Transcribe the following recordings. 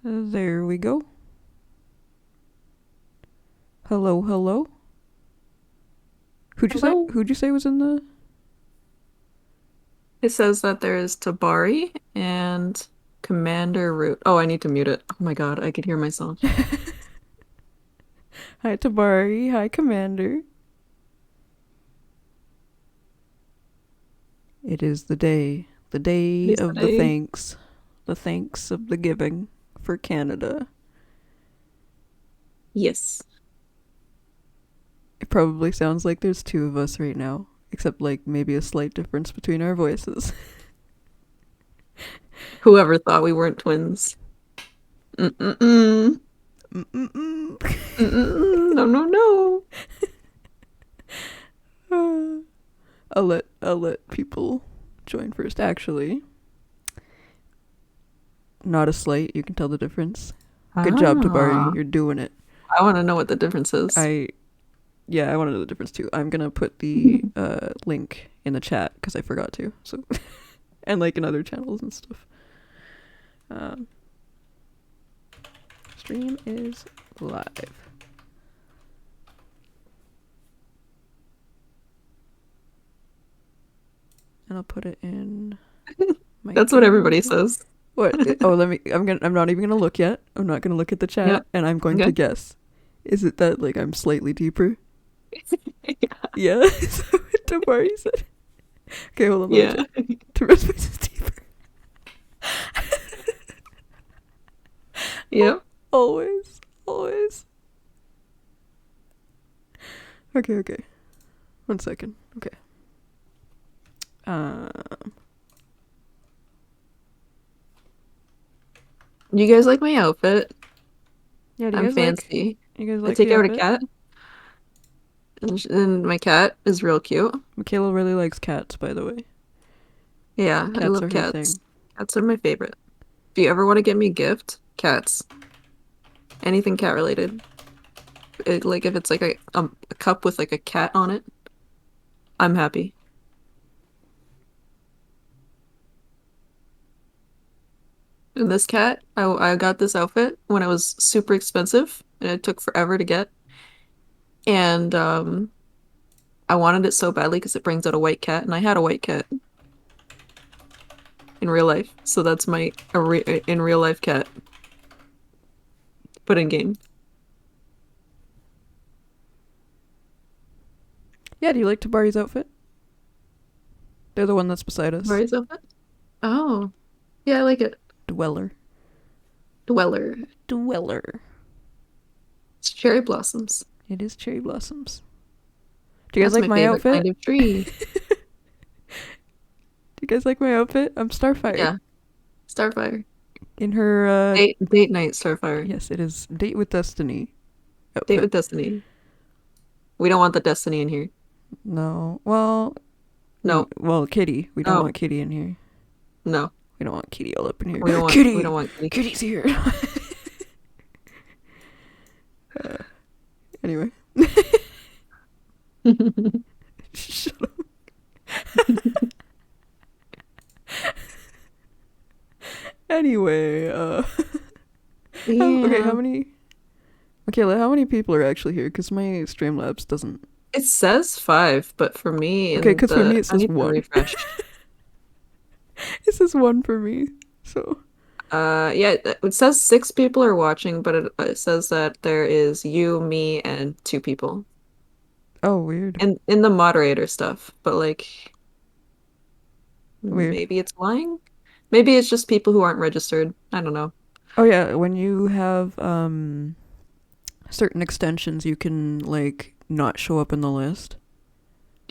There we go. Hello, hello. Hello. Who'd you say was in the... It says that there is Tabari and Commander Root. Oh, I need to mute it. Oh my God, I could hear myself. Hi, Tabari. Hi, Commander. It is the day. The day Please of the today. thanks. The thanks of the giving for Canada. Yes. It probably sounds like there's two of us right now, except like maybe a slight difference between our voices. Whoever thought we weren't twins. Mm-mm-mm. Mm-mm-mm. Mm-mm-mm. No, no, no. I'll let people join first. Actually, not a slight. You can tell the difference. Good job, Tabari. Ah, You're doing it. I want to know what the difference is. I Yeah, I want to know the difference too. I'm gonna put the link in the chat because I forgot to. So and like in other channels and stuff. Um, Stream is live, and I'll put it in my That's what game. everybody says. What? Oh, let me. I'm not even gonna look yet. I'm not gonna look at the Yeah. chat, and I'm going Okay. to guess. Is it that like I'm slightly deeper? Yeah. Is that what Tabari said? Okay, hold on. Let me Yeah. check. Tabari's voice is deeper. Yep. Always, always. Okay, okay. 1 second. Okay. Um, You guys like my outfit? yeah, I'm fancy. you guys I like take the out a outfit? cat, and my cat is real cute. Michaela really likes cats, by the way. Yeah, I Cats love are her thing. cats. Cats are my favorite. If you ever want to get me a gift, cats. Anything cat related. Like if it's like a cup with like a cat on it, I'm happy. And this cat, I got this outfit when it was super expensive and it took forever to get. And I wanted it so badly because it brings out a white cat, and I had a white cat in real life. So that's my in real life cat, but in game. Yeah, do you like Tabari's outfit? They're the one that's beside us. Where is outfit? Oh, yeah, I like it. Dweller. Dweller. Dweller. It's cherry blossoms. It is cherry blossoms. Do you guys That's like my my favorite kind outfit? of tree. Do you guys like my outfit? I'm Starfire. Yeah, Starfire. In her, Date night, Starfire. yes, it is Date with Destiny Date outfit. with Destiny. We don't want the Destiny in here. No, well, No, well, Kitty. We don't no, want Kitty in here. no. We don't want Kitty all up in here. We don't Kitty! want Kitty. Kitty's here! Anyway. Shut up. Anyway, okay, how Yeah. many... Okay, how many people are actually here? Because my Streamlabs doesn't... It says five, but for me Okay, in because for me the it I says need to one. refresh. It says one for me, so... Yeah, it says six people are watching, but it says that there is you, me, and two people. Oh, weird. And in the moderator stuff, but like Weird. maybe it's lying. Maybe it's just people who aren't registered. I don't know. Oh yeah, when you have, certain extensions, you can, like, not show up in the list.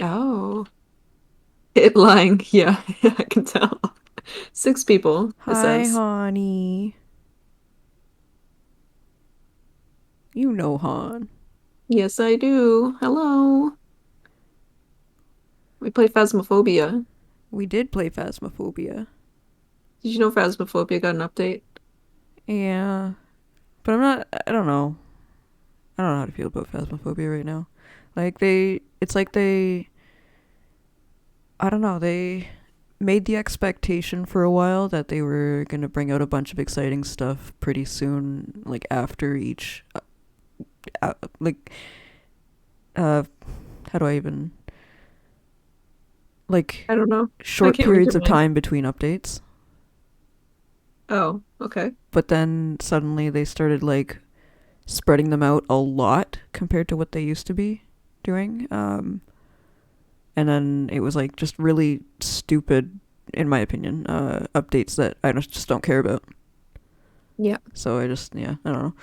Oh, it lying. Yeah, I can tell. Six people, it Hi, says. honey. You know Han. Yes, I do. Hello. We play Phasmophobia. We did play Phasmophobia. Did you know Phasmophobia got an update? Yeah. But I'm not... I don't know. I don't know how to feel about Phasmophobia right now. Like, they... It's like they... I don't know, they... made the expectation for a while that they were going to bring out a bunch of exciting stuff pretty soon, like after each, like, how do I even, like, I don't know. I short can't read periods your of mind. time between updates. Oh, okay. But then suddenly they started, like, spreading them out a lot compared to what they used to be doing. And then it was, like, just really stupid, in my opinion, updates that I just don't care about. Yeah. So yeah, I don't know.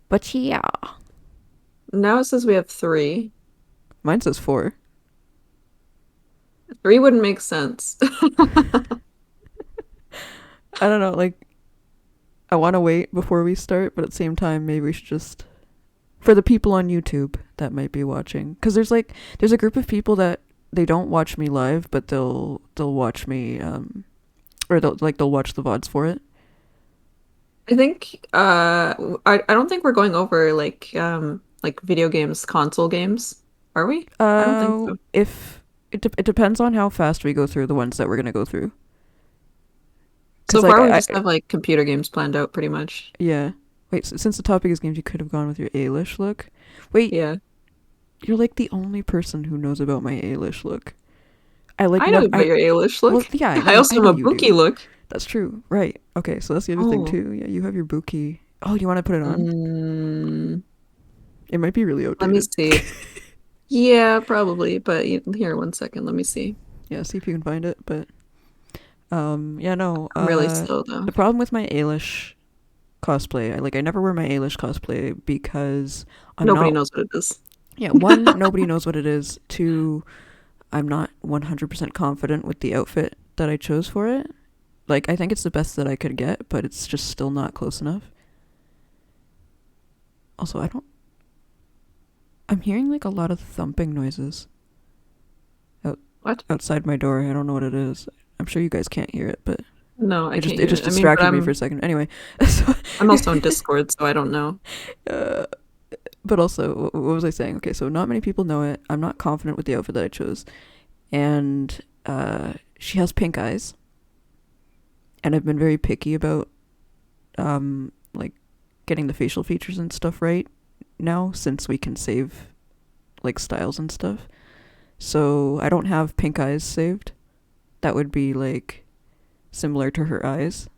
But yeah. Now it says we have three. Mine says 4. Three wouldn't make sense. I don't know, like, I want to wait before we start, but at the same time, maybe we should just... For the people on YouTube that might be watching. Because there's a group of people that they don't watch me live, but they'll watch me, or they'll watch the VODs for it. I think I don't think we're going over like video games, console games. Are we? I don't think so. If it depends on how fast we go through the ones that we're gonna go through. So Because like far we I just have like computer games planned out pretty much. yeah. Wait, since the topic is games, you could have gone with your Ailish look. Wait, Yeah. you're like the only person who knows about my Ailish look. I like I know never. about your Ailish Well, look. yeah, I also I have know a you Buki do. look. That's true. Right. Okay, so that's the other thing Oh. too. Yeah, you have your Buki. Oh, you want to put it on? Mm, It might be really let me outdated. see. Yeah, probably, but here, 1 second, let me see. Yeah, see if you can find it. But yeah, no. I'm really slow though. The problem with my Ailish cosplay, I never wear my Ailish cosplay because I'm Nobody not. knows what it is. Yeah, one, nobody knows what it is. Two, I'm not 100% confident with the outfit that I chose for it. Like, I think it's the best that I could get, but it's just still not close enough. Also, I'm hearing like a lot of thumping noises What? outside my door. I don't know what it is. I'm sure you guys can't hear it, but No, I can't it hear just it. I mean, but distracted me for a second. Anyway, so, I'm also on Discord, so I don't know. uh, but also, what was I saying? Okay, so not many people know it. I'm not confident with the outfit that I chose, and she has pink eyes, and I've been very picky about like getting the facial features and stuff right now since we can save like styles and stuff. So I don't have pink eyes saved. That would be like similar to her eyes.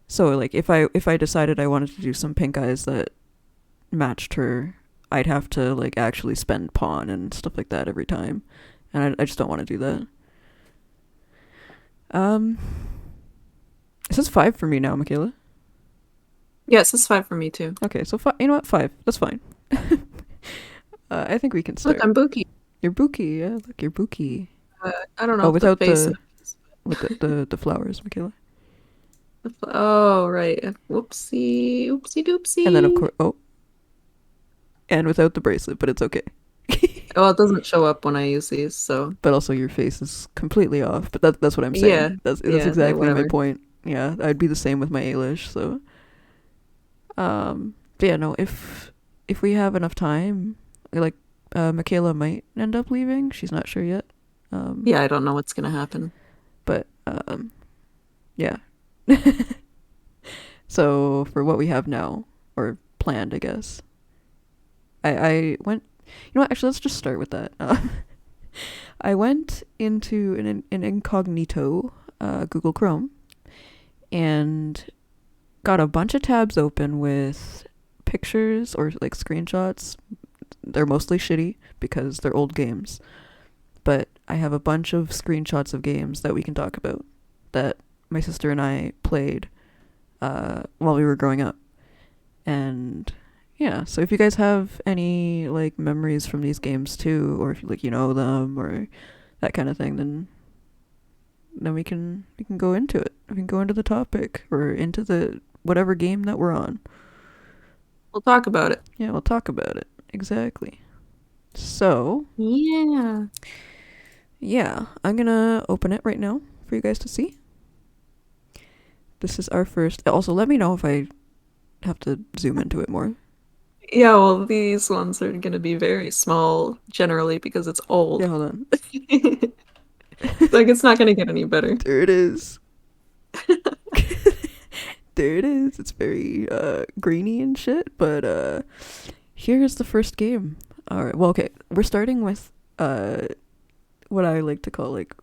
So like if I decided I wanted to do some pink eyes that matched her, I'd have to like actually spend pawn and stuff like that every time. And I just don't want to do that. It says 5 for me now, Michaela. Yes, it's 5 for me too. Okay, so you know what? 5. That's fine. I think we can start. Look, I'm Buki. Your Buki, yeah. Look, your Buki. I don't know Oh, if the without face. with the flowers, Michaela. Oh, right. Whoopsie, oopsie doopsie. And then of course, and without the bracelet, but it's okay. Well, it doesn't show up when I use these, so But also your face is completely off. But that's what I'm saying. yeah, That's yeah, exactly my whatever. point. Yeah, I'd be the same with my Ailish. So, but yeah, no. If we have enough time, like, Michaela might end up leaving. She's not sure yet. Yeah, I don't know what's gonna happen. But yeah. So for what we have now, or planned, I guess. I went. You know what? Actually, let's just start with that. I went into an incognito Google Chrome and got a bunch of tabs open with pictures or like screenshots. They're mostly shitty because they're old games. But I have a bunch of screenshots of games that we can talk about that my sister and I played while we were growing up. And yeah, so if you guys have any like memories from these games too, or if like you know them or that kind of thing, then we can go into it. We can go into the topic or into the whatever game that we're on. We'll talk about it. Yeah, we'll talk about it. Exactly. So, yeah, I'm gonna open it right now for you guys to see. This is our first. Also, let me know if I have to zoom into it more. Yeah, well, these ones are gonna be very small generally because it's Yeah, old. hold on. Like it's not gonna get any better. There it is. There it is. It's very greeny and shit, but here's the first game. All right. Well, okay. We're starting with what I like to call like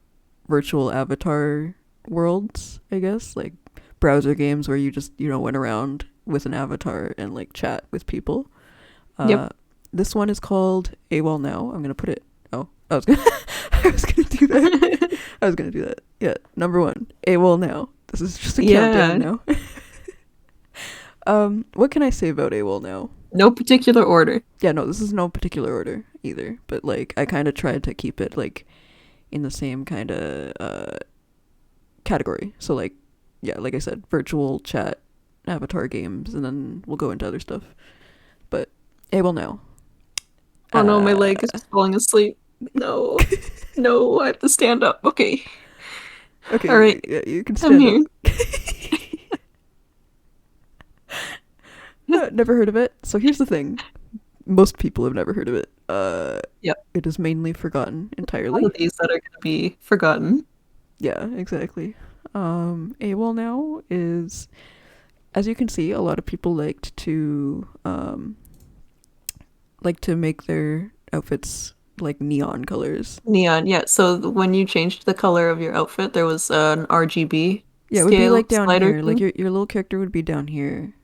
virtual avatar worlds, I guess, like browser games where you just, went around with an avatar and like chat with people. Yep. Uh this one is called AWOL Now. I'm going to put it. Oh, I was going to I was going to do that. I was going to do that. Yeah, number 1, AWOL Now. This is just a countdown Yeah. now. What can I say about AWOL Now? No particular order. Yeah, no, this is no particular order either, but like I kind of tried to keep it like in the same kind of category. So like, yeah, like I said, virtual chat, avatar games, and then we'll go into other stuff. But AWOL Now. Oh no, my Uh, leg is falling asleep. No. No, I have to stand up. Okay. All okay, right. yeah, you can I'm stand up. here. Never heard of it. So here's the thing. Most people have never heard of it. Yep. It is mainly forgotten A lot of entirely. these that are gonna be forgotten. Yeah, exactly. AWOL Now is, as you can see, a lot of people like to make their outfits like neon colors. Neon, yeah. So when you changed the color of your outfit, there was an RGB Yeah, it would be scale like down slider here. Like thing. your little character would be down here.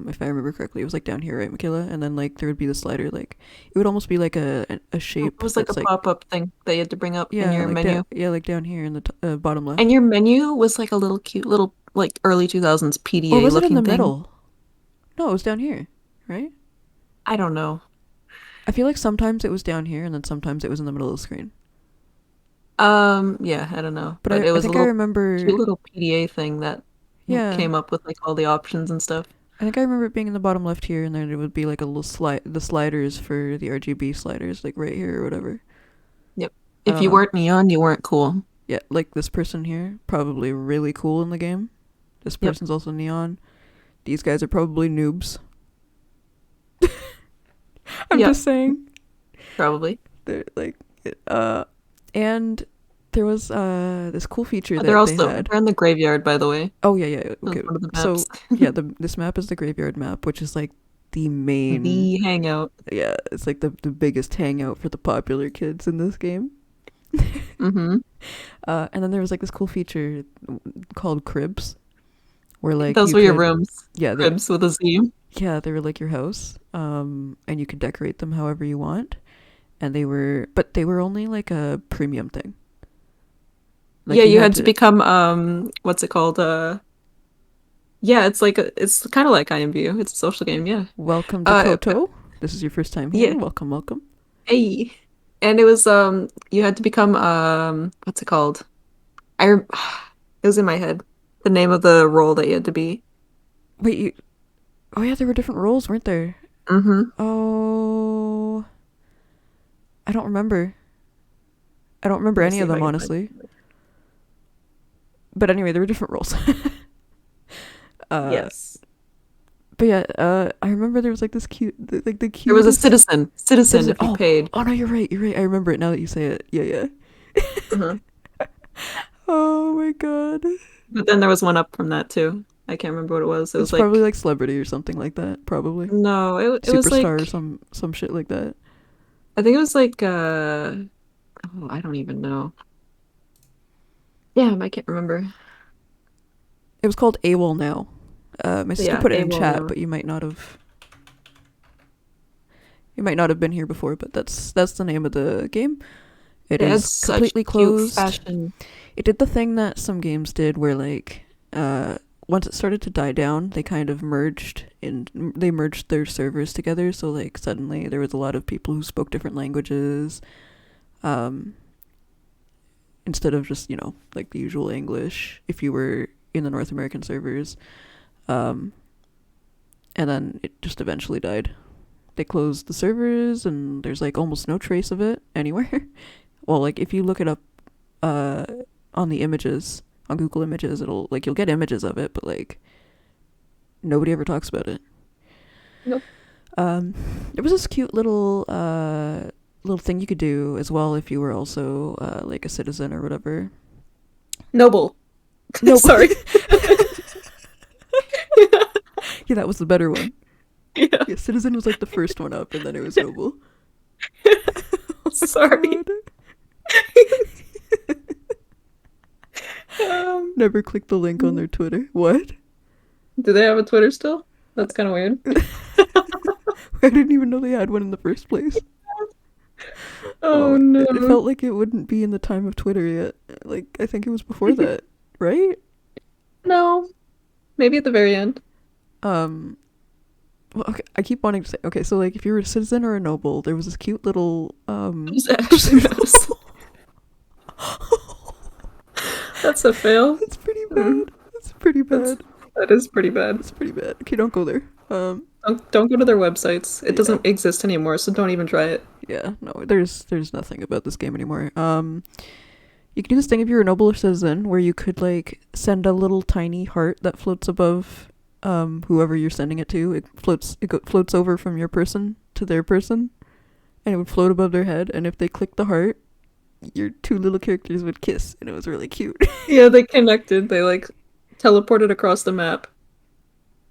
If I remember correctly, it was like down here, right, Michaela? And then like there would be the slider. Like it would almost be like a It shape was like a that's like, pop-up thing that you had to bring up in yeah, your menu. like down here in the bottom And left. your menu was like a little cute little like early 2000s Or PDA was it in the looking thing. middle? No, it was down here, right? I don't know. I feel like sometimes it was down here and then sometimes it was in the middle of the screen. Yeah, I don't know. But But it I was a think I little remember, cute little PDA thing that yeah, came up with like all the options and stuff. I think I remember it being in the bottom left here, and then it would be like a little the sliders for the RGB sliders, like right here or whatever. Yep. I If don't you know. weren't neon, you weren't cool. Yeah, like this person here, probably really cool in the game. This Yep, person's also neon. These guys are probably noobs. I'm yep, just saying. probably. They're like, uh, and there was this cool feature But they're that they also had. they're in the graveyard, by the way. Oh yeah, yeah. That's Okay, one of the maps. so yeah, this map is the graveyard map, which is like the main. The hangout. Yeah, it's like the biggest hangout for the popular kids in this game. Mm-hmm. And then there was like this cool feature called cribs, where like Those you were your could, rooms. yeah, Cribs with a Z. they were like your house, and you could decorate them however you want, and but they were only like a premium thing. Yeah, Like you you had had to to become what's it called? Yeah, it's kind of like IMVU. It's a social game, yeah. welcome to Uh Koto. This is your first time here. yeah. Welcome, welcome. Hey. And it was you had to become what's it called? I rem it was in my head. The name of the role that you had to be. Wait, oh yeah, there were different roles, weren't there? Mm-hmm. Oh, I don't remember. I don't remember Let me any see of if I them can find honestly. But anyway, there were different roles. uh, Yes. but yeah, I remember there was like this like the There was a cutest citizen. Citizen citizen. if you paid. Oh no, you're right. You're right. I remember it now that you say it. Yeah, yeah. Uh-huh. Oh my god. But then there was one up from that too. I can't remember what it was. It It's was probably like like celebrity or something like that. Probably no, it was superstar or like some shit like that. I think it was like oh, I don't even know. Damn, I can't remember. It was called AWOL Now. My But sister yeah, put it in AWOL chat, now. but you might not have. You might not have been here before, but that's the name of the game. It It had is such completely cute closed. fashion. It did the thing that some games did where like once it started to die down, they merged their servers together, so like suddenly there was a lot of people who spoke different languages um instead of just, like the usual English if you were in the North American servers. Um and then it just eventually died. They closed the servers and there's like almost no trace of it anywhere. Well, like if you look it up uh on the images on Google Images, it'll like you'll get images of it, but like nobody ever talks about it. Nope. There was this cute little little thing you could do as well if you were also like a citizen or whatever. Noble. No, Sorry. yeah, that was the better one. Yeah. Yeah, citizen was like the first one up, and then it was noble. Oh Sorry. Never click the link on their Twitter. What? Do they have a Twitter still? That's kind of weird. I didn't even know they had one in the first place. Oh no. It felt like it wouldn't be in the time of Twitter yet. Like, I think it was before that, right? No. Maybe at the very end. Well, okay, I keep wanting to say, okay, so like if you were a citizen or a noble, there was this cute little That's a fail. That's pretty bad. That's pretty bad. That is pretty bad. That's pretty bad. Okay, don't go there. Don't go to their websites. It doesn't exist anymore, so don't even try it. Yeah, no, there's nothing about this game anymore. You can do this thing if you're a noble or citizen where you could like send a little tiny heart that floats above whoever you're sending it to. It floats over from your person to their person, and it would float above their head, and if they click the heart, your two little characters would kiss, and it was really cute. Yeah, they connected. They like teleported across the map.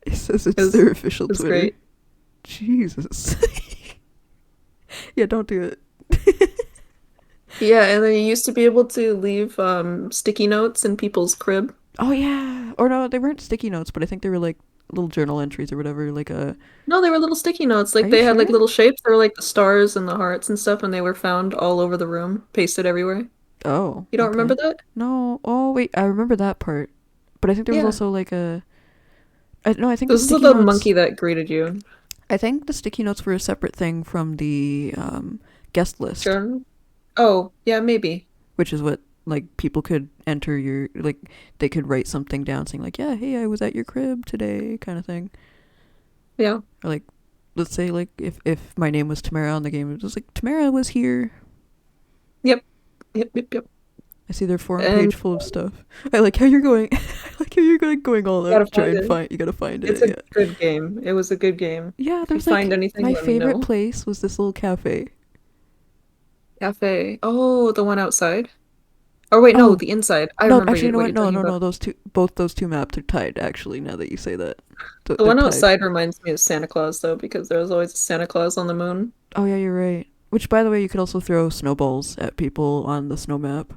It says it's their official It's Twitter. great. Jesus. Yeah, don't do it. Yeah, and then you used to be able to leave sticky notes in people's crib. Oh yeah. Or no, they weren't sticky notes, but I think they were like little journal entries or whatever, like a No, they were little sticky notes. Are Like you they had like sure? little shapes. They were like the stars and the hearts and stuff, and they were found all over the room, pasted everywhere. Oh. You don't Okay. remember that? No. Oh wait, I remember that part. But I think there was Yeah. also like no, I think the This is sticky the notes monkey that greeted you. I think the sticky notes were a separate thing from the guest list, Sure. Oh, yeah, maybe. which is what like people could enter your like they could write something down saying like, yeah, hey, I was at your crib today, kind of thing. Yeah. Or like, let's say like if my name was Tamara on the game, it was like Tamara was here. Yep. Yep. I see their forum And page full of stuff. I like how you're going. I like how you're going all you out gotta to try find and it. find. You gotta find It's it. a good game. It was a good game. Yeah, If you there's like find anything, my let me favorite know. place was this little cafe. Cafe. Oh, the one outside? Oh, wait, no, Oh the inside. I no, remember actually, you know what what? you're No, talking no, about. no. Both those two maps are tied. Actually, now that you say that, The they're one tied. outside reminds me of Santa Claus, though, because there was always a Santa Claus on the moon. Oh yeah, you're right. Which, by the way, you could also throw snowballs at people on the snow map.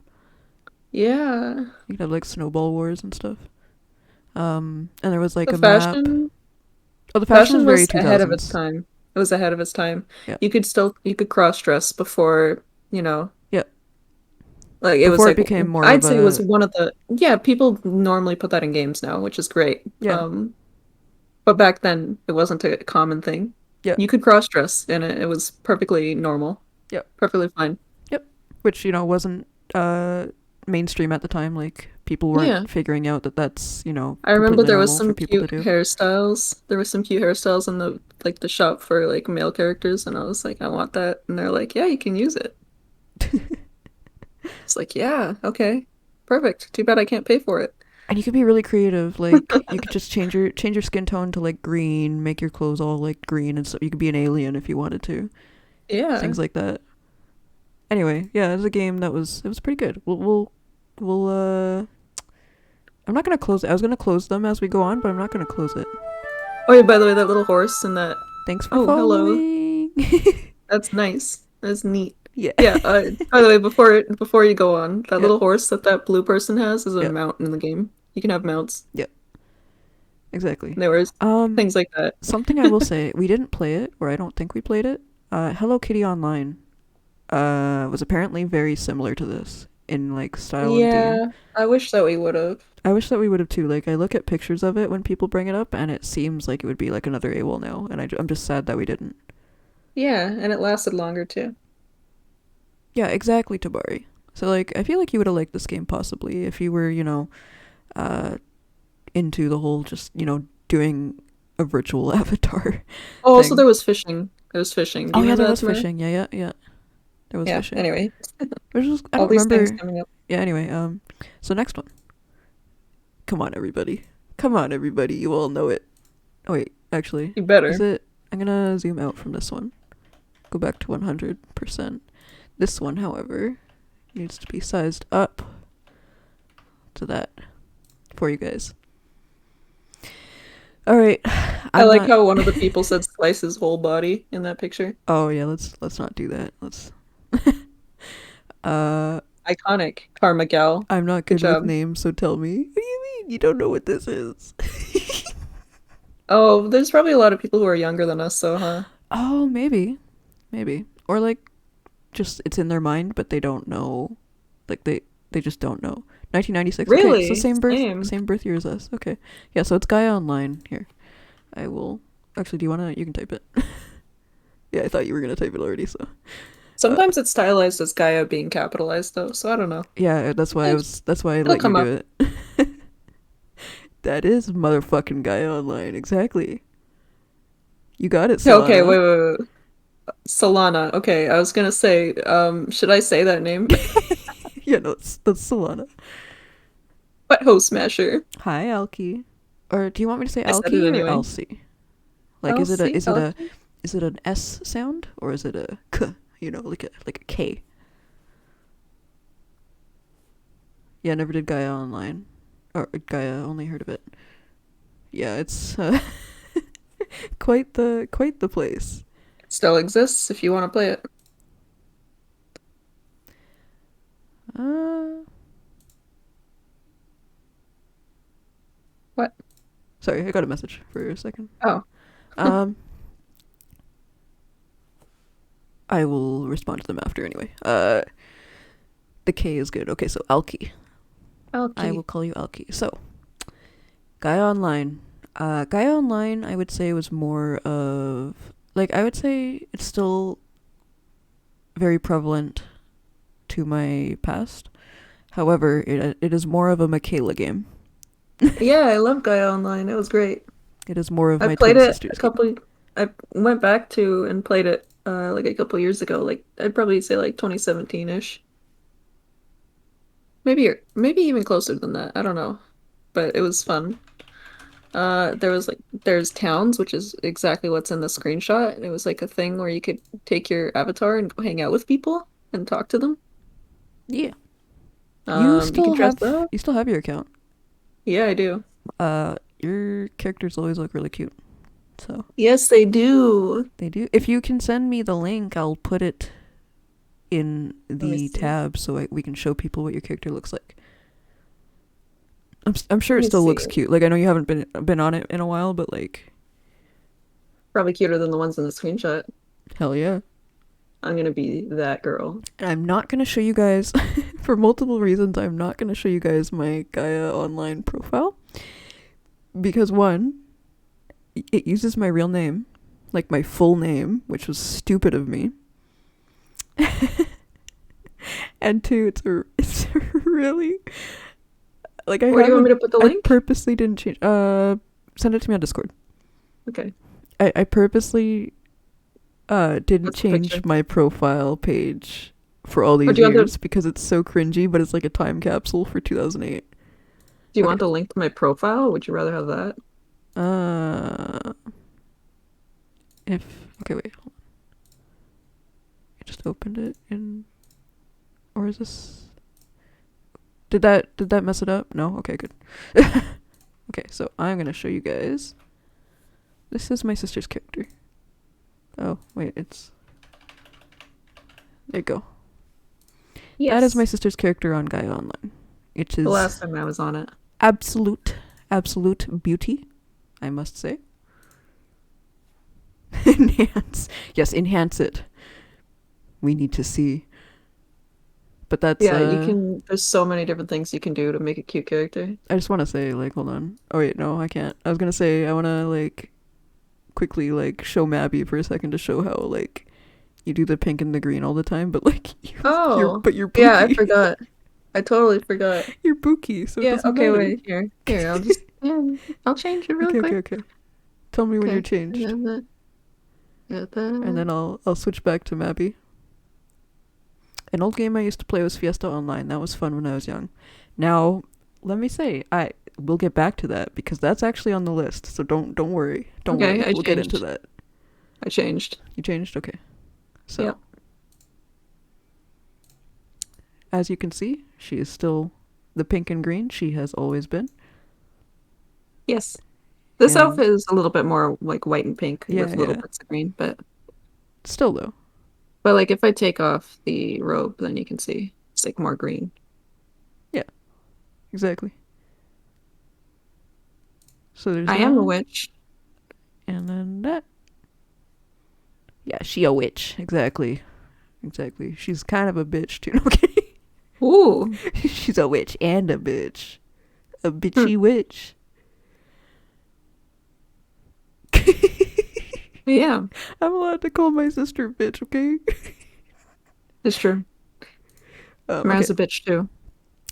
Yeah. You could have like snowball wars and stuff. And there was like The a map. fashion Oh, the fashion was fashion very was ahead of its 2000s. time. It was ahead of its time. Yeah, You could cross-dress before, yeah. like it was Before it like became more I'd of say it was a one of the yeah, people normally put that in games now, which is great. yeah, But back then it wasn't a common thing. yeah, You could cross-dress and it was perfectly normal, yep, perfectly fine. yep. Which wasn't mainstream at the time. Like people Yeah. weren't figuring out that that's I remember completely there was normal for some people to cute do. hairstyles. There was some cute hairstyles in the shop for like male characters, and I was like, I want that. And they're like, yeah, you can use it. It's like, yeah, okay. Perfect. Too bad I can't pay for it. And you could be really creative. Like you could just change your skin tone to like green, make your clothes all like green and stuff. You could be an alien if you wanted to. Yeah. Things like that. Anyway, yeah, it was a game it was pretty good. We'll I'm not gonna close it. I was gonna close them as we go on, but I'm not gonna close it. Oh yeah, by the way, that little horse and that Thanks for oh, hello. following. That's nice. That's neat. Yeah. Yeah, by the way, before you go on, that Yeah. little horse that blue person has is a Yeah. mount in the game. You can have mounts. Yeah. Exactly. There was things like that. Something I will say, we didn't play it, or I don't think we played it. Hello Kitty Online was apparently very similar to this in like style and theme. Yeah, I wish that we would have. I wish that we would have too. Like I look at pictures of it when people bring it up, and it seems like it would be like another AWOL now, and I'm just sad that we didn't. Yeah, and it lasted longer too. Yeah, exactly, Tabari. So like, I feel like you would have liked this game possibly if you were, into the whole just doing a virtual avatar Oh, also thing. there was fishing. There was fishing. Do Oh you yeah, remember there that, was Tamara? fishing. Yeah. There was Yeah. fishing. Anyway, Which was I all don't these things remember. coming up. Yeah. Anyway, so next one. Come on, everybody. Come on, everybody. You all know it. Oh wait, actually, You better. is it? I'm gonna zoom out from this one. Go back to 100%. This one, however, needs to be sized up to that for you guys. All right. I like how one of the people said slice his whole body in that picture. Oh yeah, let's not do that. Let's. Iconic. Karma gal. I'm not Good good with job. names, so tell me. What do you mean? You don't know what this is? Oh, there's probably a lot of people who are younger than us, so huh? Oh, maybe, or like, just it's in their mind, but they don't know. Like they just don't know. 1996. Okay, so Really? Same. same birth year as us. Okay, yeah. So it's Skhy Online here. I will actually. Do you wanna? You can type it. Yeah, I thought you were gonna type it already. So. Sometimes it's stylized as Gaia being capitalized though, so I don't know. Yeah, that's why I Eh, was. That's why I It'll let you come do up. it. That is motherfucking Skhy Online. Exactly. You got it, Okay, Solana. wait. Solana. Okay, I was gonna say, should I say that name? Yeah, no, that's Solana. Butthole Smasher. Hi, Alki. Or do you want me to say I said it Alki or anyway. Elsie? Like, Elsie, Elkie. is it an S sound or is it a K? You know, like a K. Yeah, never did Gaia Online, or Gaia. Only heard of it. Yeah, it's quite the place. It still exists if you want to play it. Uh, What? sorry, I got a message for a second. Oh, Um, I will respond to them after anyway. The K is good. Okay, so Alki. I will Elkie. call you Alki. So, Gaia Online. Gaia Online, I would say, was more of like I would say it's still very prevalent to my past. However, it is more of a Michaela game. Yeah, I love Gaia Online. It was great. It is more of I my played twin it sister's a game. couple. I went back to and played it like a couple years ago. Like I'd probably say like 2017-ish. Maybe even closer than that. I don't know. But it was fun. There's towns, which is exactly what's in the screenshot. And it was like a thing where you could take your avatar and go hang out with people and talk to them. Yeah, You can dress up. you still have your account. Yeah, I do. Your characters always look really cute. So Yes, they do. they do. If you can send me the link, I'll put it in Let me the see. tab so we can show people what your character looks like. I'm sure Let it me still see. looks cute. Like I know you haven't been on it in a while, but like Probably cuter than the ones in the screenshot. hell yeah. I'm gonna be that girl. And I'm not gonna show you guys for multiple reasons. I'm not gonna show you guys my Gaia Online profile because one, it uses my real name, like my full name, which was stupid of me. And two, it's a really like Where do you want me to put the I link? purposely didn't change. Send it to me on Discord. Okay. I purposely didn't What's the picture? change my profile page for all Or these do you want years because it's so cringy, but it's like a time capsule for 2008. do you Okay. want the link to my profile? Or would you rather have that? Uh, if okay, wait, hold on. I just opened it in, or is this? Did that mess it up? No. Okay, good. Okay, so I'm gonna show you guys. This is my sister's character. Oh wait, it's there you go. That is my Yes. sister's character on Gaia Online. It The is last time I was on it. absolute beauty, I must say. Enhance. Yes, enhance it. We need to see. But that's Yeah, you can there's so many different things you can do to make a cute character. I just want to say like hold on. Oh wait, no, I can't. I was going to say I want to like quickly like show Mabby for a second to show how like you do the pink and the green all the time, but like Oh, you're yeah, I Pookie. forgot. I totally forgot. You're Pookie, so it Yeah, doesn't okay, matter. wait, here, I'll just yeah, I'll change it real quick. Okay. Tell me when you're Okay. changed, Got and that. then I'll switch back to Mabby. An old game I used to play was Fiesta Online. That was fun when I was young. Now, let me say, I will get back to that because that's actually on the list. So don't worry. Don't Okay, worry. I We'll get into changed. that. I changed. You changed? Okay. So, Yep. as you can see, she is still the pink and green she has always been. Yes. This And outfit is a little bit more like white and pink yeah, with little yeah. bits of green, Still though. but like if I take off the robe, then you can see it's like more green. Yeah, exactly. So there's I am a that. witch. And then that. Yeah, she a witch. Exactly. Exactly. She's kind of a bitch too. No, I'm kidding. Ooh. She's a witch and a bitch. A Hmm. bitchy witch. Yeah, I'm allowed to call my sister bitch, okay? it's true. Okay. Mara's a bitch too.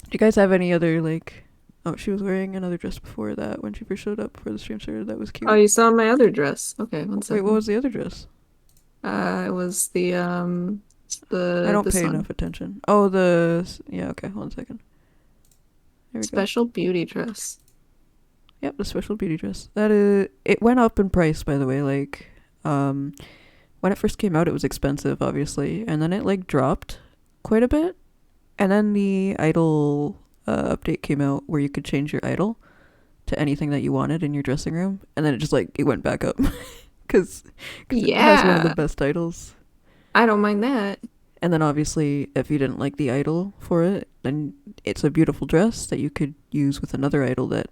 Do you guys have any other, like... Oh, she was wearing another dress before that when she first showed up before the stream started. That was Oh, cute. you saw my other dress. Okay, one Wait, what second. was the other dress? It was I don't this pay one. enough attention. Oh, the... Yeah, okay, 1 second. There we go. Special beauty dress. Yep, the special beauty dress. That is... It went up in price, by the way. Like, when it first came out, it was expensive, obviously. And then it, like, dropped quite a bit. And then the idol update came out where you could change your idol to anything that you wanted in your dressing room. And then it just, like, it went back up. Because it has one of the Yeah, best idols. I don't mind that. And then obviously, if you didn't like the idol for it, then it's a beautiful dress that you could use with another idol that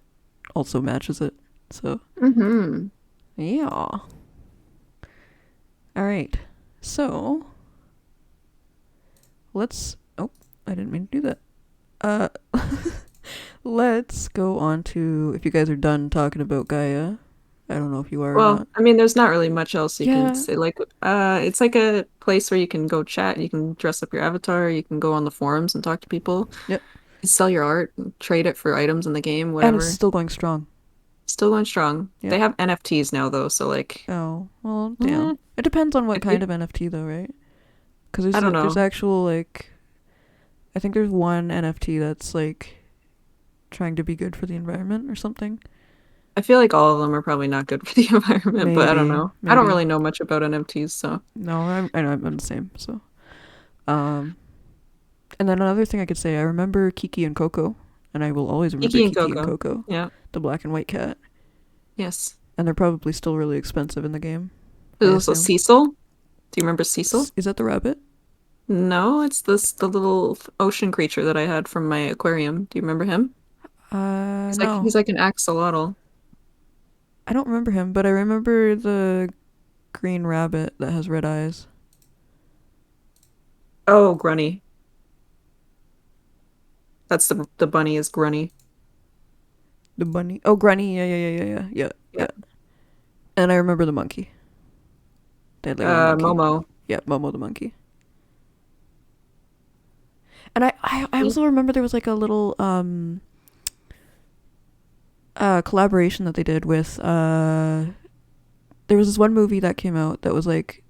also matches it. So, Mm-hmm. yeah. All right. So, let's... Oh, I didn't mean to do that. Uh, let's go on to... If you guys are done talking about Gaia. I don't know if you are or Well, not. I mean, there's not really much else you can Yeah. say. Like, it's like a place where you can go chat, you can dress up your avatar, you can go on the forums and talk to people, Yep. you sell your art, trade it for items in the game, And it's whatever. still going strong. Still going strong. They Yep. have NFTs now though, so like, Oh, well, eh, damn. It depends on what if you, kind of NFT though, right? Because I don't there's know. actual, like... I think there's one NFT that's, like, trying to be good for the environment or something. I feel like all of them are probably not good for the environment, but I don't Maybe. know. I don't Maybe. really know much about NFTs, so. No, I know I'm the same, so... Um... And then another thing I could say, I remember Kiki and Coco, and I will always remember Kiki and Kiki and Coco. Coco, Yeah. the black and white cat. Yes. And they're probably still really expensive in the game, I There's also assume. Cecil. Do you remember Cecil? Is that the rabbit? No, it's the little ocean creature that I had from my aquarium. Do you remember him? No. He's like an axolotl. I don't remember him, but I remember the green rabbit that has red eyes. Oh, Grunny. That's the bunny is Grunny. The bunny. Oh, Grunny. Yeah. Yeah. And I remember the monkey. They had like one monkey. Momo. Yeah, Momo the monkey. And I also remember there was like a little collaboration that they did with there was this one movie that came out that was like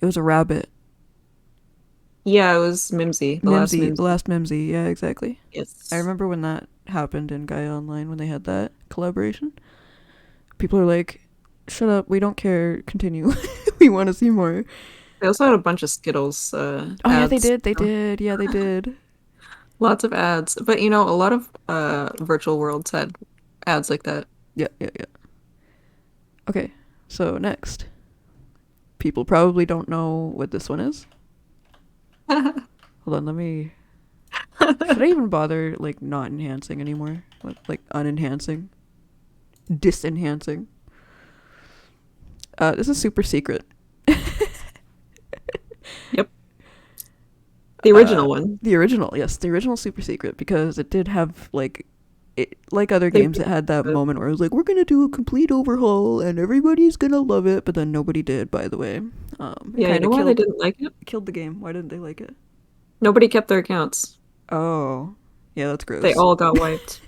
it was a rabbit. Yeah, it was Mimsy, the last Mimsy, the Mimsy. last Mimsy. Yeah, exactly. I Yes. remember when that happened in Gaia Online when they had that collaboration. People are like, "Shut up, we don't care. Continue. We want to see more." They also had a bunch of Skittles Oh yeah, they ads. did. They did. Yeah, they did. Lots of ads. But you know, a lot of virtual worlds had ads like that. Yeah. Okay, so next. People probably don't know what this one is. Hold on, let me... Should I even bother, like, not enhancing anymore? Like unenhancing? Disenhancing? This is super secret. Yep. The original one. The original, yes, the original super secret, because it did have, like... It, like other They games, it had that moment where it was like, we're gonna do a complete overhaul and everybody's gonna love it, but then nobody did, by the way. It Yeah, you kind know of why they didn't like it? killed the game. Why didn't they like it? Nobody kept their accounts. Oh, yeah, that's They gross. all got wiped.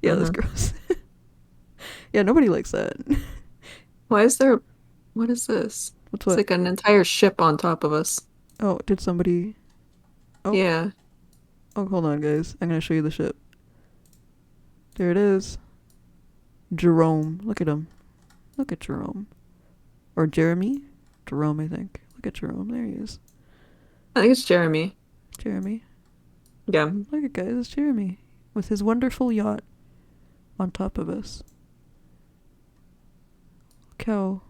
Yeah, that's gross. Yeah, nobody likes that. Why is there what is this? What's It's what? like an entire ship on top of us. Oh, did somebody... Oh, Yeah. oh, hold on, guys. I'm gonna show you the ship. There it is. Jerome. Look at him. Look at Jerome. Or Jeremy. Jerome, I think. Look at Jerome. There he is. I think it's Jeremy. Jeremy. Yeah. Look at guys, it's Jeremy with his wonderful yacht on top of us. Cow.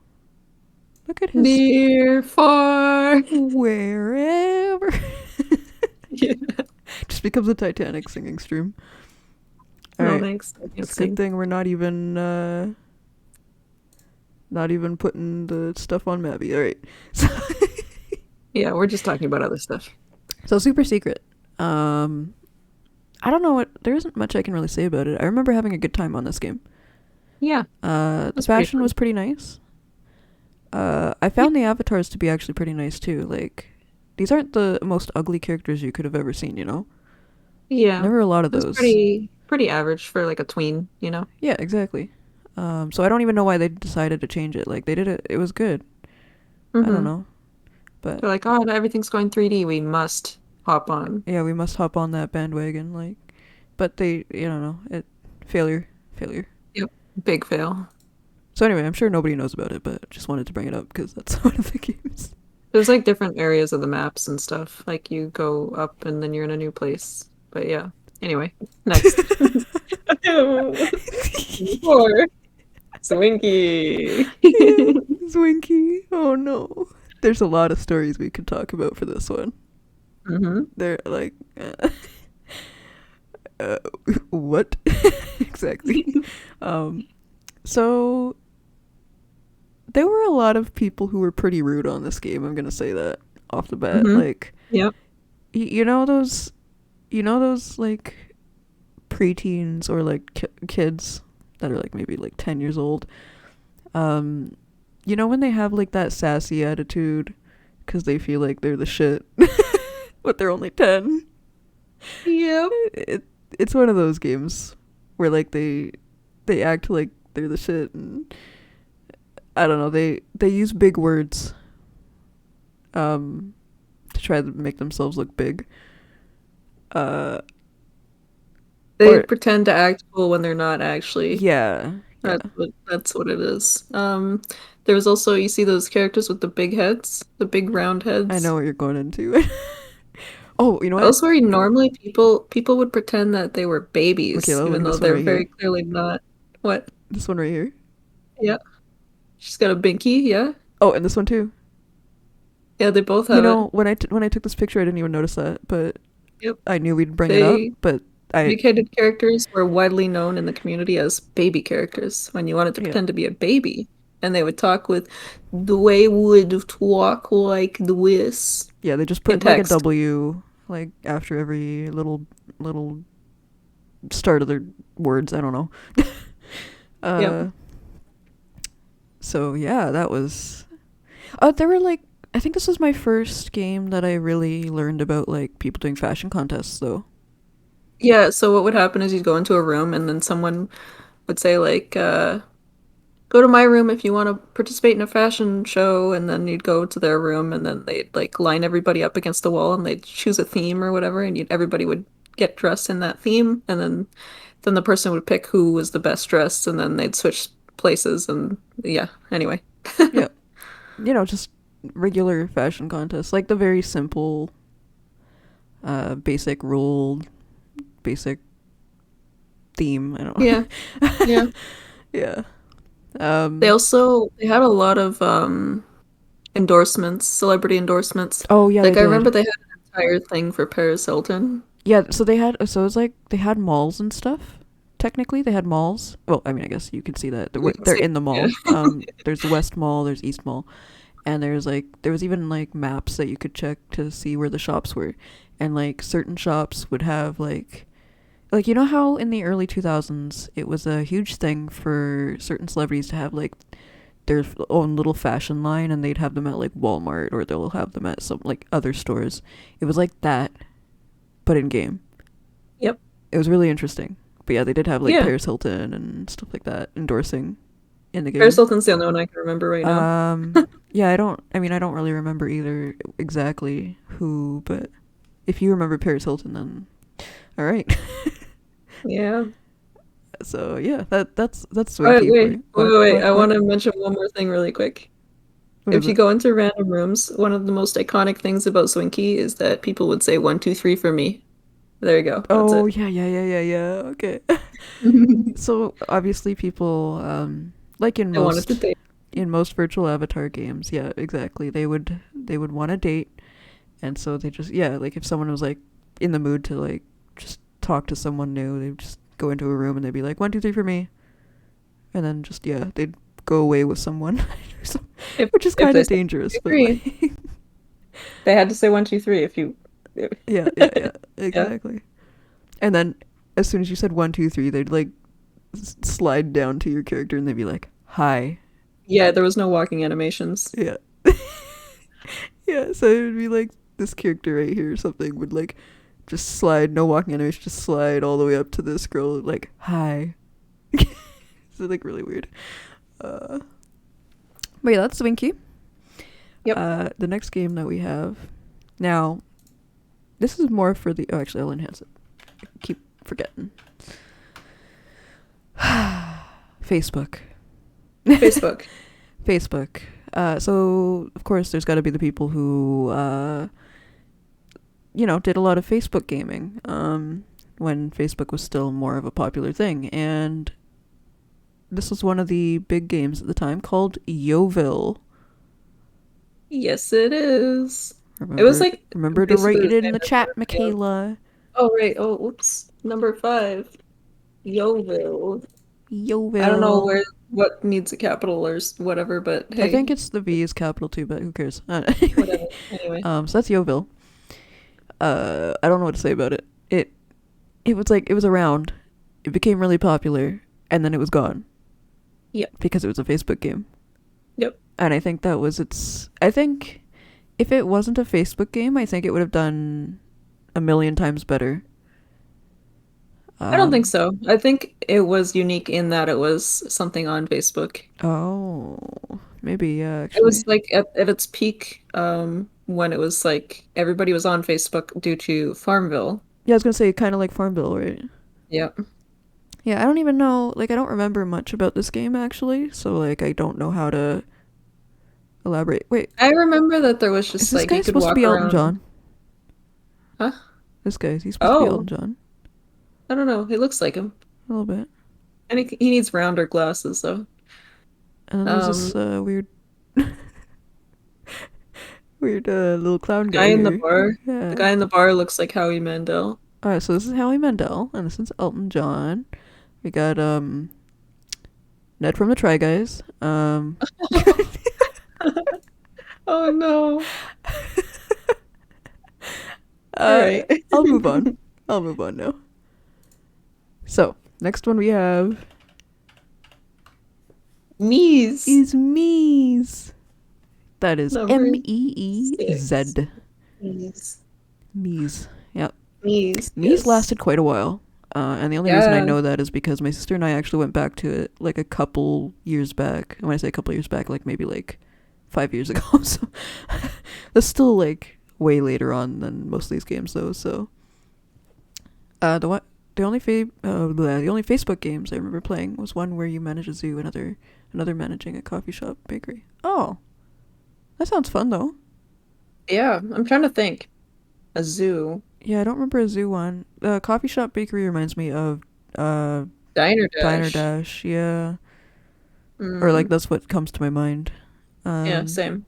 Look at his Near, far. wherever. Yeah. Just becomes a Titanic singing stream. All No, right. thanks. It's a good thing we're not even putting the stuff on Mabby. All right. So Yeah, we're just talking about other stuff. So super secret. I don't know what. There isn't much I can really say about it. I remember having a good time on this game. Yeah. The fashion was pretty nice. I found the avatars to be actually pretty nice too. Like, these aren't the most ugly characters you could have ever seen, you know? Yeah. There were a lot of those. Pretty average for like a tween, you know? Yeah, exactly. So I don't even know why they decided to change it. Like, they did it. It was good. I don't know. But they're like, oh, everything's going 3D. We must hop on. yeah, we must hop on that bandwagon. Like, but they, you don't know, failure. Yep, big fail. So anyway, I'm sure nobody knows about it, but just wanted to bring it up because that's one of the games. There's like different areas of the maps and stuff. Like you go up and then you're in a new place. But yeah. Anyway, next. Four. Swinky. Swinky. Oh no. There's a lot of stories we could talk about for this one. They're like, what? Exactly. So there were a lot of people who were pretty rude on this game. I'm gonna say that off the bat. Like, yep. You know those like preteens or like kids that are like maybe like 10 years old. You know when they have like that sassy attitude because they feel like they're the shit, but they're only 10. Yep. It's one of those games where like they act like they're the shit, and I don't know, they use big words to try to make themselves look big. They pretend to act cool when they're not actually. Yeah. That's what it is. There was also, you see those characters with the big heads, the big round heads. I know what you're going into. Oh, you know what? Those where normally people would pretend that they were babies, Okay, even though they're very clearly not. What? This one right here? Yeah. She's got a binky, yeah. Oh, and this one too. Yeah, they both have it. When I took this picture, I didn't even notice that, but yep. I knew we'd bring it up, but big-headed characters were widely known in the community as baby characters when you wanted to pretend to be a baby. And they would talk with the way would talk like this. Yeah, they just put like a W like after every little start of their words. I don't know. Yep. So yeah, that was. There were like, I think this was my first game that I really learned about like people doing fashion contests though. Yeah, so what would happen is you'd go into a room and then someone would say like, go to my room if you want to participate in a fashion show, and then you'd go to their room and then they'd like line everybody up against the wall and they'd choose a theme or whatever, and everybody would get dressed in that theme, and then the person would pick who was the best dressed, and then they'd switch places, and yeah, anyway. Yeah. You know, just regular fashion contests, like the very simple basic rule, basic theme, I don't know. Yeah. Yeah. Yeah. They had a lot of endorsements, celebrity endorsements. Oh yeah, like I remember they had an entire thing for Paris Hilton. Yeah, so it was like they had malls and stuff. Technically, they had malls. Well, I mean, I guess you can see that they're in the mall. Yeah. There's the West Mall, there's East Mall, and there was even like maps that you could check to see where the shops were, and like certain shops would have like you know how in the early 2000s it was a huge thing for certain celebrities to have like their own little fashion line, and they'd have them at like Walmart, or they'll have them at some like other stores. It was like that, but in game. Yep. It was really interesting. But yeah, they did have like Paris Hilton and stuff like that endorsing in the game. Paris Hilton's the only one I can remember right now. Yeah, I don't really remember either exactly who, but if you remember Paris Hilton, then all right. Yeah. So yeah, that's Wait. I want to mention one more thing really quick. What is If you it? go into random rooms, one of the most iconic things about Swinky is that people would say 1, 2, 3 for me. There you go. That's Oh it. yeah, yeah, yeah, yeah, yeah. Okay. They So obviously people like wanted to date. in most virtual avatar games, yeah, exactly. They would want a date, and so they just yeah, like if someone was like in the mood to like just talk to someone new, they'd just go into a room and they'd be like 1, 2, 3 for me, and then just yeah, they'd go away with someone, If which is if kind they of said dangerous, but 1, 2, 3, like they had to say 1, 2, 3 if you yeah, yeah, yeah, yeah. exactly. And then as soon as you said 1, 2, 3, they'd like slide down to your character and they'd be like, "Hi." Yeah, there was no walking animations. Yeah. Yeah, so it would be like this character right here or something would like just slide, no walking animation, just slide all the way up to this girl like, "Hi." So like really weird. Uh but yeah, that's Swinky. Yep. The next game that we have now, this is more for the actually I'll enhance it. I keep forgetting. Facebook. Facebook. Facebook. So of course there's got to be the people who did a lot of Facebook gaming when Facebook was still more of a popular thing, and this was one of the big games at the time called Yoville. Yes, it is. It was Remember like remember to write basically it the in same the as chat, Mario. Michaela. Oh, right. Oh, whoops. Number 5. Yoville. I don't know Yoville. what needs a capital or whatever, but I think hey, it's the V is capital too, but who cares? whatever. Anyway, Anyway. so that's Yoville. I don't know what to say about it. It was like it was around. It became really popular, and then it was gone Yep. because it was a Facebook game. Yep. And I think that was its. I think if it wasn't a Facebook game, I think it would have done a million times better. I don't think Um. so. I think it was unique in that it was something on Facebook. Oh, maybe yeah. It was Actually, like at its peak, when it was like everybody was on Facebook due to Farmville. yeah. I was gonna say kind of like Farmville, right? Yep. Yeah, I don't even know. Like, I don't remember much about this game actually, so like, I don't know how to elaborate. Wait, I remember that there was is just this like guy you could supposed to walk be Elton around. John? Huh? This guy is he supposed to be Elton Oh, John? I don't know. He looks like him. A little bit. And he needs rounder glasses though. And then there's this Um, weird, weird little clown guy guy in the here. bar. The Yeah. guy in the bar looks like Howie Mandel. All right, so this is Howie Mandel, and this is Elton John. We got Ned from the Try Guys. Oh no. All uh, right. I'll move on. I'll move on now. So next one we have Mies. is Mies. That is Number Meez. 6. Mies. Mies. Yep. Mies. Mies Yes. lasted quite a while. And the only reason I Yeah. know that is because my sister and I actually went back to it like a couple years back. And when I say a couple years back, like maybe like 5 years ago. So that's still like way later on than most of these games though. So the only the only Facebook games I remember playing was one where you manage a zoo, another managing a coffee shop bakery. Oh, that sounds fun though. Yeah. I'm trying to think. A zoo. Yeah, I don't remember a zoo one. Coffee shop bakery reminds me of uh Diner Diner Dash. Dash, yeah. Or like Mm. that's what comes to my mind. Yeah, Um same.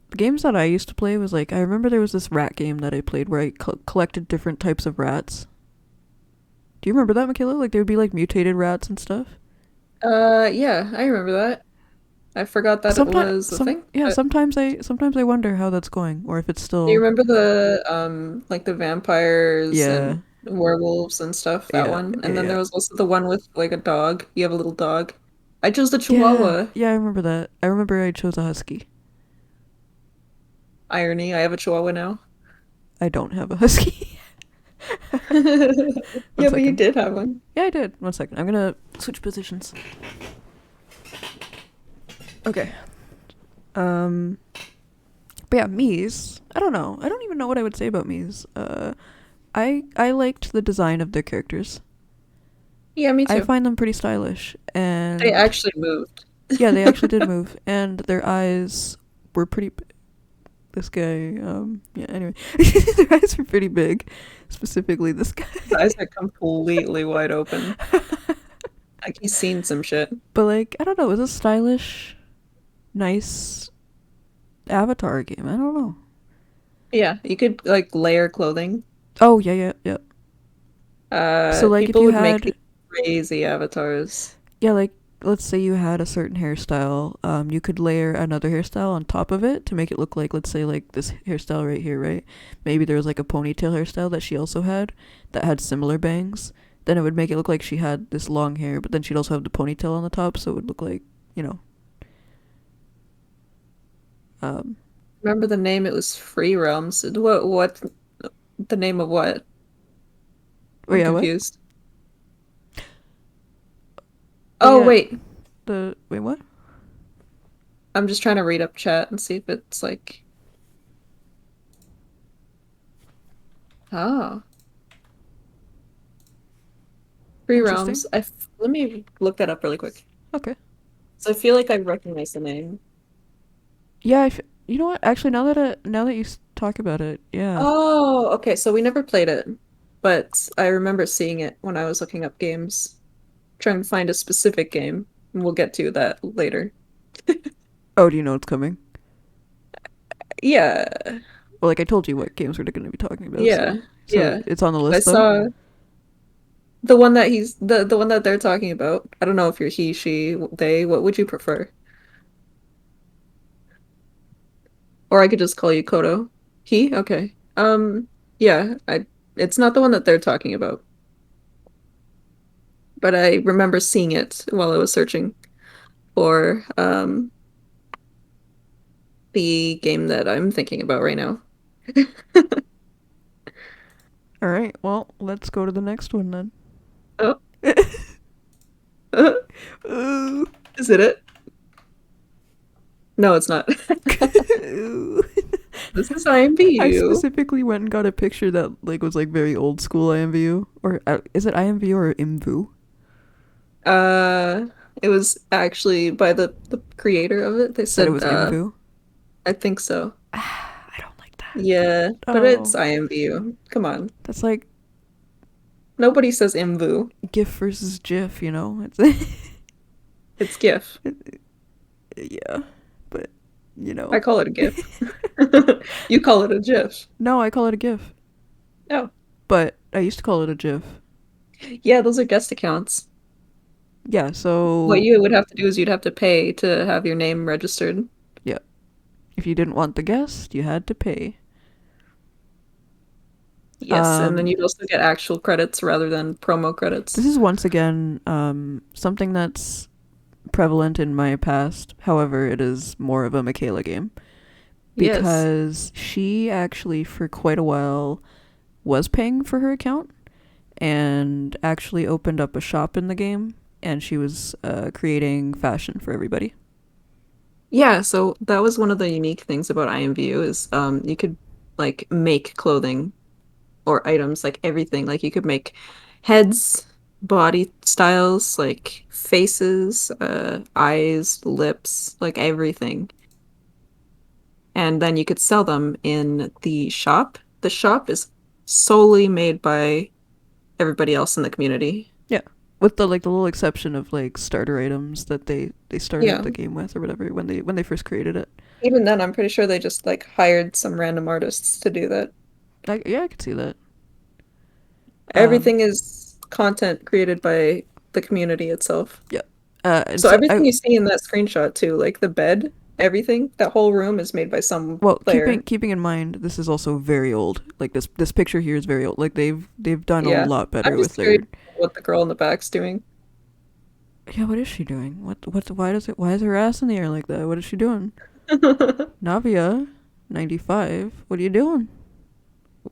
the games that I used to play was like I remember there was this rat game that I played where I collected different types of rats. Do you remember that, Michaela? Like there would be like mutated rats and stuff. Yeah, I remember that. I forgot that it Sometimes was a thing. But sometimes I wonder how that's going or if it's do you still remember the like the vampires yeah. and werewolves and stuff, that Yeah. one? And then Yeah. there was also the one with like a dog. You have a little dog. I chose the Yeah. Chihuahua. Yeah, I remember that. I remember I chose a husky. Irony, I have a Chihuahua now. I don't have a husky. One Yeah, but you second. did have one. Yeah, I did. One second. I'm gonna switch positions. Okay. Um. But yeah, Mies. I don't know. I don't even know what I would say about Mies. I liked the design of their characters. Yeah, me I too. find them pretty stylish, They and actually moved. Yeah, they actually did move, and their eyes were pretty. This guy, yeah. Anyway, their eyes were pretty big, specifically this guy. His eyes are completely wide open. Like he's seen some shit. But like, I don't know. It was a stylish, nice Avatar game. I don't know. Yeah, you could like layer clothing. Oh yeah, yeah, yeah. So like, if People you would make had, these crazy avatars. yeah, like let's say you had a certain hairstyle, you could layer another hairstyle on top of it to make it look like, let's say, like this hairstyle right here, right? Maybe there was like a ponytail hairstyle that she also had that had similar bangs. Then it would make it look like she had this long hair, but then she'd also have the ponytail on the top, so it would look like, you know, um, Remember the name? It was Free Realms. What the name of what? oh I'm yeah, what? confused. Oh Oh yeah, wait, the wait, what? I'm just trying to read up chat and see if it's like oh, Free Interesting. Realms. Let me look that up really quick. Okay. So I feel like I recognize the name. Yeah, you know what? Actually, now that you talk about it, yeah. Oh, okay. So we never played it, but I remember seeing it when I was looking up games, trying to find a specific game. And we'll get to that later. Oh, do you know it's coming? Yeah, Well, like I told you what games we're going to be talking about, yeah, so yeah. it's on the I list though. saw the one that the one that they're talking about. I don't know if you're he, she, they. What would you prefer? Or I could just call you Kodo. He? Okay. Yeah, I it's not the one that they're talking about, but I remember seeing it while I was searching for the game that I'm thinking about right now. All right. Well, let's go to the next one then. Oh, Ooh. is it? No, it's not. Ooh. This is I IMVU. specifically went and got a picture that like was like very old school IMVU, or is it IMVU or IMVU? Uh, it was actually by the creator of it. They That it said, was IMVU. I think so. I don't like that. Yeah, but it's Oh, IMVU. Come on. that's like Nobody says IMVU. GIF versus GIF. You know, it's It's GIF. yeah, but you I know, call it a GIF. You call it a GIF. no, I call it a GIF, Oh. but I used to call it a GIF. Yeah, those are guest accounts. Yeah, What so you would have to do is you'd have to pay to have your name registered. yeah, if you didn't want the guest, you had to pay. Yes, and then Um, you'd also get actual credits rather than promo this credits. is once again something that's prevalent in my past. However, it is more of a Michaela game Yes. because she actually, for quite a while, was paying for her account and actually opened up a shop in the game, and she was creating fashion for everybody. Yeah, so that was one of the unique things about IMVU is you could like make clothing or items, like everything. Like you could make heads, body styles, like faces, eyes, lips, like everything. And then you could sell them in the shop. The shop is solely made by everybody else in the community. Yeah, with the like the little exception of like starter items that they started Yeah. the game with or whatever when they first created it. Even then, I'm pretty sure they just like hired some random artists to do that. Yeah, I could see that. Um, Everything is content created by the community itself. yeah. And So so I everything you see in that screenshot too, like the bed, everything, that whole room is made by some well player. keeping in mind this is also very old. Like this picture here is very old. Like they've done a Yeah. lot I'm better with just curious their. what the girl in the back's doing. Yeah, what is she doing? Why is her ass in the air like that? What is she doing? Navia, 95. What are you doing?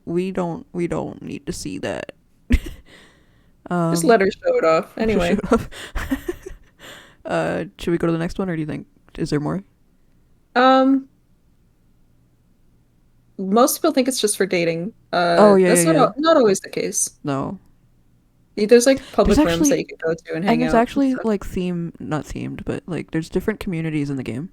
We don't need to see that. Just um, let her show it off. Anyway, shut up. Should we go to the next one, or do you think is there more? um, most people think it's just for dating. Oh yeah, yeah, That's yeah. not always the case. No. There's like There's public rooms that actually you can go to and and hang there's out and actually stuff. like not themed, but like there's different communities in the game.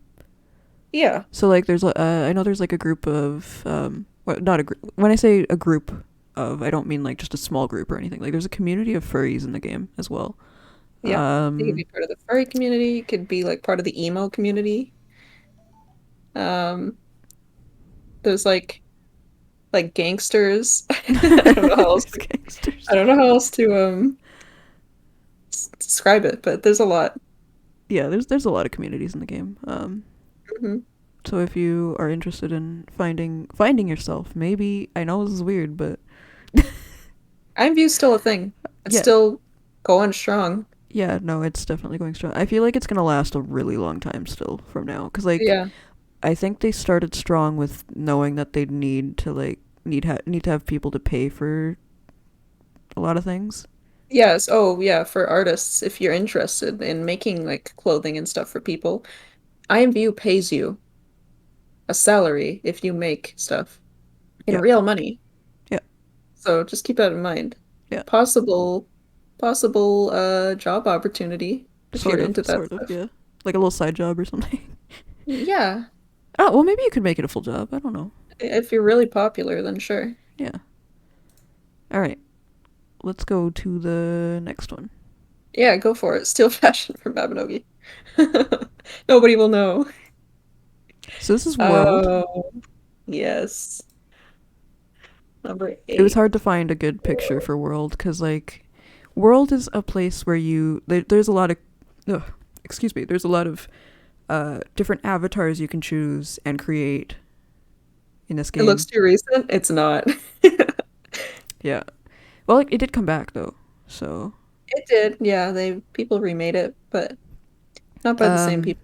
Yeah. So like there's I know there's like a group of well, not a group. When I say a group of, I don't mean like just a small group or anything. Like there's a community of furries in the game as well. Yep. You could be part of the furry community. You could be like part of the emo community. Um, there's like gangsters. I don't know how else There's to, I gangsters. don't know how else to describe it, but there's a lot. Yeah, there's a lot of communities in the game. Hmm. So if you are interested in finding yourself, maybe I know this is weird, but IMVU's still a thing. It's yeah, still going strong. yeah, no, it's definitely going strong. I feel like it's gonna last a really long time still from now, because like Yeah. I think they started strong with knowing that they'd need to like need to have people to pay for a lot of things. Yes. Oh, yeah. For artists, if you're interested in making like clothing and stuff for people, IMVU pays you a salary if you make stuff in Yeah, real money. yeah, So just keep that in mind. yeah. Possible, possible job opportunity if you're into that Sort of, stuff. yeah. Like a little side job or something. Yeah. Oh, well, maybe you could make it a full job. I don't know. If you're really popular, then sure. Yeah. All right. Let's go to the next one. Yeah, go for it. Steal fashion from Maplestory. Nobody will know. So this is World. Oh, yes. Number It was 8. hard to find a good picture for World because, like, World is a place where there's a lot of, ugh, excuse me, there's a lot of different avatars you can choose and create in this It looks game. too recent. It's not. Yeah. Well, like, it did come back though. So, It did. Yeah, people remade it, but not by the same um, people.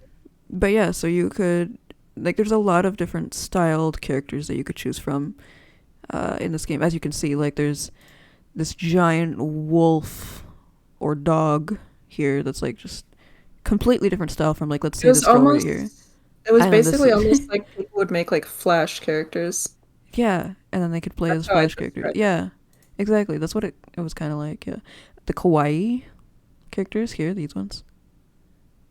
but yeah, so you could, like, there's a lot of different styled characters that you could choose from in this game. As you can see, like, there's this giant wolf or dog here that's like just completely different style from, like, let's It say was this girl right here. almost it was I know this. basically almost like people would make like Flash characters. Yeah, and then they could play That's as how I Flash characters. describe it. Yeah, exactly. That's what it was kind of like. Yeah, the kawaii characters here, these ones,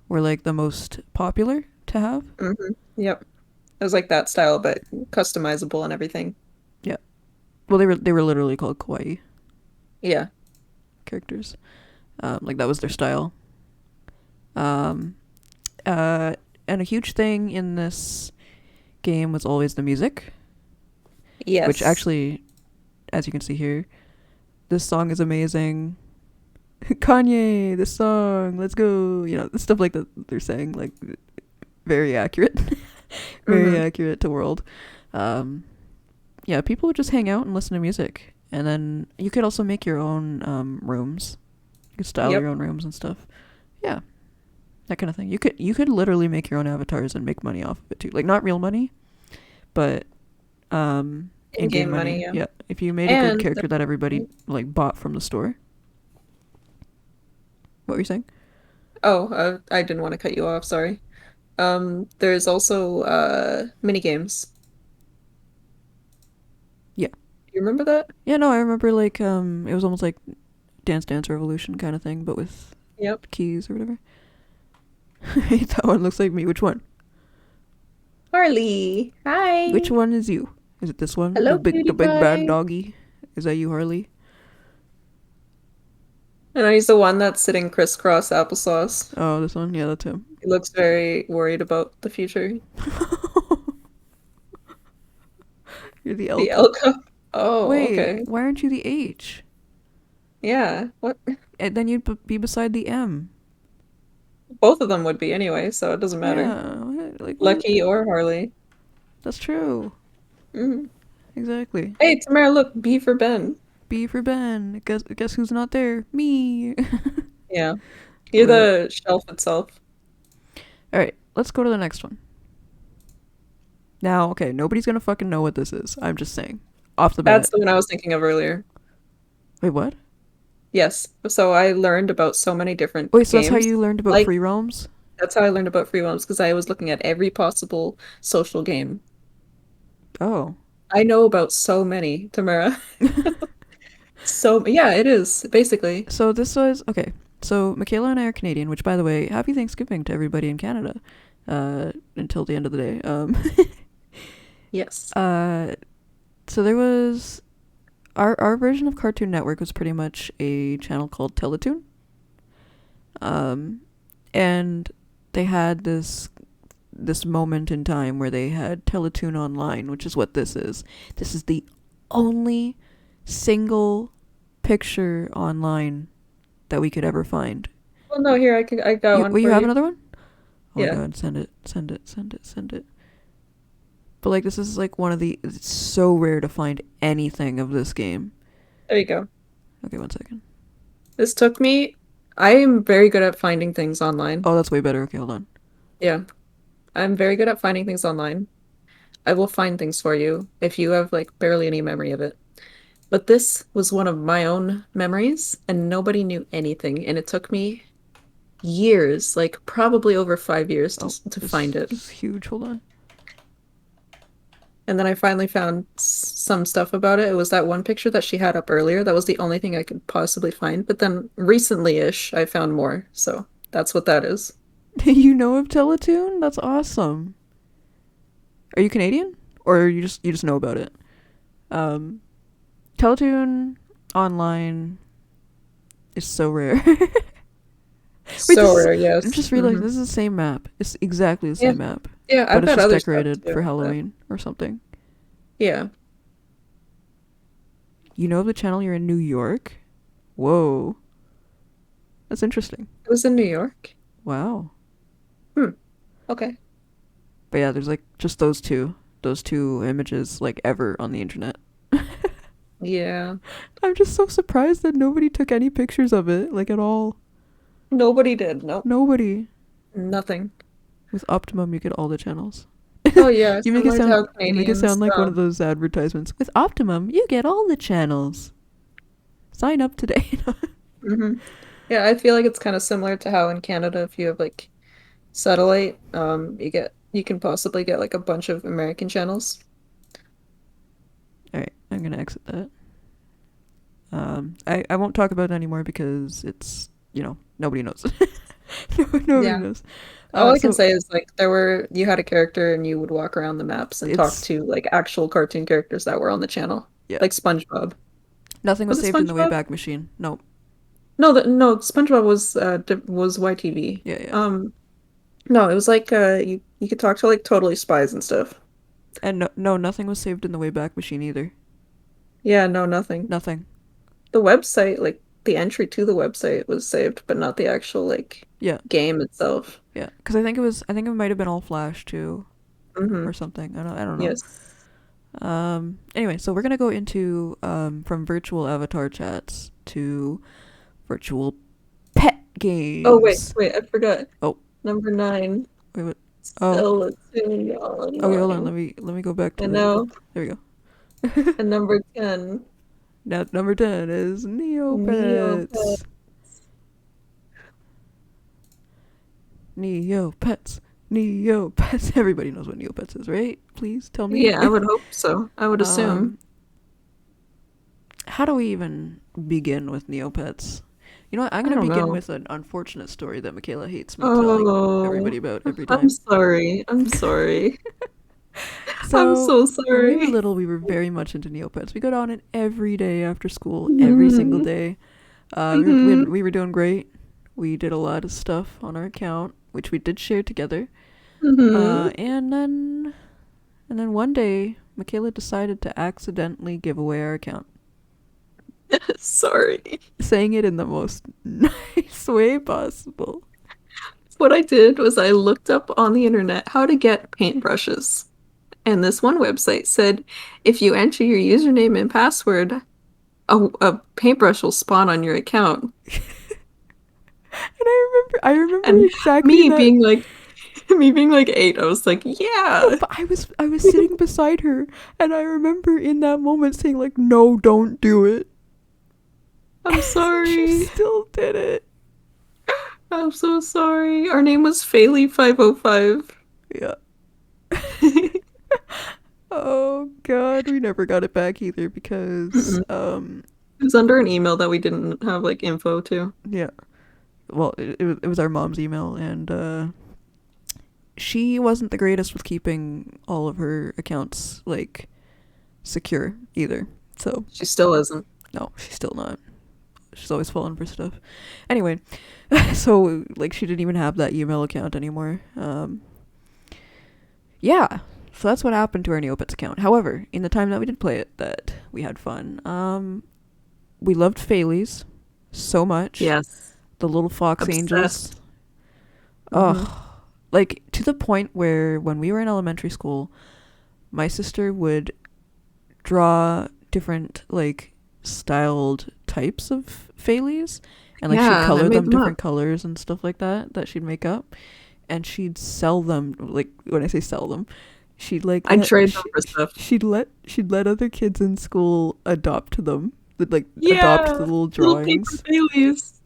were like the most popular to have. Yep. It was like that style, but customizable and everything. Yeah. Well, they were literally called kawaii Yeah. characters. Like that was their style. Um, and a huge thing in this game was always the music, which Yes. actually, as you can see here, this song is amazing. Kanye, this song, let's go. You know, stuff like that they're saying, like, very accurate. Very Hmm. accurate to World. Um, yeah, people would just hang out and listen to music. And then you could also make your own rooms. You could style your Yep. own rooms and stuff. Yeah, that kind of thing. You could literally make your own avatars and make money off of it too. Like, not real money, but in-game In-game money, money. yeah. Yeah, if you made a good And character that everybody like bought from the store. What were you saying? oh, I didn't want to cut you off, sorry. There's also mini games. Yeah. You remember that? Yeah, no, I remember, like, it was almost like Dance Dance Revolution kind of thing, but with Yep. keys or whatever. That one looks like me. Which one? Harley. Which Hi. one is you? Is it this one? Hello, The cutie big bad pie. doggy? Is that you, Harley? And he's the one that's sitting crisscross applesauce. Oh, this one? Yeah, that's him. He looks very worried about the future. You're the L The cup. L cup. Oh, Wait, okay. why aren't you the H? Yeah. What? And then you'd be beside the M. Both of them would be anyway, so it doesn't matter. Yeah, like what? Lucky or Harley. That's true. Hmm. Exactly. Hey, Tamara, look, B for Ben. B for Ben. Guess who's not there? Me. Yeah. You're Rip. the shelf itself. All right, let's go to the next one. Now, okay, nobody's gonna fucking know what this is. I'm just saying, off the That's bat. the one I was thinking of earlier. Wait, what? Yes. So I learned about so many different Wait, so that's how games. you learned about Like, free roams? that's how I learned about free roams because I was looking at every possible social game. Oh. I know about so many, Tamara. So yeah, it is basically. So this was okay. So Michaela and I are Canadian, which, by the way, happy Thanksgiving to everybody in Canada. Until the end of the day. Yes. Uh, so there was our version of Cartoon Network was pretty much a channel called Teletoon. And they had this moment in time where they had Teletoon Online, which is what this is. This is the only single picture online that we could ever find. Well, no, here I got one Will you for have you. another one? Oh my Yeah. god, send it, send it, send it, send it. But like this is like one of the it's so rare to find anything of this game. There you go. Okay, 1 second. This took me. I am very good at finding things online. Oh, that's way better. Okay, hold on. Yeah, I'm very good at finding things online. I will find things for you if you have like barely any memory of it. But this was one of my own memories, and nobody knew anything, and it took me years, like probably over 5 years Oh, to this find it. is huge. Hold on. And then I finally found some stuff about it. It was that one picture that she had up earlier. That was the only thing I could possibly find. But then recently-ish, I found more. So that's what that is. You know of Teletoon? That's awesome. Are you Canadian, or you just know about it? Um, Teletoon Online is so rare. Wait, So rare, I yes. just realized this is the same map. It's exactly the Yeah, same map, yeah, but I've it's got just other stuff decorated too. for But Halloween or something. yeah. You know of the channel? You're in New York. Whoa, that's interesting. It was in New York. Wow. Hmm. Okay. But yeah, there's like just those two images like ever on the internet. Yeah. I'm just so surprised that nobody took any pictures of it, like at all. Nobody did. Nope. Nobody. Nothing. With Optimum, you get all the channels. Oh yeah, You make it similar to how sound Canadians like one of those advertisements. With Optimum, you get all the channels. Sign up today. hmm Yeah, I feel like it's kind of similar to how in Canada, if you have like satellite, you can possibly get like a bunch of American channels. All right, I'm gonna exit that. I won't talk about it anymore because it's nobody knows. Nobody Yeah. knows. All I can So say is like you had a character and you would walk around the maps and talk it's to like actual cartoon characters that were on the channel. yeah, Like SpongeBob. nothing was Was it saved in the SpongeBob? Wayback Machine. Nope. No, SpongeBob was YTV. Yeah, yeah. No, it was like you could talk to like totally spies and stuff. And no, nothing was saved in the Wayback Machine either. Yeah, no, nothing. Nothing. The website, like the entry to the website was saved, but not the actual like Yeah, game itself. yeah. Because I think it might have been all Flash too, Mm-hmm. or something. I don't know. Yes. Anyway, so we're gonna go into from virtual avatar chats to virtual pet Oh games. wait, I forgot. Oh, Number 9. wait, what? Oh, Skeleton okay. Hold on. Online. Let me go back to And the. now, There we go. and number 10, Now number 10 is Neopet. Neopets. Neopets. Neopets. Everybody knows what Neopets is, right? Please tell me. Yeah, I would hope so. I would assume. um, how do we even begin with Neopets? You know what? I'm I gonna don't begin know. with an unfortunate story that Michaela hates me telling Oh, everybody about every I'm time. sorry. I'm sorry. I'm So, so when we were sorry. little, we were very much into Neopets. We go down it every day after school, every single hmm day. hmm We were doing great. We did a lot of stuff on our account, which we did share together. hmm And then one day, Michaela decided to accidentally give away our account, Sorry. saying it in the most nice way possible. What I did was I looked up on the internet how to get paintbrushes. And this one website said if you enter your username and password, a paintbrush will spawn on your account. And I remember And exactly me that. being like me being like 8, I was like, No, yeah. but I was sitting beside her, and I remember in that moment saying like, "No, don't do it." I'm She sorry. still did it. I'm so sorry. Our name was Faley 505. Yeah. Oh God, we never got it back either because Mm-mm. It was under an email that we didn't have like info to. Yeah. Well, it was our mom's email, and she wasn't the greatest with keeping all of her accounts like secure either. So She still isn't. no, she's still not. She's always falling for stuff. Anyway, so like she didn't even have that email account anymore. Yeah. So that's what happened to our Neopets account. However, in the time that we did play it, that we had fun. We loved Phalys so much. Yes. The little fox angels. Obsessed. Mm-hmm. Oh, like to the point where when we were in elementary school, my sister would draw different like styled types of Phalys, and like she'd Yeah, and I color made them them different up. colors and stuff like that she'd make up, and she'd sell them. Like when I say sell them, she'd like I trade them for stuff. she'd let other kids in school adopt them, like adopt the Yeah, little little paper drawings. Baileys,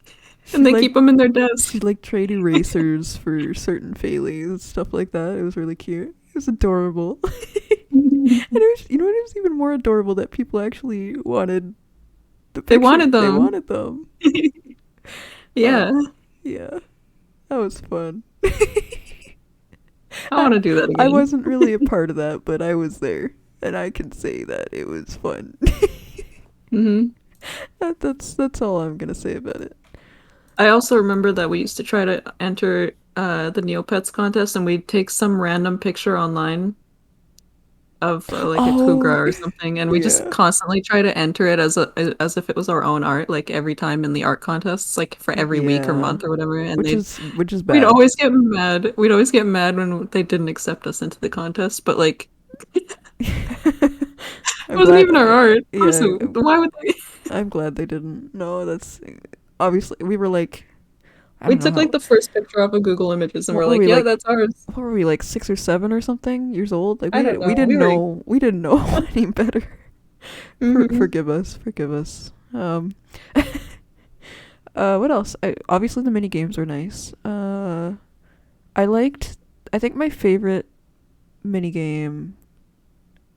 and She'd they like keep them in their desk. she'd like trade erasers for certain Phalys, stuff like that. It was really cute. It was adorable. And it was, you know what, it was even more adorable that people actually wanted the They picture. wanted They them. wanted them. Uh, Yeah, yeah, that was fun. I I, want to do that I again. wasn't really a part of that, but I was there, and I can say that it was fun. Hmm. That's all I'm gonna say about it. I also remember that we used to try to enter the Neopets contest, and we'd take some random picture online of like a Oh, cougar or something, and we just yeah, constantly try to enter it as if it was our own art, like every time in the art contests, like for every week or yeah, month or whatever. And they which is we'd bad. always get mad. We'd always get mad when they didn't accept us into the contest, but like it I'm wasn't glad. even our art. Yeah, Why would they? I'm glad they didn't. No, that's obviously we were like, I We don't know took like how. the first picture off of Google Images, and What we're were like, we yeah, like? that's ours. What were we like 6 or 7 or something years old? Like I don't we know. didn't know any better. Hmm. Forgive us. What else? Obviously the mini games were nice. I liked. I think my favorite mini game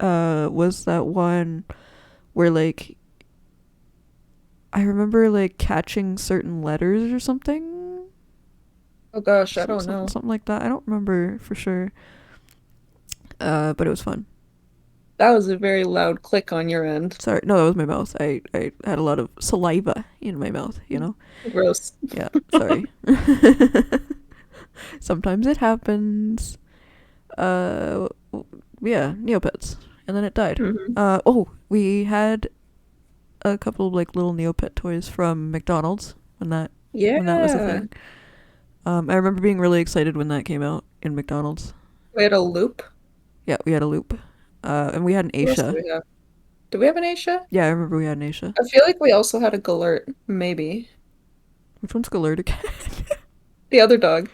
was that one where like I remember like catching certain letters or something. Oh gosh, I don't know. Something like that. I don't remember for sure. But it was fun. That was a very loud click on your end. Sorry, no, that was my mouth. I had a lot of saliva in my mouth. You know. Gross. Yeah. Sorry. Sometimes it happens. Uh, yeah, Neopets, and then it died. Hmm. Oh, we had a couple of like little Neopet toys from McDonald's when that was a Yeah. thing. I remember being really excited when that came out in McDonald's. We had a loop. Yeah, we had a loop. And we had an What else do Aisha. we have? Do we have an Aisha? Yeah, I remember we had an Aisha. I feel like we also had a Galert, maybe. Which one's Galert again? The other dog.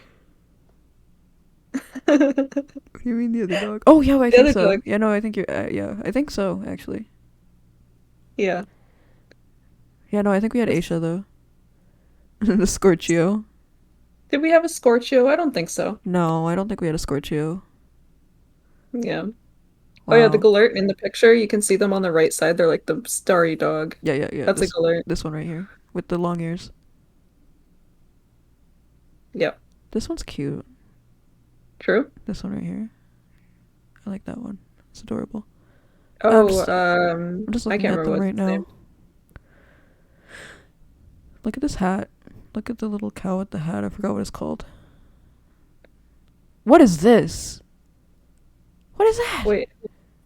What do you mean the other dog? Oh yeah, I The think other so. dog. Yeah, no, I think you're. Yeah, I think so actually. Yeah. Yeah, no, I think we had This- Aisha though. The Scorchio. Did we have a Scorchio? I don't think so. No, I don't think we had a Scorchio. Yeah. Oh yeah, the Wow. Galert in the picture, you can see them on the right side. They're like the starry dog. Yeah. That's a Galert. This one right here with the long ears. Yep. This one's cute. True. This one right here. I like that one. It's adorable. Oh, I'm just I looking can't at remember them what's right his name. now. Look at this hat. Look at the little cow with the hat. I forgot what it's called. What is this? What is that? Wait,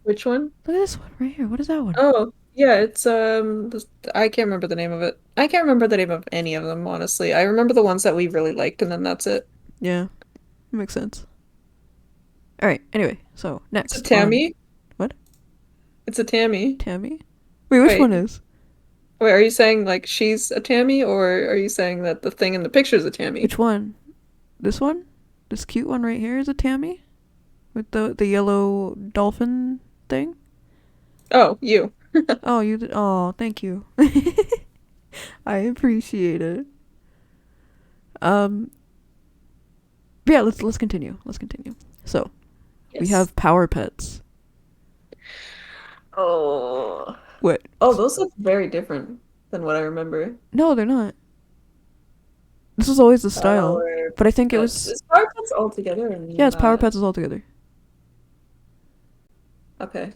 which one? Look at this one right here. What is that one? Oh, yeah, it's I can't remember the name of it. I can't remember the name of any of them, honestly. I remember the ones that we really liked, and then that's it. Yeah, makes sense. All right. Anyway, so It's a next on Tammy. what? It's a Tammy. Tammy? Wait, which one Wait, is? wait, are you saying like she's a Tammy, or are you saying that the thing in the picture is a Tammy? Which one? This one? This cute one right here is a Tammy with the yellow dolphin thing. Oh, you. Oh, you did. Oh, thank you. I appreciate it. Um, but yeah, let's continue. Let's continue. So we Yes. have power pets. Oh. What? Oh, those look very different than what I remember. No, they're not. This was always the style. Power But I think it Pets. was... Is Power Pets all together or Yeah, it's Power not? Pets all together. Okay.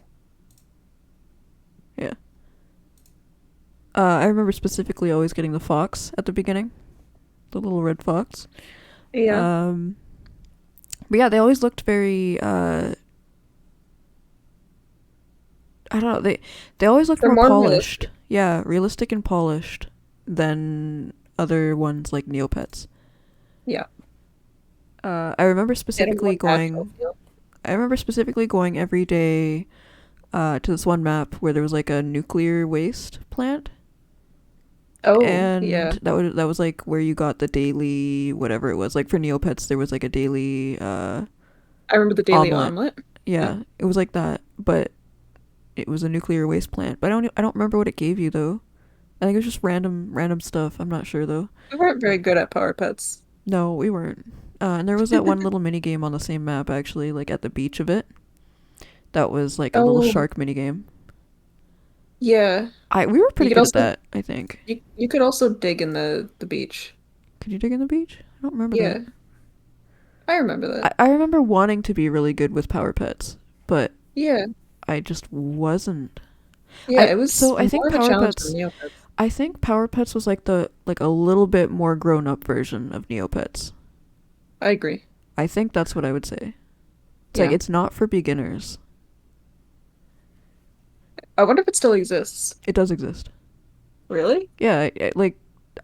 Yeah. I remember specifically always getting the fox at the beginning. The little red fox. Yeah. But yeah, they always looked very, I don't know, they always looked They're more more polished. realistic. Yeah, realistic and polished than other ones like Neopets. Yeah. I remember They had a more specifically natural going feel. every day to this one map where there was like a nuclear waste plant, Oh, yeah. and that was like where you got the daily whatever it was. Like for Neopets there was like a daily I remember the daily omelet. omelet. Yeah. Yeah, it was like that, but it was a nuclear waste plant. But I don't remember what it gave you though. I think it was just random stuff. I'm not sure though. We weren't very good at Power Pets. No, we weren't. And there was that one little mini game on the same map actually, like at the beach of it. That was like a little Oh, shark mini game. yeah. We were You pretty could good at also that, I think. you could also dig in the beach. Could you dig in the beach? I don't remember that. Yeah. I remember that. I remember wanting to be really good with Power Pets, but Yeah. I just wasn't. Yeah, it was I think more of a Power challenge than Pets Neopets. I think Power Pets was like the like a little bit more grown up version of Neopets. I agree. I think that's what I would say. It's like Yeah. it's not for beginners. I wonder if it still exists. It does exist. Really? Yeah, like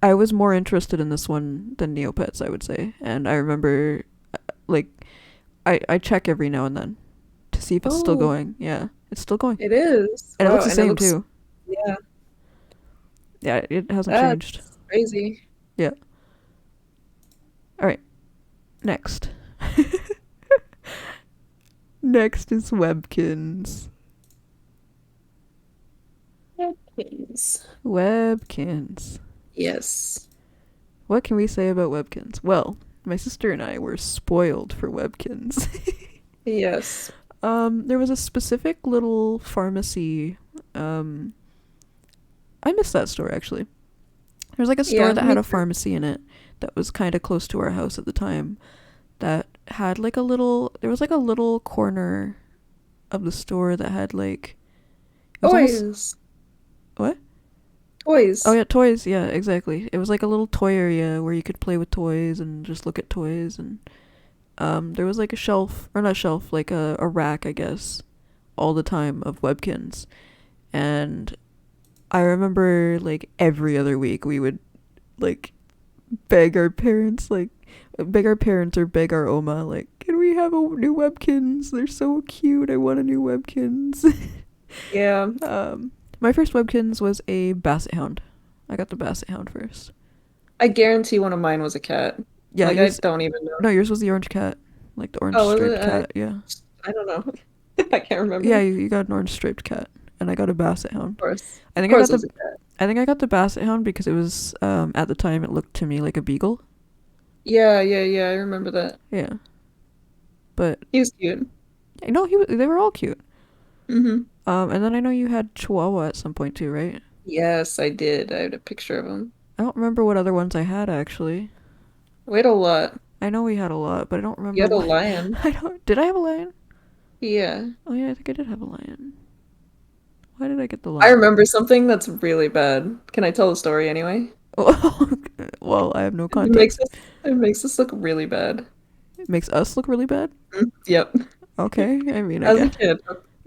I was more interested in this one than Neopets, I would say. And I remember like I check every now and then to see if it's still Oh, going. Yeah, it's still going. it is. And it Wow, looks the and it same looks, too. yeah, Yeah, it hasn't changed. that's crazy. Yeah. All right. Next. Next is Webkinz. Webkinz. Webkinz. Yes. What can we say about Webkinz? Well, my sister and I were spoiled for Webkinz. Yes. There was a specific little pharmacy. I miss that store actually. There was like a store Yeah, that me had a too. pharmacy in it that was kind of close to our house at the time. That had like a little. There was like a little corner of the store that had like. It was almost Toys. what? Oh Toys. yeah, toys. Yeah, exactly. It was like a little toy area where you could play with toys and just look at toys, and there was like a shelf or not a shelf, like a rack, I guess, all the time of Webkins, and I remember like every other week we would like beg our parents, like beg our parents or beg our Oma, like, can we have a new Webkins? They're so cute. I want a new Webkins. Yeah. My first Webkins was a Basset Hound. I got the Basset Hound first. I guarantee one of mine was a cat. Yeah, Like I yours. don't even know. No, yours was the orange cat, like the orange Oh, was striped it? cat. Yeah, I don't know. I can't yeah. remember. You got an orange striped cat, and I got a Basset Of Hound. course. I Of think I course got it was the a cat. I think I got the Basset Hound because it was at the time it looked to me like a beagle. Yeah, yeah, yeah. I remember that. Yeah, but He was cute. no, they were all cute. Mm-hmm. And then I know you had Chihuahua at some point too, right? Yes, I did. I had a picture of him. I don't remember what other ones I had actually. We had a lot. I know we had a lot, but I don't You remember had a what. lion. I don't. Did I have a lion? Yeah. Oh yeah, I think I did have a lion. Why did I get the I lion? remember something that's really bad. Can I tell the story anyway? Well, I have no It makes context. us it makes us look really bad. It makes us look really bad. Yep. Okay, I mean, I As a guess. kid,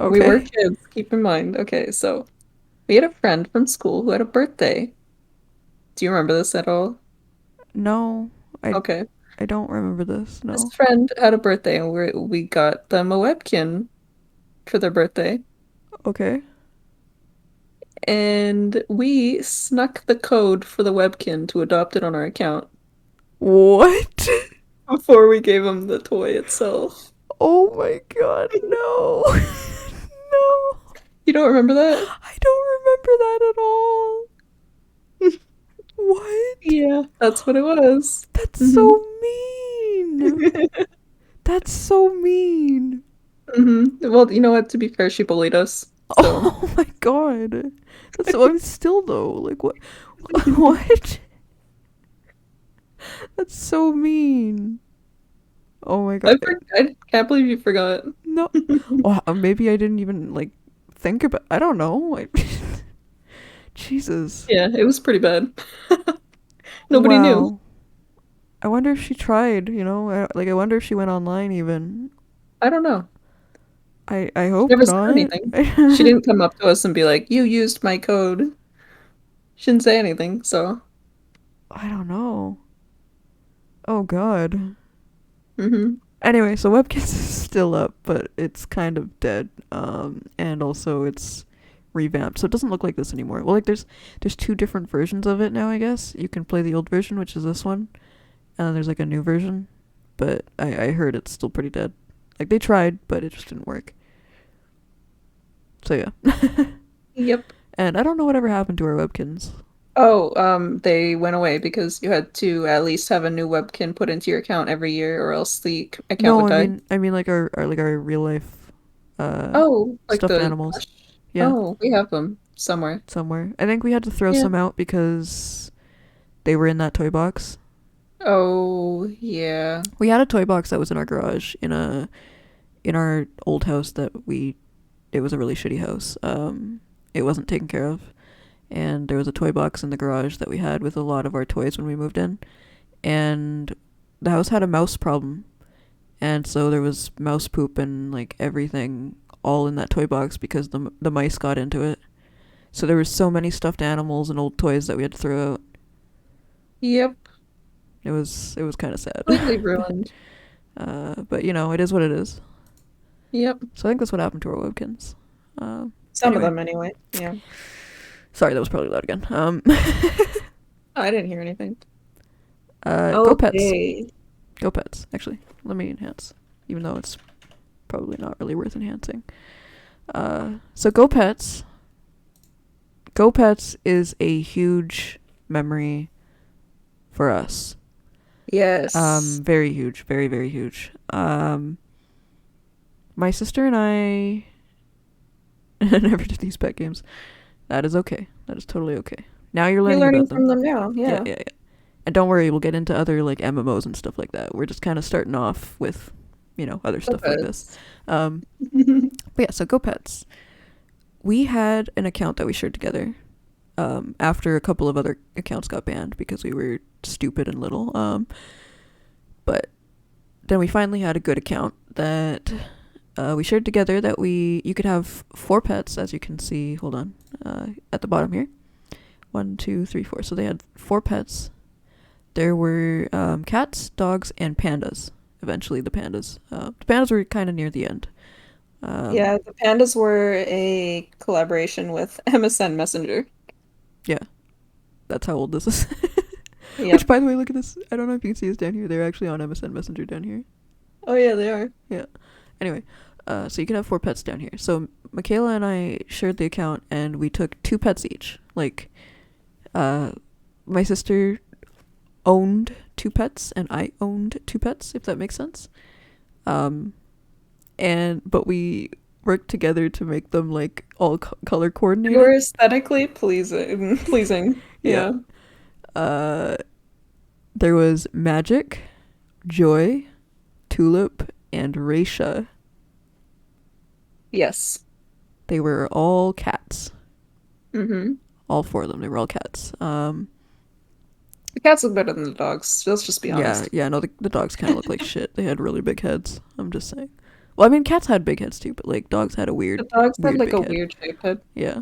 we were Okay. kids, keep in mind. Okay, so we had a friend from school who had a birthday. Do you remember this at all? No, I Okay. I don't remember this. This No. friend had a birthday and we got them a webkin for their birthday. Okay. And we snuck the code for the webkin to adopt it on our account What? before we gave them the toy itself. Oh my god, no. No. You don't remember that? I don't remember that at all. What? Yeah, that's what it was. That's Hmm. so mean. That's so mean. Well, you know what? To be fair, she bullied us. So Oh my god. That's so I'm still though. Like what what? That's so mean. Oh my god. I can't believe you forgot. No. Oh, maybe I didn't even like think about I don't know. Like Jesus. Yeah, it was pretty bad. Nobody knew. Wow. I wonder if she tried, you know? I wonder if she went online even. I don't know. I She hope never said not. anything. She didn't come up to us and be like, "You used my code." She didn't say anything, so. I don't know. Oh god. Hmm. Anyway, so Webkinz is still up, but it's kind of dead. And also it's revamped, so it doesn't look like this anymore. Well, like there's two different versions of it now, I guess. You can play the old version, which is this one, and then there's like a new version. But I heard it's still pretty dead. Like they tried, but it just didn't work. So yeah. Yep. And I don't know whatever happened to our Webkins. Oh, they went away because you had to at least have a new webkin put into your account every year, or else the account No, would die. I mean like our real life Oh, like stuffed the. animals. Yeah, Oh, we have them somewhere. somewhere. I think we had to throw Yeah. some out because they were in that toy box. Oh, yeah. We had a toy box that was in our garage in our old house that we it was a really shitty house. It wasn't taken care of. And there was a toy box in the garage that we had with a lot of our toys when we moved in. And the house had a mouse problem. And so there was mouse poop and like everything all in that toy box because the mice got into it. So there were so many stuffed animals and old toys that we had to throw out. Yep. It was kind of sad. Completely ruined. But you know, it is what it is. Yep. So I think that's what happened to our Webkins. Some of Anyway, them anyway. Yeah. sorry that was probably loud again. I didn't hear anything. Go pets. Okay. Go pets. Actually, let me enhance, even though it's probably not really worth enhancing. So Go Pets. Go Pets is a huge memory for us. Yes. Very huge, very very huge. My sister and I never did these pet games. That is okay. That is totally okay. Now you're You're learning learning about them. from them now. Yeah, Yeah. yeah, yeah. And don't worry, we'll get into other like MMOs and stuff like that. We're just kind of starting off with, other stuff like this. Pets. But yeah, so Go Pets. We had an account that we shared together. After a couple of other accounts got banned because we were stupid and little. But then we finally had a good account that we shared together that you could have 4 pets, as you can see. Hold on, at the bottom here. 1, 2, 3, 4. So they had 4 pets. There were cats, dogs, and pandas. Eventually, the pandas. The pandas were kind of near the end. Yeah, the pandas were a collaboration with MSN Messenger. Yeah, that's how old this is. Which, Yep. by the way, look at this. I don't know if you can see this down here. They're actually on MSN Messenger down here. Oh yeah, they are. Yeah. Anyway, so you can have 4 pets down here. So Michaela and I shared the account, and we took 2 pets each. Like, my sister owned 2 pets, and I owned 2 pets, if that makes sense. But we worked together to make them like all color They were coordinated. aesthetically pleasing. Pleasing. Yeah. Yeah. There was Magic, Joy, Tulip, and Raisha. Yes. They were all cats. Mm-hmm. All 4 of them. They were all cats. The cats look better than the dogs. Let's just be Yeah, honest. yeah. No, the dogs kind of look like shit. They had really big heads. I'm just saying. Well, I mean, cats had big heads too, but like dogs had a The weird, dogs had weird like a big head. weird shaped head. Yeah.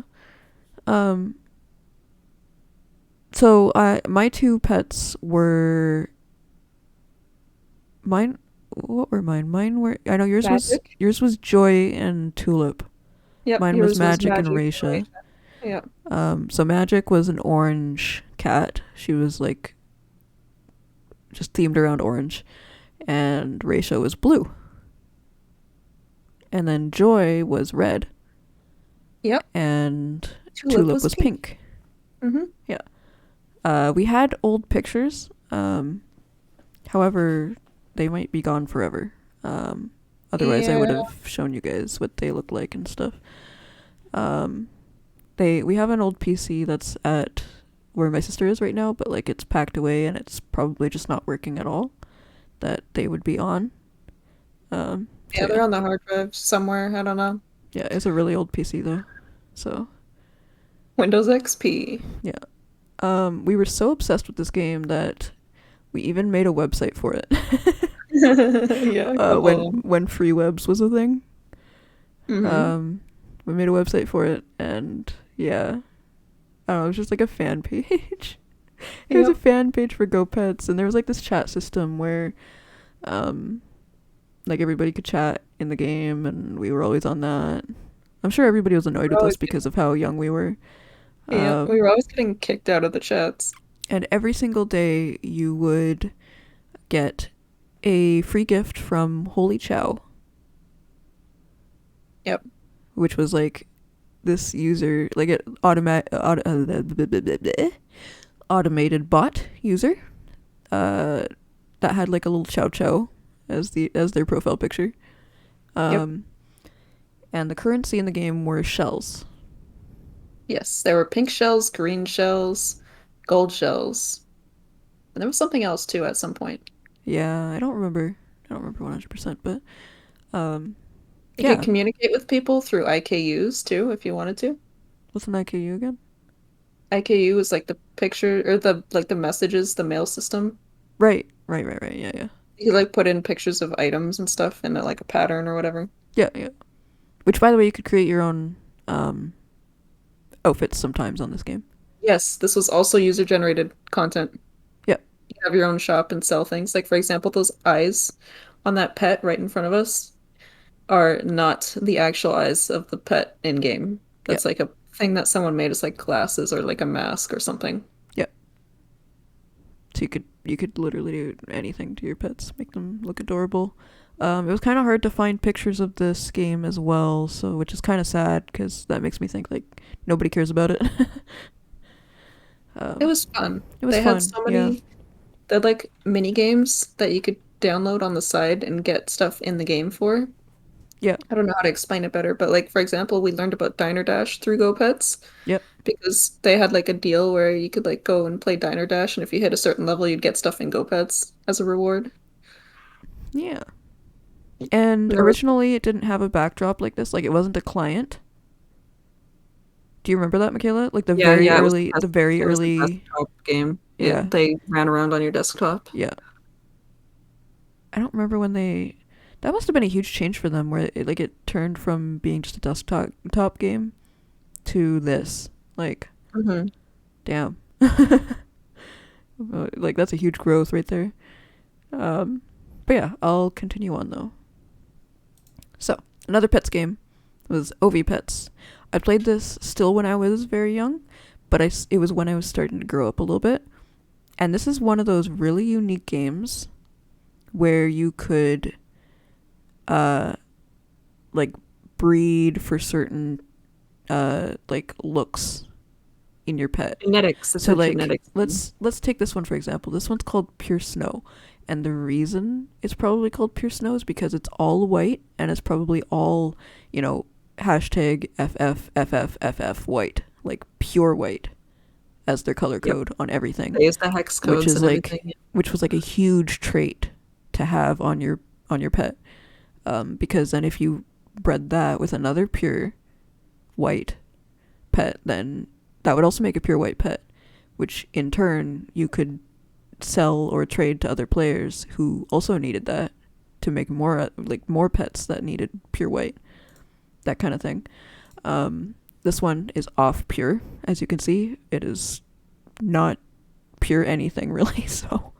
So my 2 pets were mine. What were mine? Mine were I know Magic. yours was Joy and Tulip. Yep, Mine was yours was Magic and Magic. Raisha. Yeah. So Magic was an orange cat. She was like just themed around orange, and Raisha was blue. And then Joy was red, Yep. and Tulip was pink. Mm-hmm. Yeah. We had old pictures. However, they might be gone forever. Otherwise, I would Yeah. have shown you guys what they look like and stuff. Um, we have an old PC that's at where my sister is right now, but like it's packed away and it's probably just not working at all. That they would be on. So Yeah, yeah, they're on the hard drive somewhere. I don't know. yeah, it's a really old PC though. So Windows XP. yeah, we were so obsessed with this game that we even made a website for it. Yeah, a couple of them. When free webs was a thing. Hmm. Um, we made a website for it, and yeah, I don't know, it was just like a fan page. It was a Yep. fan page for Go Pets, and there was like this chat system where, um, like everybody could chat in the game, and we were always on that. I'm sure everybody was annoyed We're with us always because of how young we were. Yeah, Uh, we were always getting kicked out of the chats. and every single day you would get a free gift from Holy Chow, Yep. which was like this user, like an automated bot user, uh, that had like a little chow chow as their profile picture. Yep. Um, and the currency in the game were shells. Yes, there were pink shells, green shells, gold shells, and there was something else too at some point. Yeah, I don't remember. I don't remember 100%, but um, You could yeah. communicate with people through IKUs too, if you wanted to. What's an IKU again? IKU is like the picture or the messages, the mail system. Right. Yeah, yeah, You could like put in pictures of items and stuff in like a pattern or whatever. yeah, yeah. Which, by the way, you could create your own um outfits sometimes on this game. Yes, this was also user-generated content. Yeah, You have your own shop and sell things. Like for example, those eyes on that pet right in front of us are not the actual eyes of the pet in game. yeah, That's like a thing that someone made as like glasses or like a mask or something. yeah. So you could literally do anything to your pets, make them look adorable. It was kind of hard to find pictures of this game as well, so which is kind of sad because that makes me think like nobody cares about it. It um, was fun. it was They had fun, so yeah, many, they had like mini games that you could download on the side and get stuff in the game for. yeah, I don't know how to explain it better, but like for example, we learned about Diner Dash through Go Pets yep, because they had like a deal where you could like go and play Diner Dash, and if you hit a certain level, you'd get stuff in Go Pets as a reward. yeah. And And there was originally, it didn't have a backdrop like this. Like it wasn't a client. Do you remember that, Michaela? Like yeah, the very it was a early, desktop game. yeah, They ran around on your desktop. yeah. I don't remember when they. That must have been a huge change for them, where it turned from being just a desktop top game to this. Like, Hmm. damn. Like that's a huge growth right there. Um, but yeah, I'll continue on though. So another pets game was OV Pets. I played this still when I was very young, but it was when I was starting to grow up a little bit. And this is one of those really unique games where you could uh like breed for certain like looks in your pet. Genetics. It's So a like genetics thing. let's take this one for example. This one's called Pure Snow. And the reason it's probably called Pure Snow is because it's all white and it's probably all, hashtag FFFFFF white, like pure white as their color Yep. code on everything, They use the hex which codes is and like everything. which was like a huge trait to have on your pet. Because then if you bred that with another pure white pet, then that would also make a pure white pet, which in turn you could sell or trade to other players who also needed that to make more pets that needed pure white, that kind of thing. This one is off pure, as you can see. It is not pure anything really, so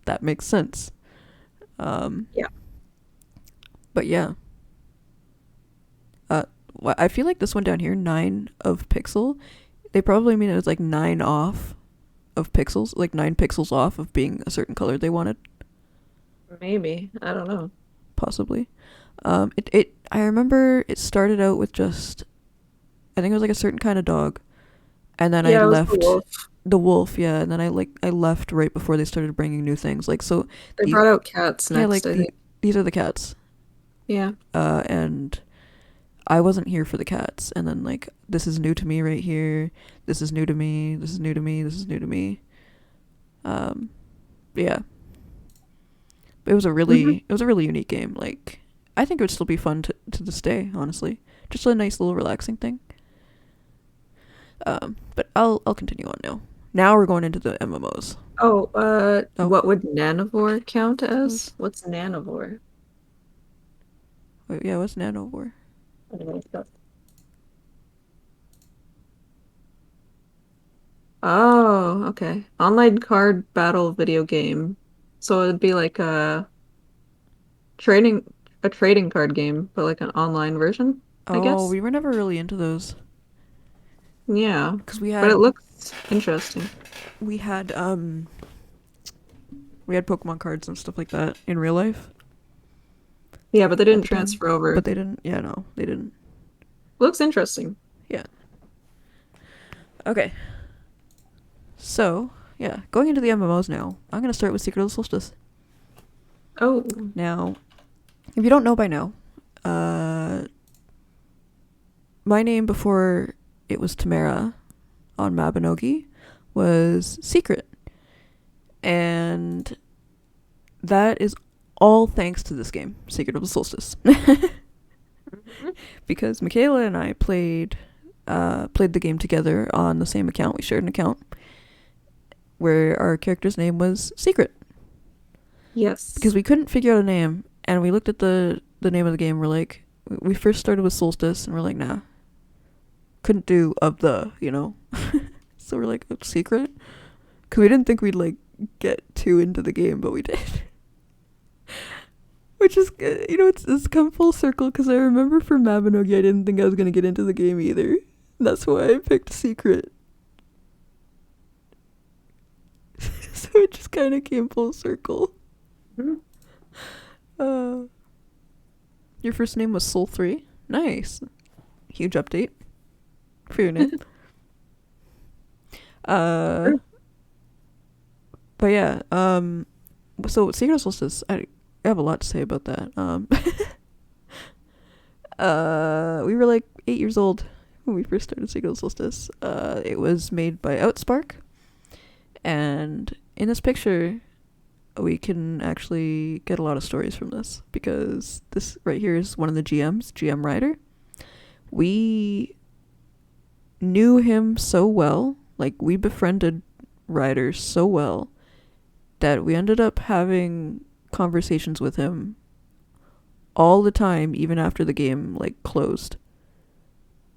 that makes sense. Um, Yeah. but yeah, uh, I feel like this one down here, 9 of pixel, they probably mean it was like 9 off of pixels, like 9 pixels off of being a certain color they wanted, Maybe. I don't know. possibly. I remember it started out with just, I think it was like a certain kind of dog, and then I Yeah, it was the left wolf. the wolf, yeah, and then I left right before they started bringing new things, like so They these, brought out cats yeah, next, like I think. these are the cats, Yeah. and I wasn't here for the cats, and then like this is new to me right here. This is new to me. This is new to me. This is new to me. Um, yeah, it was a Hmm. really unique game. Like I think it would still be fun to this day. Honestly, just a nice little relaxing thing. But I'll continue on now. Now we're going into the MMOs. Oh, Oh, what would Nanivore count what's as? What's Nanivore? wait, yeah, what's Nanovore? I don't know stuff. Oh, okay. Online card battle video game. So it'd be like trading a trading card game, but like an online version, I Oh, guess. we were never really into those Yeah. because But it looks interesting. we had um we had Pokemon cards and stuff like that in real life Yeah, but they at didn't the time, transfer over. but they didn't. Yeah, no, they didn't. Looks interesting. Yeah. Okay. So yeah, going into the MMOs now. I'm gonna start with Secret of the Solstice. Oh, Now, if you don't know by now, uh, my name before it was Tamara on Maplestory was Secret, and that is all thanks to this game, Secret of the Solstice. Because Michaela and I played the game together on the same account. We shared an account where our character's name was Secret because yes. we couldn't figure out a name, and we looked at the name of the game. We're like, we first started with Solstice, and we're like, nah, couldn't do of the, you know. So we're like, Secret, because we didn't think we'd like get too into the game, but we did. Which is, it's come full circle because I remember for Mabinogi, I didn't think I was going to get into the game either. That's why I picked Secret. So it just kind of came full circle. Mhm. Uh, your first name was Soul3. Nice. Huge update for your name. uh, but yeah, so Secret of Solstice, I have a lot to say about that. We were like 8 years old when we first started Secret of Solstice. It was made by Outspark, and in this picture, we can actually get a lot of stories from this because this right here is one of the GMs, GM Ryder. We knew him so well, like we befriended Ryder so well that we ended up having conversations with him all the time, even after the game like closed.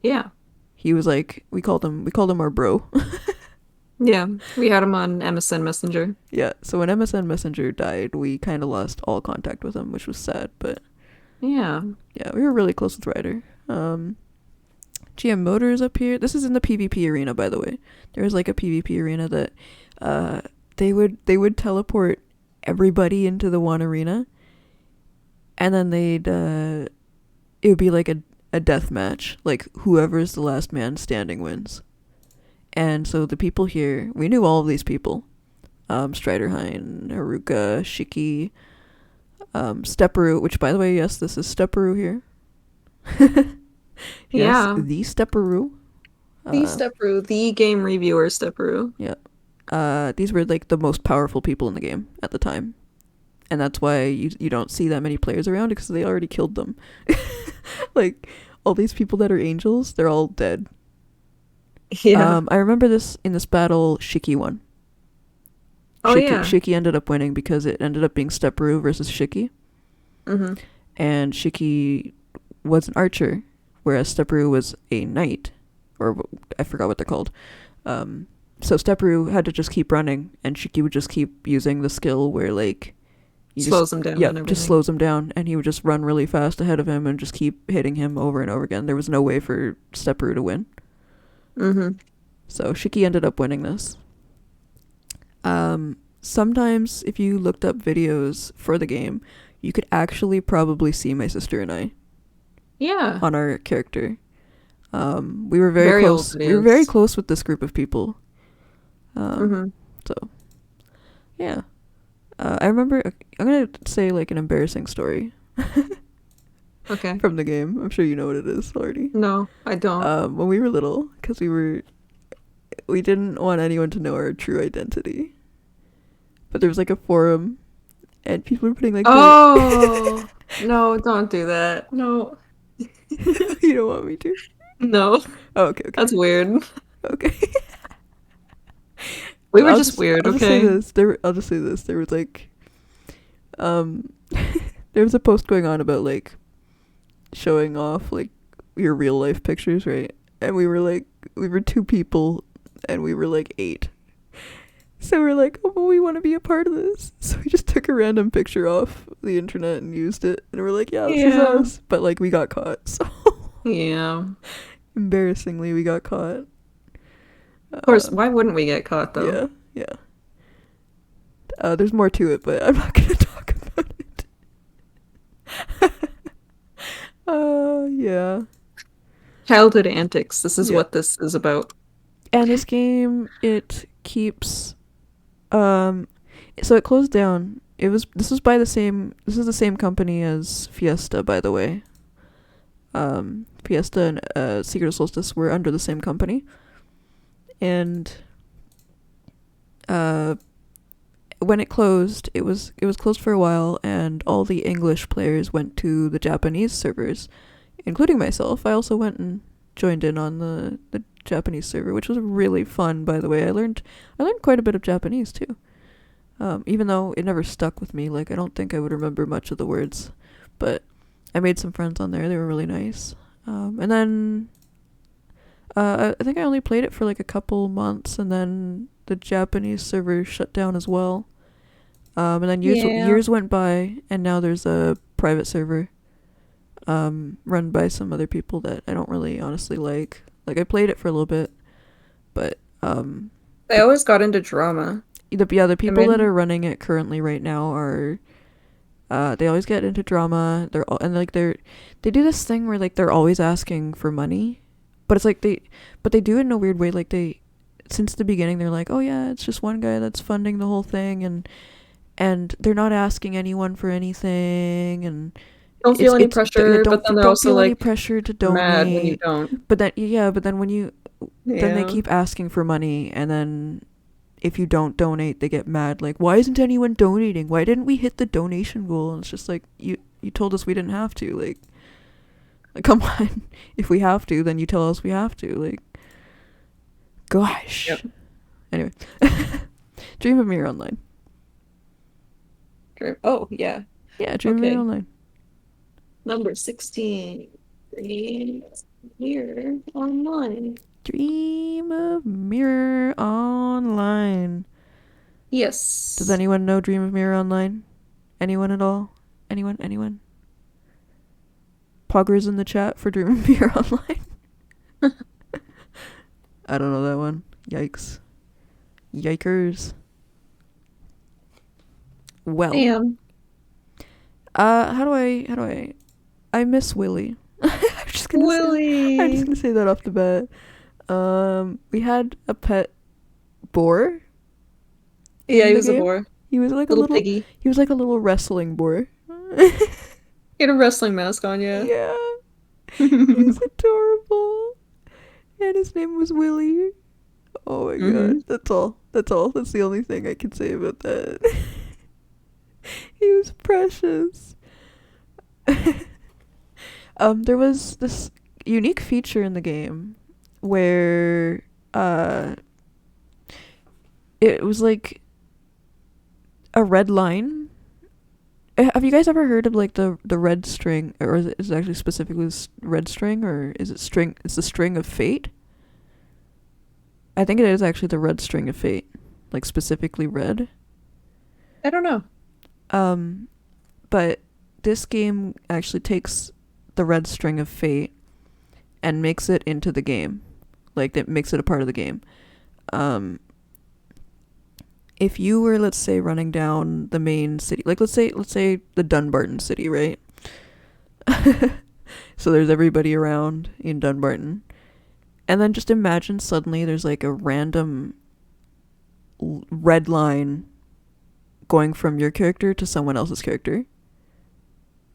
Yeah. He was like, we called him our bro. Yeah. We had him on MSN Messenger. Yeah, so when MSN Messenger died, we kind of lost all contact with him, which was sad, but Yeah. yeah, we were really close with Ryder. GM Motors up here. This is in the PvP arena, by the way. There was like a PvP arena that they would teleport everybody into the one arena, and then it would be like a death match. Like whoever's the last man standing wins. And so the people here, we knew all of these people. Striderhine, Haruka, Shiki, Stepperoo, which by the way, yes, this is Stepperoo here. Yes, Yeah. the Stepperoo. The Stepperoo, the game reviewer Stepperoo. Yeah. These were like the most powerful people in the game at the time. And that's why you don't see that many players around because they already killed them. Like all these people that are angels, they're all dead. Yeah. I remember this in this battle Shiki won. Oh yeah. Shiki ended up winning because it ended up being Stepperoo versus Shiki. Mm-hmm. And Shiki was an archer, whereas Stepperoo was a knight, or I forgot what they're called. So Stepperoo had to just keep running, and Shiki would just keep using the skill where like Slows him down and everything. just slows him down, and he would just run really fast ahead of him and just keep hitting him over and over again. There was no way for Stepperoo to win. Mm-hmm. So Shiki ended up winning this. Sometimes if you looked up videos for the game, you could actually probably see my sister and I Yeah. on our character. We were very Very old close. We were very videos. close with this group of people. Mm-hmm. So, yeah. I remember. I'm gonna say like an embarrassing story. Okay. from the game. I'm sure you know what it is already. No, I don't. When we were little, because we didn't want anyone to know our true identity. But there was like a forum, and people were putting like Oh, no, don't do that. No, You don't want me to? no, Oh, okay, okay, that's weird. okay. We were just weird, I'll just say okay? this. I'll just say this. There was like, um, there was a post going on about like showing off like your real life pictures, right? And we were two people, and we were like 8. So we're like, oh, well, we want to be a part of this. So we just took a random picture off the internet and used it, and we're like, yeah, this is Yeah. us. But like, we got caught. So Yeah. embarrassingly, we got caught. Of course, why wouldn't we get caught though? Yeah, yeah. There's more to it, but I'm not gonna talk about it. Yeah. Childhood antics. This is Yeah. what this is about. And this game, it keeps, so it closed down. This is the same company as Fiesta, by the way. Fiesta and Secret of Solstice were under the same company. And, when it closed, it was closed for a while, and all the English players went to the Japanese servers, including myself. I also went and joined in on the Japanese server, which was really fun, by the way. I learned quite a bit of Japanese too. Even though it never stuck with me, like I don't think I would remember much of the words, but I made some friends on there. They were really nice. And then I think I only played it for like a couple months, and then the Japanese server shut down as well. And then years went by, and now there's a private server run by some other people that I don't really honestly like. Like, I played it for a little bit, but They always got into drama. the people that are running it currently right now are they always get into drama. They do this thing where like they're always asking for money, but it's like they do it in a weird way. Like, since the beginning they're like, oh yeah, it's just one guy that's funding the whole thing, and they're not asking anyone for anything, and Don't feel any pressure, don't, but then they're don't also feel any like pressure to donate. mad when you don't. But then when you then they keep asking for money, and then if you don't donate, they get mad. Like, why isn't anyone donating? Why didn't we hit the donation goal? And it's just like, you told us we didn't have to. Like come on. If we have to, then you tell us we have to. Like, gosh. Yep. Anyway, Dream of Mirror Online. Oh yeah. Yeah, Dream of Mirror Online. Number 16. Dream Mirror Online. Dream of Mirror Online. Yes. Does anyone know Dream of Mirror Online? Anyone at all? Anyone? Poggers in the chat for Dream of Mirror Online. I don't know that one. Yikes. Yikers. Well. Damn. How do I miss Willy. I'm just gonna say that off the bat. We had a pet boar. Yeah, he was a boar. He was like little piggy. He was like a little wrestling boar. He had a wrestling mask on, yeah. Yeah. He was adorable. And his name was Willy. Oh my god. That's all. That's the only thing I can say about that. He was precious. There was this unique feature in the game where it was like a red line. Have you guys ever heard of like the red string, or is it actually specifically red string, or is it string? It's the string of fate. I think it is actually the red string of fate, like specifically red. I don't know. But this game actually takes the red string of fate and makes it into the game. Like, it makes it a part of the game. If you were, let's say, running down the main city, like let's say the Dunbarton city, right? So there's everybody around in Dunbarton. And then just imagine suddenly there's like a random red line going from your character to someone else's character.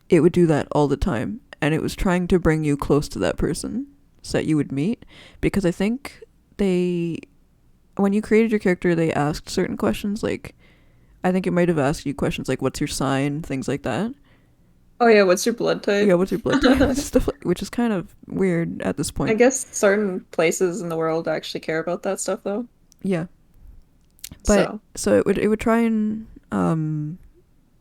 It would do that all the time. and it was trying to bring you close to that person so that you would meet, because I think they, when you created your character, they asked certain questions, like I think it might have asked you questions like what's your sign, things like that. Oh yeah, what's your blood Yeah, type? what's your blood type? Stuff like, which is kind of weird at this I point. guess certain places in the world actually care about that stuff though. Yeah, but So so it would try and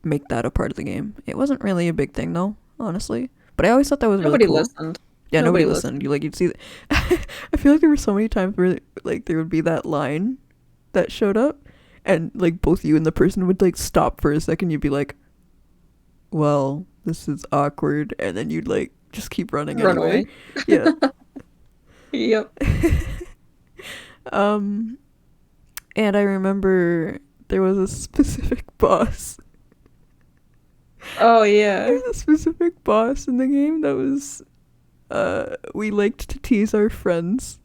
make that a part of the game. It wasn't really a big thing though, honestly. But I always thought that was really nobody cool. listened. Yeah, nobody Nobody listened. listened. You'd see. I feel like there were so many times where like there would be that line that showed up, and like both you and the person would like stop for a second. You'd be like, "Well, this is awkward," and then you'd like just keep running Run anyway. away. Yeah. Yep. um, and I remember there was a specific boss. Oh yeah. There's a specific boss in the game that was we liked to tease our friends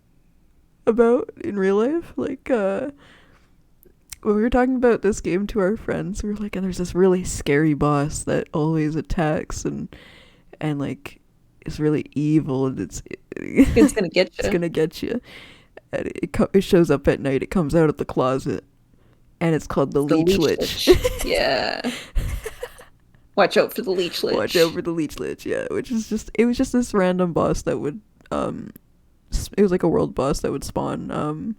about in real life. Like when we were talking about this game to our friends, we were like, and there's this really scary boss that always attacks and like is really evil, and It's gonna get it's you. gonna get you. And it shows up at night. It comes out of the closet, and it's called the The Leech leech Lich. lich. Yeah. Watch out for the leech Watch out lich. for the Leech Lich, yeah. Which is just, it was just this random boss that would it was like a world boss that would spawn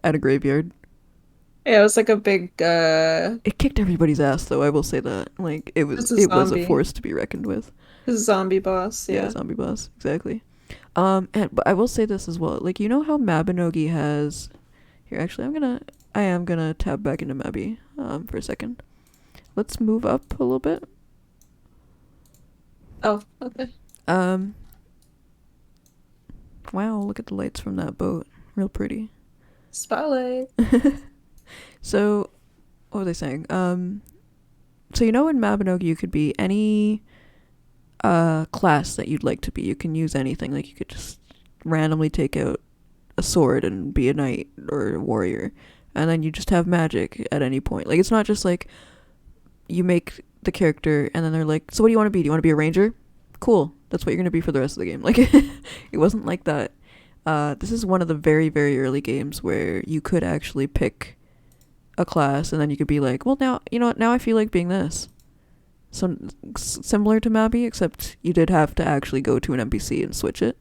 at a graveyard. Yeah, it was like a big It kicked everybody's ass though, I will say that. Like it's a it was a zombie. force to be reckoned with. It's a zombie boss, Yeah, yeah. zombie boss, exactly. And but I will say this as well. Like, you know how Maplestory has, here actually I am gonna tab back into Mabby for a second. Let's move up a little bit. Oh, okay. Um wow, look at the lights from that boat. Real pretty. Spotlight. So, what was I saying? So you know in Maplestory you could be any class that you'd like to be. You can use anything. Like you could just randomly take out a sword and be a knight or a warrior, and then you just have magic at any point. Like it's not just like you make the character and then they're like, so what do you want to be? Do you want to be a ranger? Cool. That's what you're gonna be for the rest of the game. Like it wasn't like that. This is one of the very, very early games where you could actually pick a class and then you could be like, well, now, you know what, now I feel like being this. So similar to Mabby, except you did have to actually go to an NPC and switch it.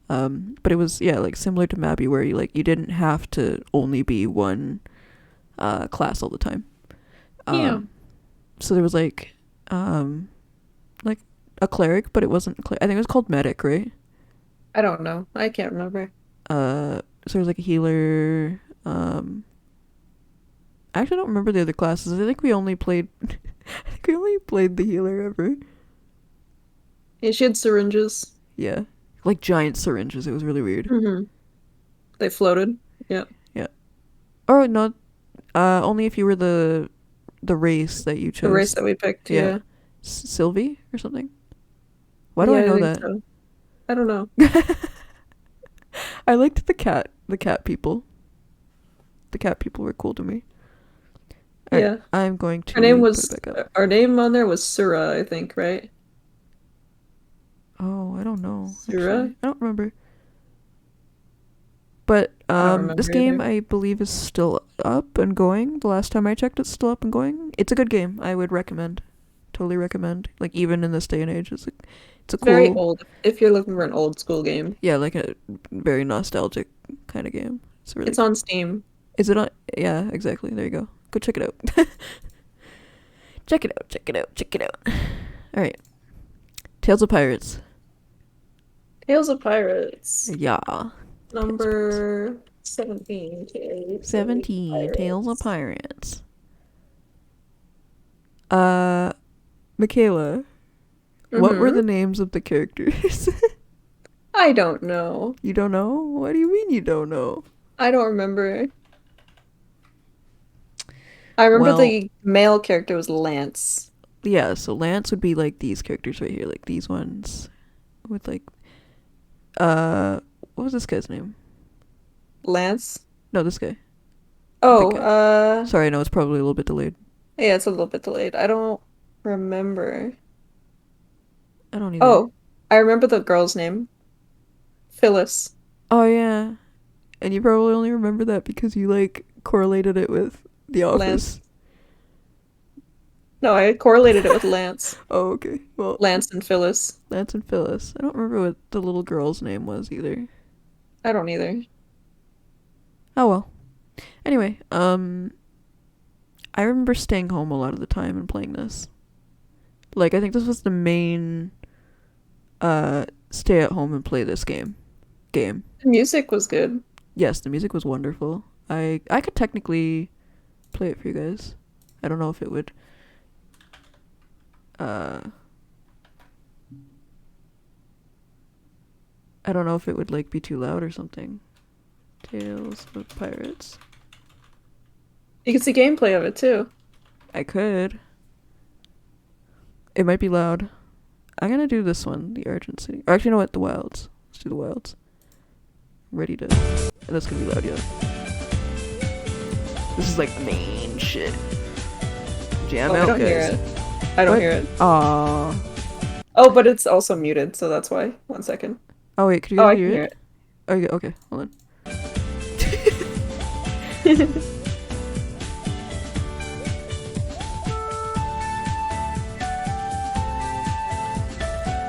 But it was, yeah, like similar to Mabby, where you didn't have to only be one class all the time. Yeah. So there was like a cleric, but it wasn't I think it was called medic, right? I don't know. I can't remember. So there was like a healer. I actually don't remember the other classes. I think we only played I think we only played the healer ever. Yeah, she had syringes. Yeah. Like giant syringes. It was really weird. Mm-hmm. They floated. Yeah. Yeah. Or no, only if you were the race that you The race chose. that we picked, Yeah. yeah. Sylvie or something? Why do Yeah, I I know think that? so. I don't know. I liked the cat people. The cat people were cool to me. Alright, Yeah. I'm going Her name to put was it back up. our name on there was Sura, I think, right? Oh, I don't know. Sura? Actually, I don't remember. But I don't this remember game either. I believe is still up and going. The last time I checked, it's still up and going. It's a good game. I would recommend. Totally recommend. Like even in this day and age, it's a Very cool, old. If you're looking for an old school game. yeah, like a very nostalgic kind of game. It's really. It's on Steam. Is it on? Yeah, exactly. There you go. Go check it out. Check it out. Check it out. Check it out. All right. Tales of Pirates. Tales of Pirates. Yeah. Number 17. Tales of 17 Tales of Pirates. Pirates. Michaela, what were Mm-hmm. the names of the characters? I don't know. You don't know? What do you mean you don't know? I don't remember. I remember Well, the male character was Lance. yeah, so Lance would be like these characters right here, like these ones with like what was this guy's name? Lance? No, this guy. Big Oh, guy. Sorry, I know it's probably a little bit delayed. yeah, it's a little bit delayed. I don't remember. I don't either. Oh, I remember the girl's name. Phyllis. Oh yeah, and you probably only remember that because you like correlated it with The Lance. Office. No, I correlated it with Lance. Oh okay. Well, Lance and Phyllis. Lance and Phyllis. I don't remember what the little girl's name was either. I don't either. Oh well. Anyway, I remember staying home a lot of the time and playing this. Like I think this was the main stay at home and play this game. The music was good. Yes, the music was wonderful. I could technically play it for you guys. I don't know if it would uh I don't know if it would like be too loud or something. Tales of Pirates. You can see gameplay of it too. I could. It might be loud. I'm gonna do this one, the Argent City. Or actually, you know what? The Wilds. Let's do the Wilds. Ready to. And that's gonna be loud, yeah. This is like the main shit. Jam Oh, out, I don't hear guys. it. I don't What? hear it. Aww. Oh, but it's also muted, so that's why. 1 second. Oh wait, could you Oh, guys I hear can hear it? Okay, okay, hold on. it.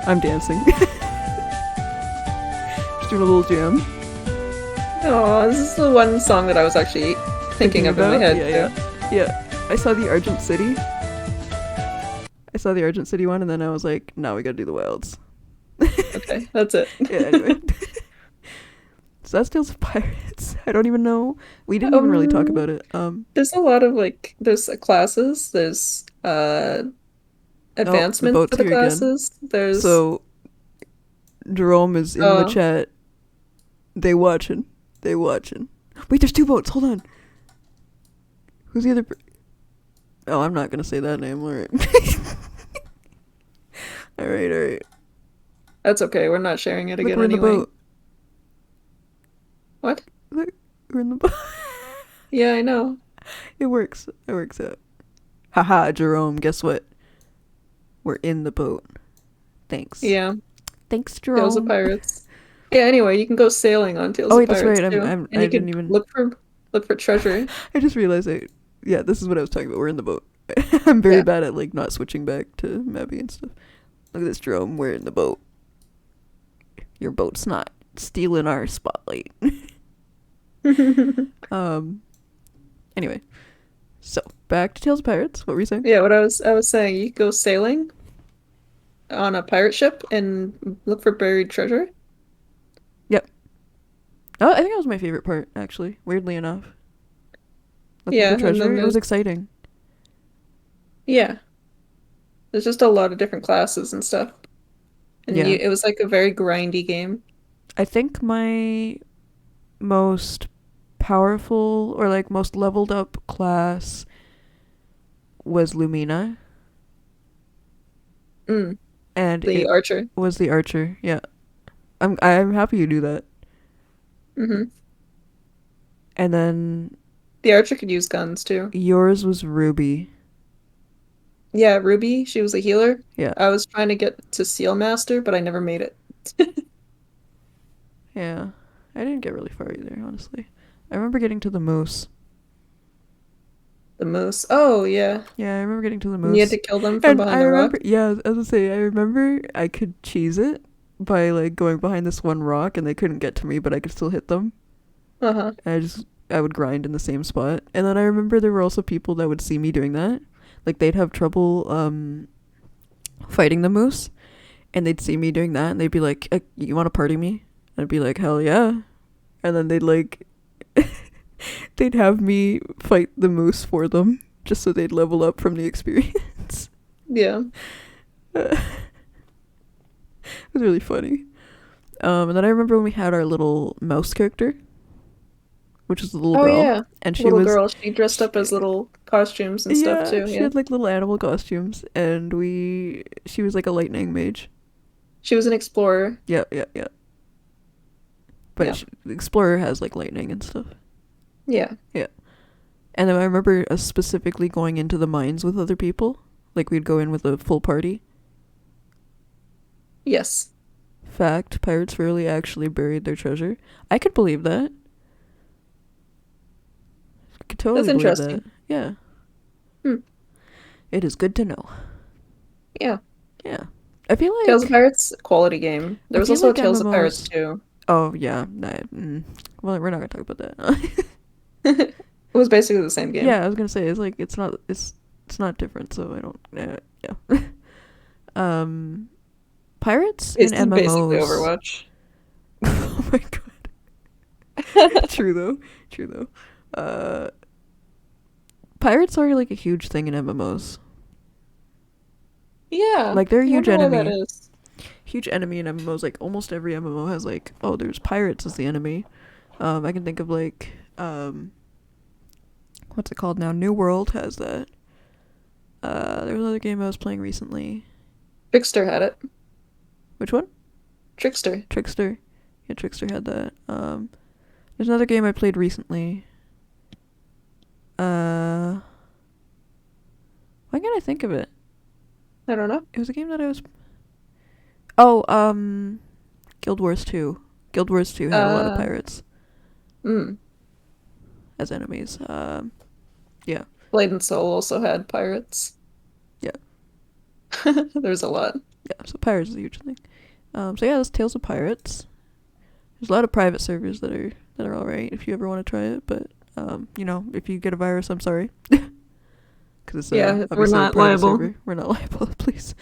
I'm dancing. Just doing a little jam. Oh, this is the one song that I was actually thinking of in my head. Yeah, too. yeah. I saw the Argent City. I saw the Argent City one, and then I was like, "No, we gotta do the Wilds." Okay, that's it. Yeah. Anyway. So that's Tales of Pirates. I don't even know. We didn't even really talk about it. There's a lot of like there's classes, there's Oh, the advancements boat's for the here again. classes. There's So Jerome is in the chat. They watching. They watching. Wait, there's two boats. Hold on. Who's the other? Oh, I'm not gonna say that name. All right. All right. All right. that's okay. We're not sharing it Look, again we're in the anyway. boat. What? Look, we're in the boat. Yeah, I know. It works. It works out. Haha, Jerome. Guess what? We're in the boat. Thanks. Yeah, Thanks, Jerome. Tales of Pirates. Yeah, anyway, you can go sailing on Tales Oh of wait, that's Pirates right. too. I'm. And I you didn't can even. look for treasure. I just realized it. Yeah, this is what I was talking about. We're in the boat. I'm very Yeah. bad at like not switching back to Mappy and stuff. Look at this, Jerome. We're in the boat. Your boat's not stealing our spotlight. Anyway, so back to Tales of Pirates. What were you saying? Yeah, what I was saying, you go sailing on a pirate ship and look for buried treasure. Yep. Oh, I think that was my favorite part, actually. Weirdly enough. Looking Yeah, for and treasure. then It was there's exciting. yeah, there's just a lot of different classes and stuff. And Yeah. it was like a very grindy game. I think my most powerful or like most leveled up class was Lumina, Mm, and the it archer. was the archer. Yeah, I'm happy you do that. Hmm. And then The archer could use guns too. yours was Ruby. Yeah, Ruby, she was a healer. Yeah, I was trying to get to Seal Master, but I never made it. yeah. I didn't get really far either, honestly. I remember getting to the moose. The moose. Oh, yeah. Yeah, I remember getting to the And you had moose. to kill them from And behind I the rock. remember, yeah, I was gonna say, I remember I could cheese it by like going behind this one rock, and they couldn't get to me, but I could still hit them. Uh-huh. And I would grind in the same spot. And then I remember there were also people that would see me doing that. Like they'd have trouble fighting the moose, and they'd see me doing that, and they'd be like, "You want to party me?" And I'd be like, "Hell yeah!" And then they'd like, they'd have me fight the moose for them, just so they'd level up from the experience. Yeah. It was really funny. And then I remember when we had our little mouse character, which was the little Oh, girl, yeah. and she Little was girl. She dressed up as little costumes and stuff too. she Yeah. had like little animal costumes, and she was like a lightning mage. She was an explorer. Yeah, yeah, yeah. But Yeah. the Explorer has like lightning and stuff. Yeah. Yeah. And then I remember us specifically going into the mines with other people. Like we'd go in with a full party. Yes. Fact, pirates rarely actually buried their treasure. I could believe that. I could That's totally believe that. interesting. Yeah. Hmm. It is good to know. Yeah. Yeah. I feel Tales of like Pirates, quality game. There I was feel also a like Tales of Pirates MMOs. 2. Oh yeah. Well, we're not gonna talk about that. It was basically the same game. Yeah, I was gonna say it's like it's not different. So I don't. Yeah. um, pirates in It's basically MMOs. Overwatch. Oh my god. True though. True though. Pirates are like a huge thing in MMOs. Yeah. Like they're a I huge wonder why that enemy. is. Huge enemy in MMOs. Like almost every MMO has like, oh, there's pirates as the enemy. I can think of like what's it called now? New World has that. There was another game I was playing recently. Trickster had it. Which one? Trickster. Trickster. Yeah, Trickster had that. There's another game I played recently. Why can't I think of it? I don't know. It was a game that I was. Oh, Guild Wars 2. Guild Wars 2 had a lot of Uh, pirates mm. as enemies. Yeah. Blade and Soul also had pirates. Yeah. There's a lot. Yeah, so pirates is a huge thing. So yeah, that's Tales of Pirates. There's a lot of private servers that are alright if you ever want to try it, but if you get a virus, I'm sorry. Because it's Yeah, we're obviously a not private liable. server. We're not liable, please.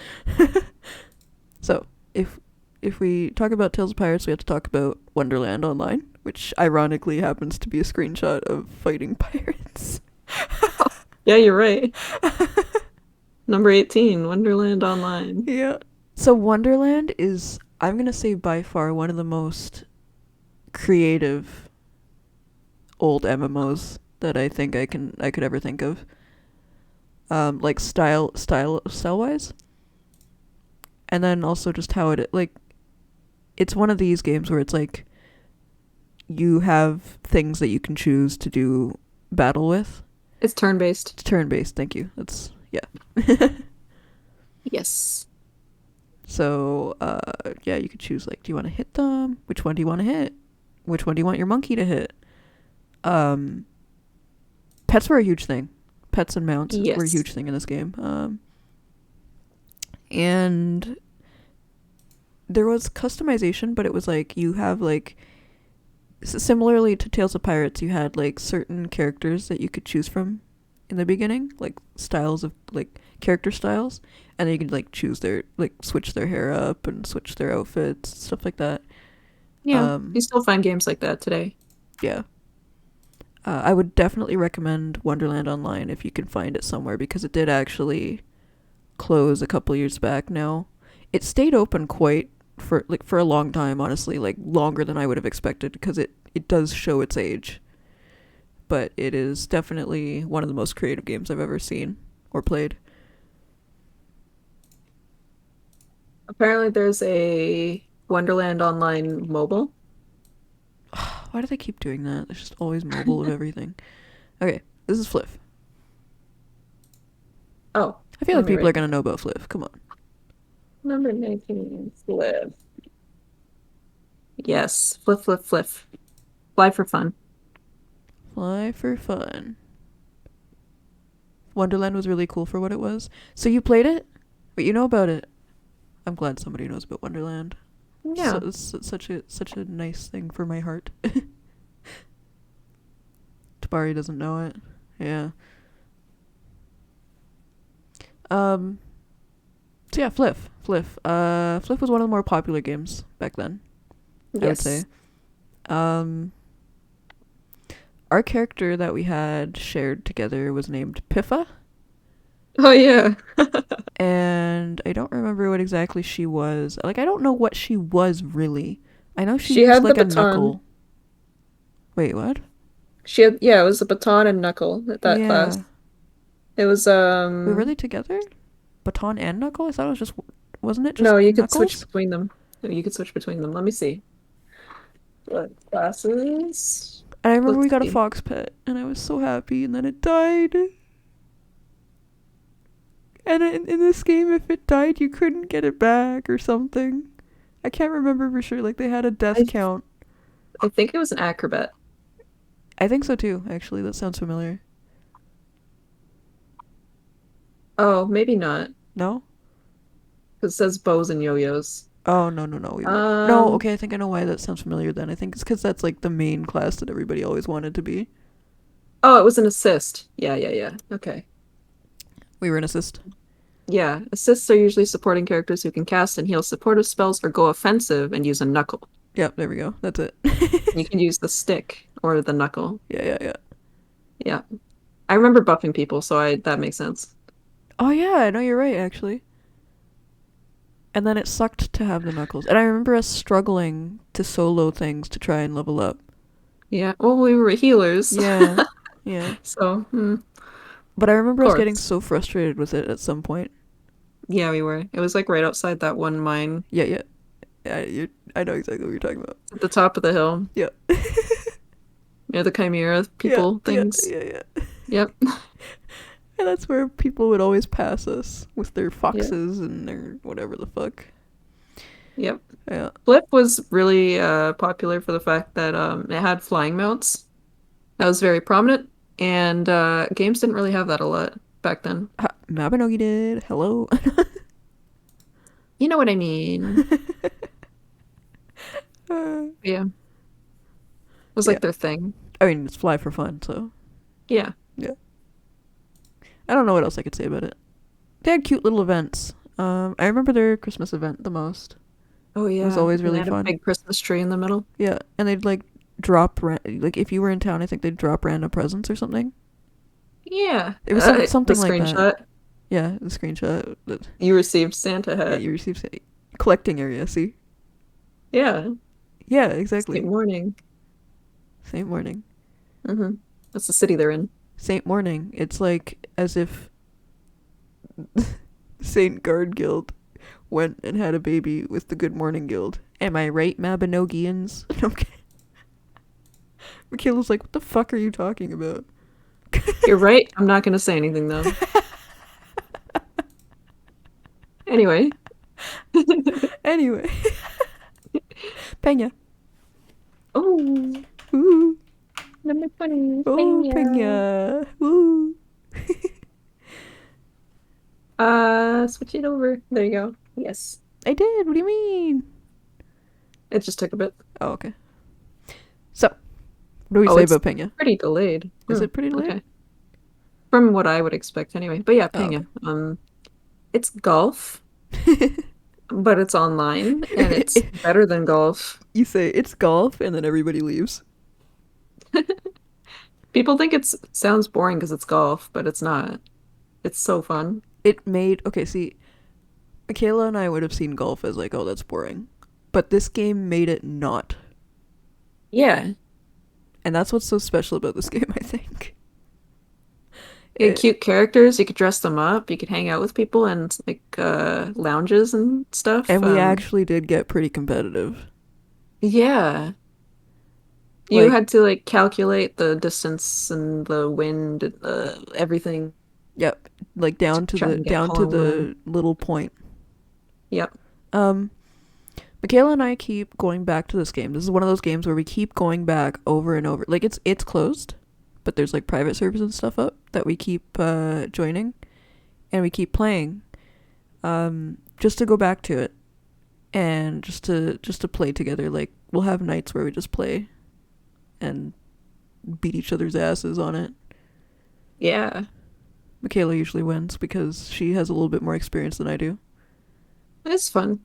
So, if we talk about Tales of Pirates, we have to talk about Wonderland Online, which ironically happens to be a screenshot of fighting pirates. Yeah, you're right. Number 18, Wonderland Online. Yeah. So Wonderland is, I'm gonna say, by far one of the most creative old MMOs that I think I could ever think of. Like style wise, and then also just how it like. It's one of these games where it's like you have things that you can choose to do battle with. It's turn-based. It's turn based. Thank you. That's yeah. Yes. So yeah, you could choose like, do you want to hit them? Which one do you want to hit? Which one do you want your monkey to hit? Pets were a huge thing. Pets and mounts were a Yes. huge thing in this game. And there was customization, but it was like you have like similarly to Tales of Pirates, you had like certain characters that you could choose from in the beginning, like styles of like character styles, and then you could like choose their like switch their hair up and switch their outfits, stuff like that. Yeah, you still find games like that today. Yeah. I would definitely recommend Wonderland Online if you can find it somewhere, because it did actually close a couple years back now. It stayed open quite for a long time, honestly, like longer than I would have expected, because it does show its age. But it is definitely one of the most creative games I've ever seen or played. Apparently there's a Wonderland Online mobile. Why do they keep doing that? There's just always mobile of everything. Okay, this is Fliff. Oh, I feel let like me people are write. gonna know about Fliff. Come on. Number 19, Flip. Yes, flip, flip, flip. Fly for fun. Fly for fun. Wonderland was really cool for what it was. So you played it? But you know about it. I'm glad somebody knows about Wonderland. Yeah. So it's such a nice thing for my heart. Tabari doesn't know it. Yeah. So yeah, Fliff. Fliff was one of the more popular games back then, I would say. Yes. Our character that we had shared together was named Piffa, Oh yeah. and I don't remember what exactly she was. Like, I don't know what she was really. I know she She used had the like a baton. knuckle. Wait, what? She had, yeah, it was a baton and knuckle at that class. Yeah. It was Wait, were they together? Baton and knuckle? I thought it was just, wasn't it just no, you could switch knuckles? between them. No, you could switch between them. Let me see. What classes? And I remember we Let's got a see. fox pet, and I was so happy, and then it died. And in this game, if it died, you couldn't get it back or something. I can't remember for sure. Like they had a death I count. I think it was an acrobat. I think so too. Actually, that sounds familiar. Oh, maybe not, No? because it says bows and yo-yos. Oh no no no. We might. No. Um, Okay, I think I know why that sounds familiar. Then I think it's because that's like the main class that everybody always wanted to be. oh, it was an assist. Yeah, yeah, yeah. Okay. We were an assist. Yeah, assists are usually supporting characters who can cast and heal supportive spells or go offensive and use a knuckle. Yep. There we go. That's it. You can use the stick or the knuckle. Yeah yeah yeah. Yeah. I remember buffing people, so I that makes sense. Oh yeah. I know you're right. Actually. And then it sucked to have the knuckles. And I remember us struggling to solo things to try and level up. Yeah. Well, we were healers. Yeah. Yeah. So, But I of remember us getting course. so frustrated with it at some point. Yeah, we were. It was like right outside that one mine Yeah, yeah. I know exactly what you're talking about. at the top of the hill Yeah. near the chimera Yeah, people yeah, things. yeah, yeah. Yep. And that's where people would always pass us with their Yep. foxes and their whatever the fuck. Yep. Yeah. Flip was really popular for the fact that it had flying mounts. That was very prominent, and games didn't really have that a lot back then. Mapinogi did. Hello. You know what I mean? Uh, Yeah. It was yeah. like their thing. I mean, it's fly for fun, so Yeah. yeah. I don't know what else I could say about it. They had cute little events. I remember their Christmas event the most. Oh It was yeah. always And they really had a fun. big Christmas tree in the middle. Yeah, and they'd like like if you were in town, I think they'd drop random presents or something. Yeah. It was The something like that. screenshot. Yeah, the screenshot that You received Santa yeah hat. you received collecting area. See, Yeah. yeah, Same exactly. morning. Same morning, Mm-hmm. That's the city they're in. same morning. It's like as if Saint Guard Guild went and had a baby with the Good Morning Guild. Am I right, Mabinogians? Okay. Michaela's like, what the fuck are you talking about? You're right. I'm not gonna say anything though. Anyway. Anyway, Pena. Oh, Ooh, number 20. oh, Bam. Pena. Ooh. Switch it over. There you go. Yes. I did. What do you mean? It just took a bit. Oh, okay. So, what do we Oh, say it's about Pena? pretty delayed. Is it pretty late? Okay. From what I would expect anyway. But yeah, Oh, okay. Pena. It's golf, but it's online and it's better than golf. You say it's golf, and then everybody leaves. People think it sounds boring because it's golf, but it's not. It's so fun. It made okay. See, Michaela and I would have seen golf as like, oh, that's boring, but this game made it not, Yeah. and that's what's so special about this game. I think. You had It, cute characters. You could dress them up. You could hang out with people and like lounges and stuff. and we actually did get pretty competitive. Yeah. You Like, had to like calculate the distance and the wind, everything yep, like to try and get down to home. And the little point. yep. Um, Michaela and I keep going back to this game. This is one of those games where we keep going back over and over. Like it's closed, but there's like private servers and stuff up that we keep joining, and we keep playing, just to go back to it, and just to play together. Like we'll have nights where we just play, and beat each other's asses on it. Yeah. Michaela usually wins because she has a little bit more experience than I do, It's fun.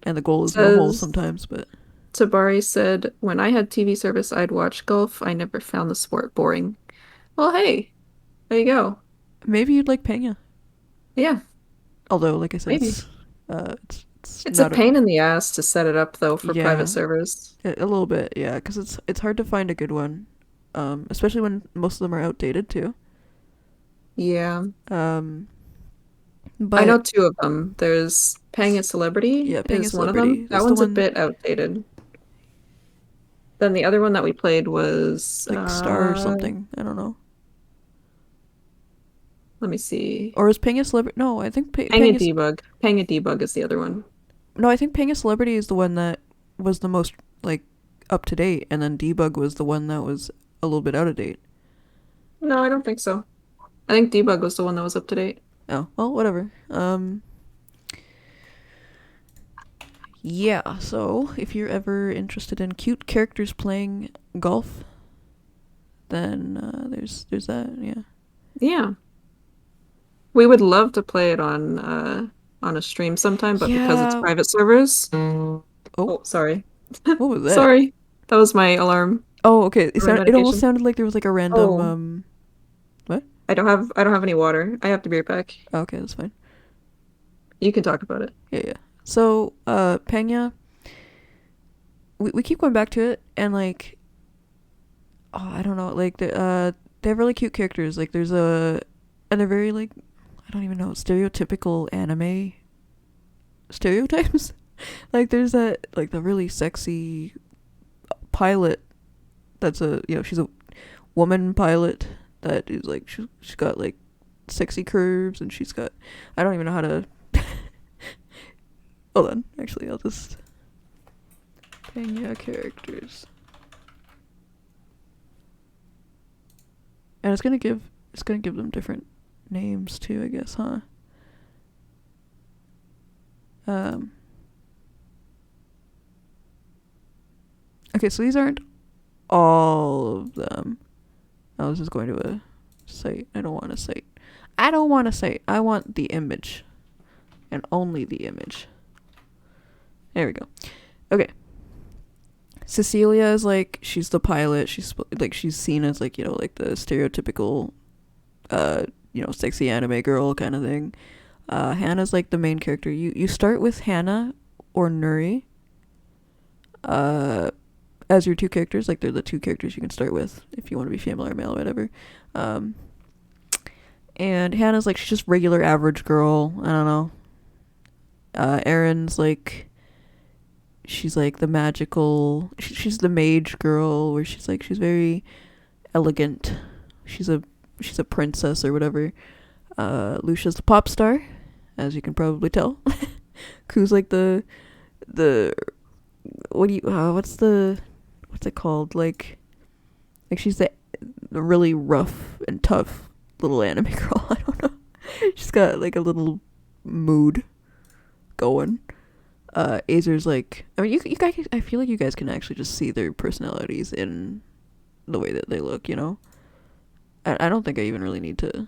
and the goal is no hole Says sometimes. But Tabari said, when I had TV service, I'd watch golf. I never found the sport boring. Well, hey, there you go. maybe you'd like Pena. Yeah, Although, like I said, maybe. it's It's a not a pain in the ass to set it up though for private yeah servers. a little bit yeah because it's hard to find a good one, especially when most of them are outdated too. Yeah. Um, I know but two of them. There's Pang Celebrity yeah, Pena is one of them. Celebrity. That That's the one's a one bit outdated. Then the other one that we played was like Star or something. I don't know. let me see. Or is Pena Celebrity? No, I think Panga Debug. Panga Debug is the other one. No, I think Paying a Celebrity is the one that was the most like up to date, and then Debug was the one that was a little bit out of date. No, I don't think so. I think Debug was the one that was up to date. Oh, well, whatever. Yeah, so if you're ever interested in cute characters playing golf, then there's that, yeah. Yeah. We would love to play it on a stream sometime, but because it's Yeah. private servers. Oh, Oh, sorry. what was that? Sorry. That was my alarm Oh, okay. for my It almost medication. sounded like there was like a random Oh, what? I don't have any water. I have to be right back. Oh, okay, that's fine. You can talk about it. Yeah, yeah. So, Pena, we keep going back to it, and like, oh, I don't know, like they have really cute characters. Like and they're very like, I don't even know, stereotypical anime stereotypes. Like there's that like the really sexy pilot that's she's a woman pilot that is like she's got like sexy curves, and she's got, I don't even know how to hold on, actually I'll just Pena characters, and it's gonna give them different names too, I guess, huh? um okay, so these aren't all of them. I was just going to a site. I don't want a site. I want the image. And only the image. There we go. Okay. Cecilia is like, she's the pilot. She's like, she's seen as like, like the stereotypical, sexy anime girl kind of thing. Hannah's like the main character. You start with Hannah or Nuri. As your two characters, like they're the two characters you can start with if you want to be female or male or whatever. And Hannah's like, she's just regular average girl. I don't know. Erin's like, she's like the magical, she's the mage girl, where she's very elegant. She's a princess or whatever. Lucia's the pop star, as you can probably tell. Ku's like the what's it called? Like she's the really rough and tough little anime girl. I don't know. She's got like a little mood going. Azer's like, I mean, you guys, I feel like you guys can actually just see their personalities in the way that they look, I don't think I even really need to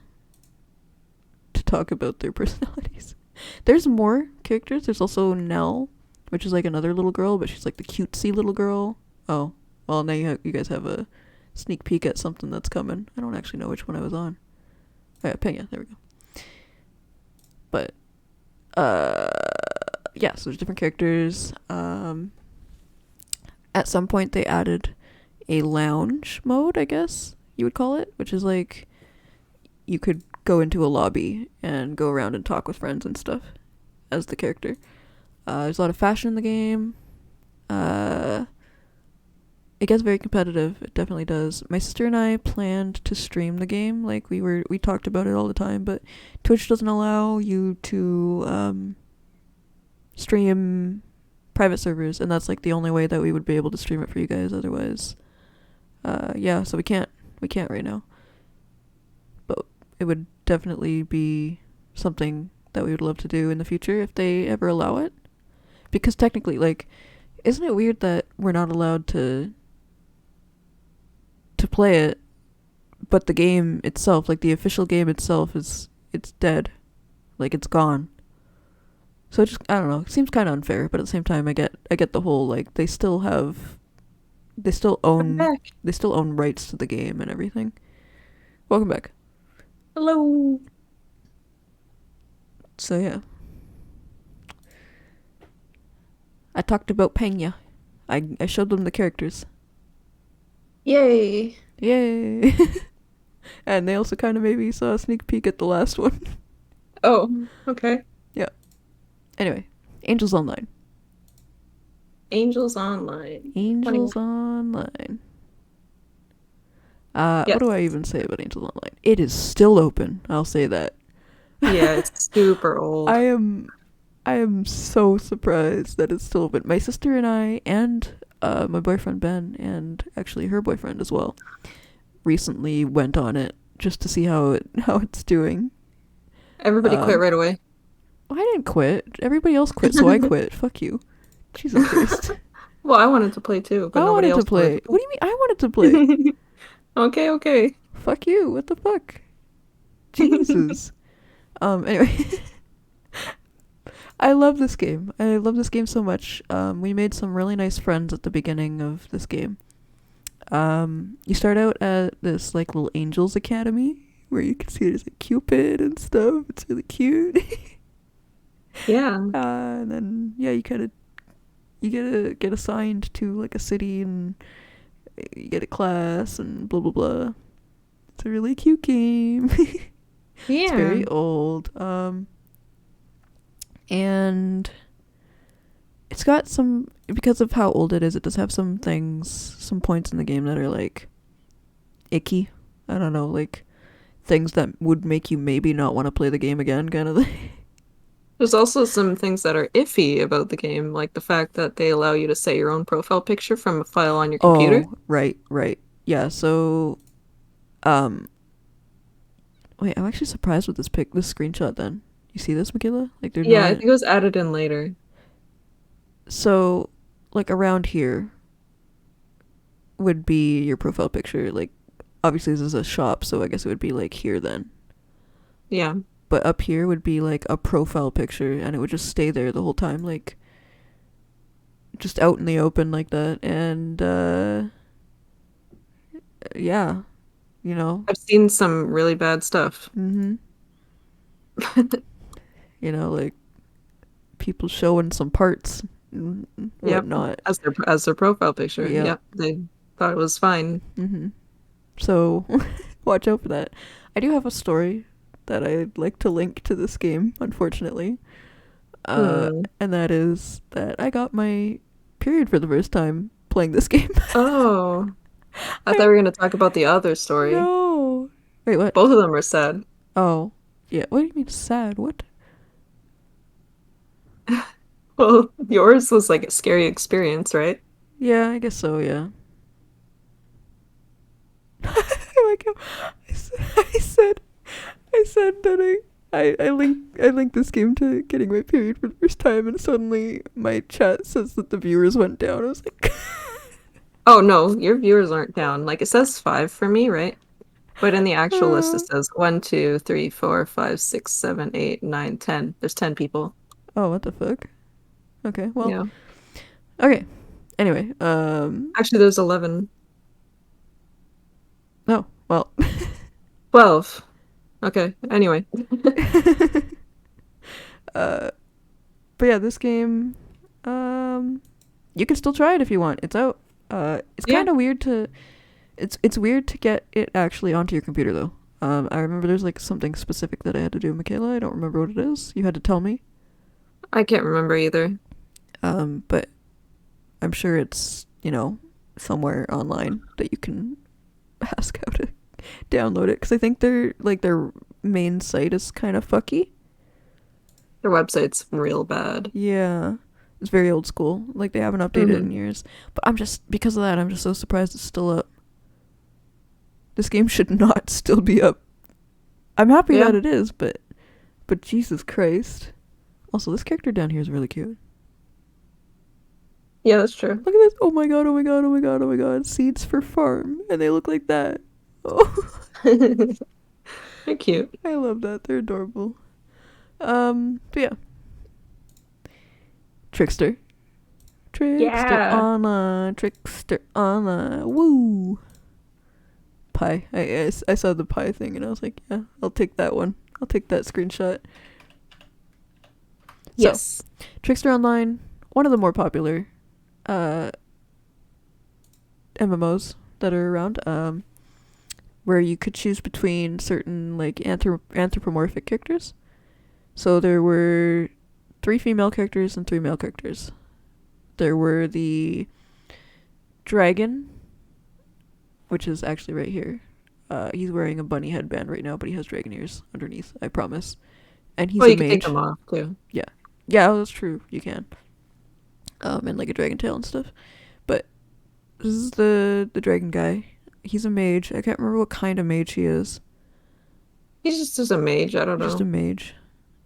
talk about their personalities. There's more characters. There's also Nell, which is like another little girl, but she's like the cutesy little girl. Oh, well, now you guys have a sneak peek at something that's coming. I don't actually know which one I was on. Oh, yeah, Pena, there we go. But, yeah, so there's different characters. At some point they added a lounge mode, I guess you would call it, which is like, you could go into a lobby and go around and talk with friends and stuff as the character. There's a lot of fashion in the game. It gets very competitive. It definitely does. My sister and I planned to stream the game. Like we talked about it all the time, but Twitch doesn't allow you to stream private servers, and that's like the only way that we would be able to stream it for you guys. Otherwise, yeah. So we can't right now. But it would definitely be something that we would love to do in the future if they ever allow it. Because technically, like, isn't it weird that we're not allowed to play it, but the game itself, like the official game itself, it's dead, like it's gone. So it just, I don't know, it seems kind of unfair, but at the same time, I get the whole, like, they still own rights to the game and everything. Welcome back. Hello. So yeah, I talked about Pena. I showed them the characters. Yay. Yay. And they also kind of maybe saw a sneak peek at the last one. Oh, okay. Yeah. Anyway, Angels Online. Angels Online. Angels Online. Yes. What do I even say about Angels Online? It is still open. I'll say that. Yeah, it's super old. I am I am so surprised that it's still open. My sister and I, and my boyfriend Ben, and actually her boyfriend as well, recently went on it just to see how it's doing. Everybody quit Um, right away. I didn't quit. Everybody else quit, so I quit. Fuck you. Jesus Christ. Well, I wanted to play too, but I nobody wanted to else wanted play. to What do you mean I wanted to play? play. Okay, okay. Fuck you. What the fuck? Jesus. Anyway. I love this game. I love this game so much. We made some really nice friends at the beginning of this game. You start out at this like little angels academy where you can see there's a Cupid and stuff. It's really cute. Yeah. And then yeah, you get assigned to like a city and you get a class and blah blah blah. It's a really cute game. It's Yeah. very old. And it's got some, because of how old it is, it does have some things, some points in the game that are like icky. I don't know, like things that would make you maybe not want to play the game again, kind of thing. There's also some things that are iffy about the game, like the fact that they allow you to set your own profile picture from a file on your computer. Oh, right, right. Yeah, so um wait, I'm actually surprised with this screenshot then. You see this, Michaela? Like they're Yeah, I not think it was added in later. so like around here would be your profile picture. Like obviously this is a shop, so I guess it would be like here then. Yeah. But up here would be like a profile picture and it would just stay there the whole time, like just out in the open like that. And yeah, you know. I've seen some really bad stuff. Mhm. You know, like people showing some parts and Yep. whatnot. As their profile picture. Yep. Yep. They thought it was fine. Mhm. So watch out for that. I do have a story that I'd like to link to this game, unfortunately. Hmm. And that is that I got my period for the first time playing this game. Oh. I thought we I were gonna talk about the other story. no. Wait, what? Both of them are sad. Oh, yeah. What do you mean sad? What? Well, yours was like a scary experience, right? Yeah, I guess so. Yeah. I like how I said that I linked this game to getting my period for the first time, and suddenly my chat says that the viewers went down. I was like, Oh no, your viewers aren't down. Like it says 5 for me, right? But in the actual list it uh, says 1, 2, 3, 4, 5, 6, 7, 8, 9, 10. There's 10 people. oh, what the fuck? Okay, well, Yeah. okay. Anyway, Actually there's 11. oh, well. 12. Okay. Anyway. uh, but yeah, this game, um, you can still try it if you want. It's out. It's Yeah. kind of weird to, it's weird to get it actually onto your computer though. I remember there's like something specific that I had to do, Michaela. I don't remember what it is. You had to tell me. I can't remember either. But I'm sure it's, somewhere online that you can ask how to download it. Because I think their main site is kind of fucky. Their website's real bad. Yeah. It's very old school. Like, they haven't updated in Hmm. years. But because of that, I'm just so surprised it's still up. This game should not still be up. I'm happy Yeah. that it is, but Jesus Christ. Also, this character down here is really cute. Yeah, that's true. Look at this. Oh my god, oh my god, oh my god, oh my god. Seeds for farm. And they look like that. Oh, They're cute. I love that. They're adorable. But yeah. Trickster. Trickster Yeah. Online. Trickster Online. Woo. Pie. I saw the pie thing and I was like, yeah, I'll take that one. I'll take that screenshot. Yes. So, Trickster Online, one of the more popular MMOs that are around, where you could choose between certain like anthropomorphic characters. So there were 3 female characters and 3 male characters. There were the dragon, which is actually right here. He's wearing a bunny headband right now, but he has dragon ears underneath, I promise. And he's Well, a you can take mage. them off too. Yeah. Yeah, oh, that's true. You can. And like a dragon tail and stuff. But this is the dragon guy. He's a mage. I can't remember what kind of mage he is. He's just a mage. I don't Just a know. mage.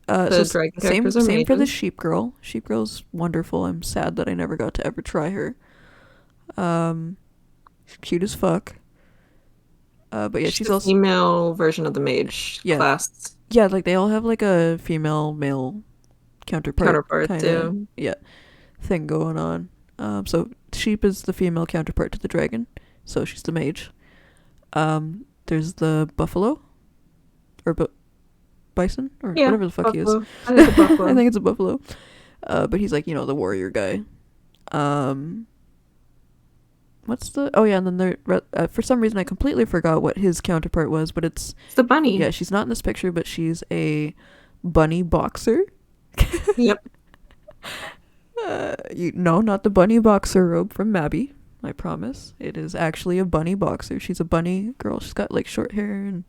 The dragon characters are Same for the mages. sheep girl. Sheep girl's wonderful. I'm sad that I never got to ever try her. She's cute as fuck. But yeah, She's she's the also female version of the mage yeah class yeah like they all have like a female male counterpart counterpart kind of too. yeah thing going on. So sheep is the female counterpart to the dragon, so she's the mage. There's the buffalo or bison or Yeah, whatever the fuck he is. buffalo. I think a I buffalo. think it's a buffalo. But he's like the warrior guy. Um, what's the? Oh yeah, and then for some reason I completely forgot what his counterpart was, but it's It's the bunny. yeah, she's not in this picture, but she's a bunny boxer. Yep. No, not the bunny boxer robe from Mabby. I promise. It is actually a bunny boxer. She's a bunny girl. She's got like short hair and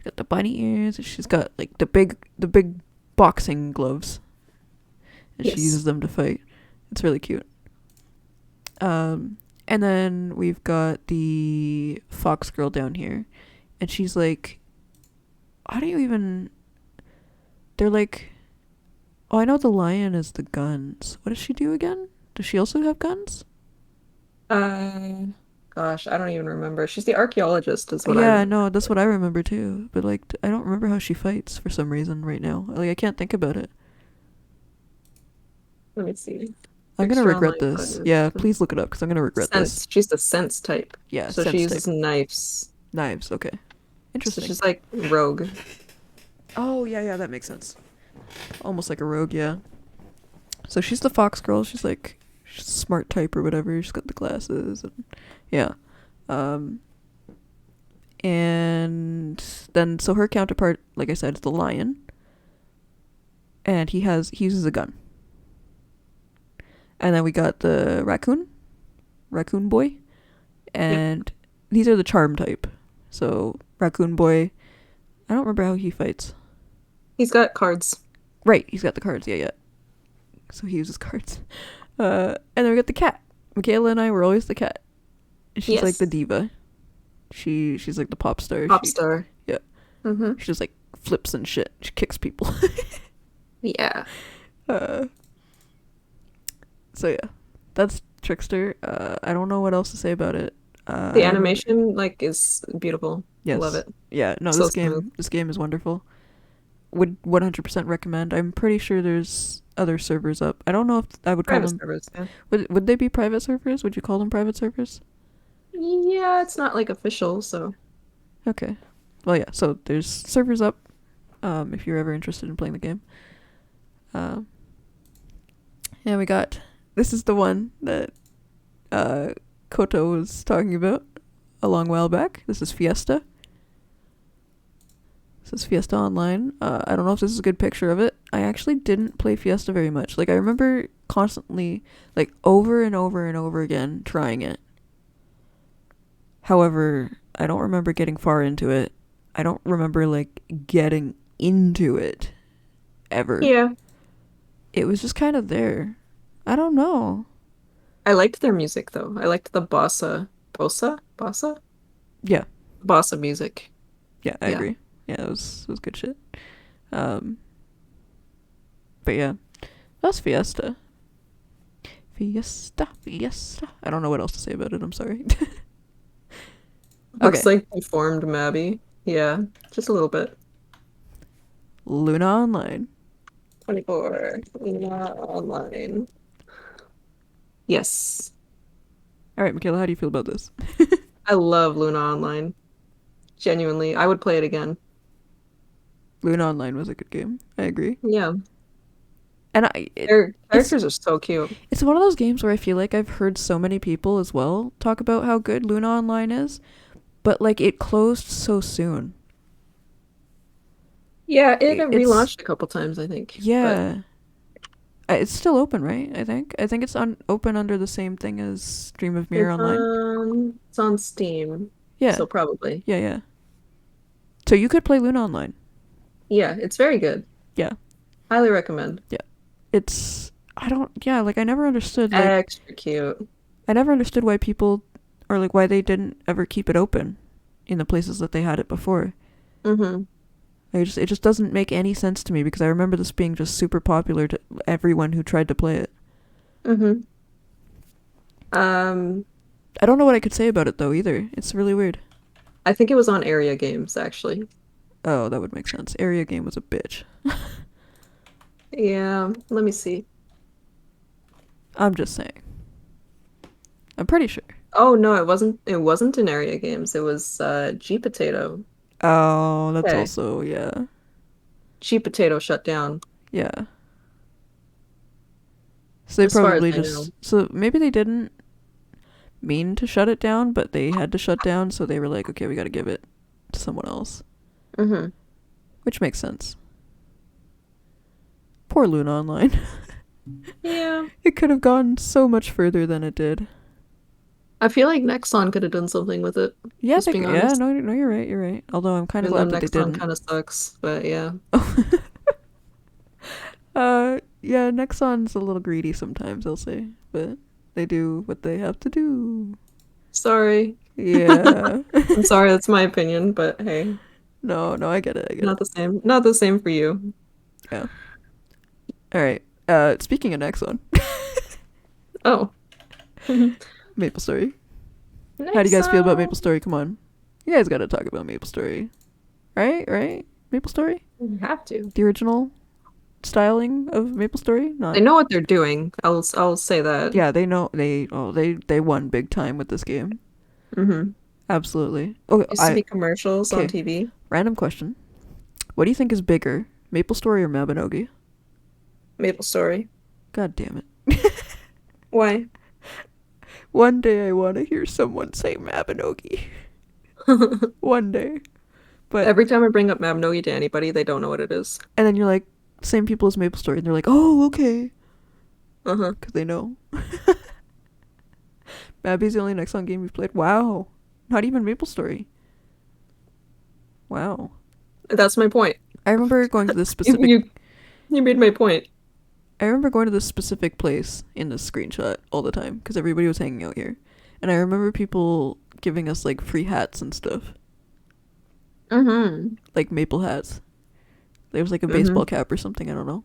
got the bunny ears. And she's got like the big boxing gloves, and she Yes. uses them to fight. It's really cute. And then we've got the fox girl down here, and she's like, how do you even? They're like, oh, I know the lion is the guns. What does she do again? Does she also have guns? Uh, Gosh, I don't even remember. She's the archaeologist, is what I Yeah, remember. no, that's what I remember too. But like, I don't remember how she fights for some reason right now. Like, I can't think about it. Let me see. I'm gonna Trickster regret Online this. Yeah, photos. please look it up because I'm gonna regret this. Sense. She's the sense type. Yeah, So she sense type uses knives. knives. Okay, So interesting. she's like rogue. Oh yeah, that makes sense. Almost like a rogue, yeah. So she's the fox girl. She's a smart type or whatever. She's got the glasses and yeah. Um, and then so her counterpart, like I said, is the lion, and he uses a gun. And then we got the raccoon boy, Yep. and these are the charm type. So raccoon boy, I don't remember how he fights. He's got cards. Right, he's got the cards. Yeah. So he uses cards. And then we got the cat. Michaela and I were always the cat. She's like Yes. the diva. She's like the pop star. Pop star. Yeah. Mm-hmm. She just like flips and shit. She kicks people. Yeah. uh, so yeah, that's Trickster. I don't know what else to say about it. The animation like is beautiful. Yes. Love it. Yeah. No, So smooth. this game is wonderful. Would 100% recommend. I'm pretty sure there's other servers up. I don't know if I would call Private them. servers, yeah. Would they be private servers? Would you call them private servers? Yeah, it's not like official, so Okay. Well, yeah. So there's servers up. If you're ever interested in playing the game. Yeah, we got. This is the one that Koto was talking about a long while back. This is Fiesta. This is Fiesta Online. I don't know if this is a good picture of it. I actually didn't play Fiesta very much. Like, I remember constantly, like, over and over and over again trying it. However, I don't remember getting far into it. I don't remember, like, getting into it ever. yeah. It was just kind of there. I don't know. I liked their music though. I liked the Yeah, bossa music. yeah, I Yeah. agree. Yeah, it was good shit. Um, but yeah, that's Fiesta. Fiesta. I don't know what else to say about it. I'm sorry. Okay, Looks like deformed Mabby. Yeah, just a little bit. Luna Online. 24. Online. Yes. All right, Michaela, how do you feel about this? I love Luna Online. Genuinely, I would play it again. Luna Online was a good game. I agree. Yeah. And Their it's characters are so cute. it's one of those games where I feel like I've heard so many people as well talk about how good Luna Online is, but like it closed so soon. Yeah, it It's relaunched a couple times, I think. But yeah. It's still open, right? I think it's open under the same thing as Dream of Mirror Online. it's on Steam. Yeah, So probably. yeah. So you could play Luna Online. Yeah, it's very good. Yeah, Highly recommend. yeah. it's I don't yeah, like I never understood Extra cute. why people or like why they didn't ever keep it open in the places that they had it before. Mm-hmm. It just doesn't make any sense to me because I remember this being just super popular to everyone who tried to play it. Mm-hmm. Um, I don't know what I could say about it though either. It's really weird. I think it was on Area Games, actually. Oh, that would make sense. Area Game was a bitch. Yeah, let me see. I'm just saying. I'm pretty sure. Oh no, it wasn't in Area Games. It was G Potato. Oh, that's Okay. also yeah. G Potato shut down, Yeah. So they as far as probably I know. just so maybe they didn't mean to shut it down, but they had to shut down, so they were like, okay, we got to give it to someone else, Mm-hmm. which makes sense. Poor Luna Online. Yeah. It could have gone so much further than it did. I feel like Nexon could have done something with it, Yeah, just being yeah, honest. no, no, you're right, you're right. Although I'm kind of Even though glad that they Nexon didn't. kind of sucks, but yeah. Yeah, Nexon's a little greedy sometimes, I'll say, but they do what they have to do. Sorry. Yeah. I'm sorry, that's my opinion, but hey, No, no, I get it, I get not it. the same. Not the same for you. Yeah. All right. Speaking of Nexon, Oh. Maplestory. How do you guys feel about Nexon. Maplestory? Come on, you guys got to talk about Maplestory, right? Right? Maplestory, You have to. the original styling of Maplestory, They not. know what they're doing. I'll say that. Yeah, they know they won big time with this game. Mm-hmm. Absolutely. Okay, Used to be commercials on okay. TV. Random question. What do you think is bigger, Maplestory or Mabinogi? Maplestory. God damn it. Why? One day I want to hear someone say Mabinogi. One day. But Every time I bring up Mapnogi to anybody, they don't know what it is. and then you're like, same people as Maplestory, and they're like, oh, okay, Uh-huh. because they know. Mabby's the only Nexon game we've played. Wow, not even Maplestory. Wow. That's my point. I remember going to this You specific. you, you made my point. I remember going to this specific place in this screenshot all the time because everybody was hanging out here, and I remember people giving us like free hats and stuff, Mm-hmm. like maple hats. There was like a Mm-hmm. baseball cap or something. I don't know.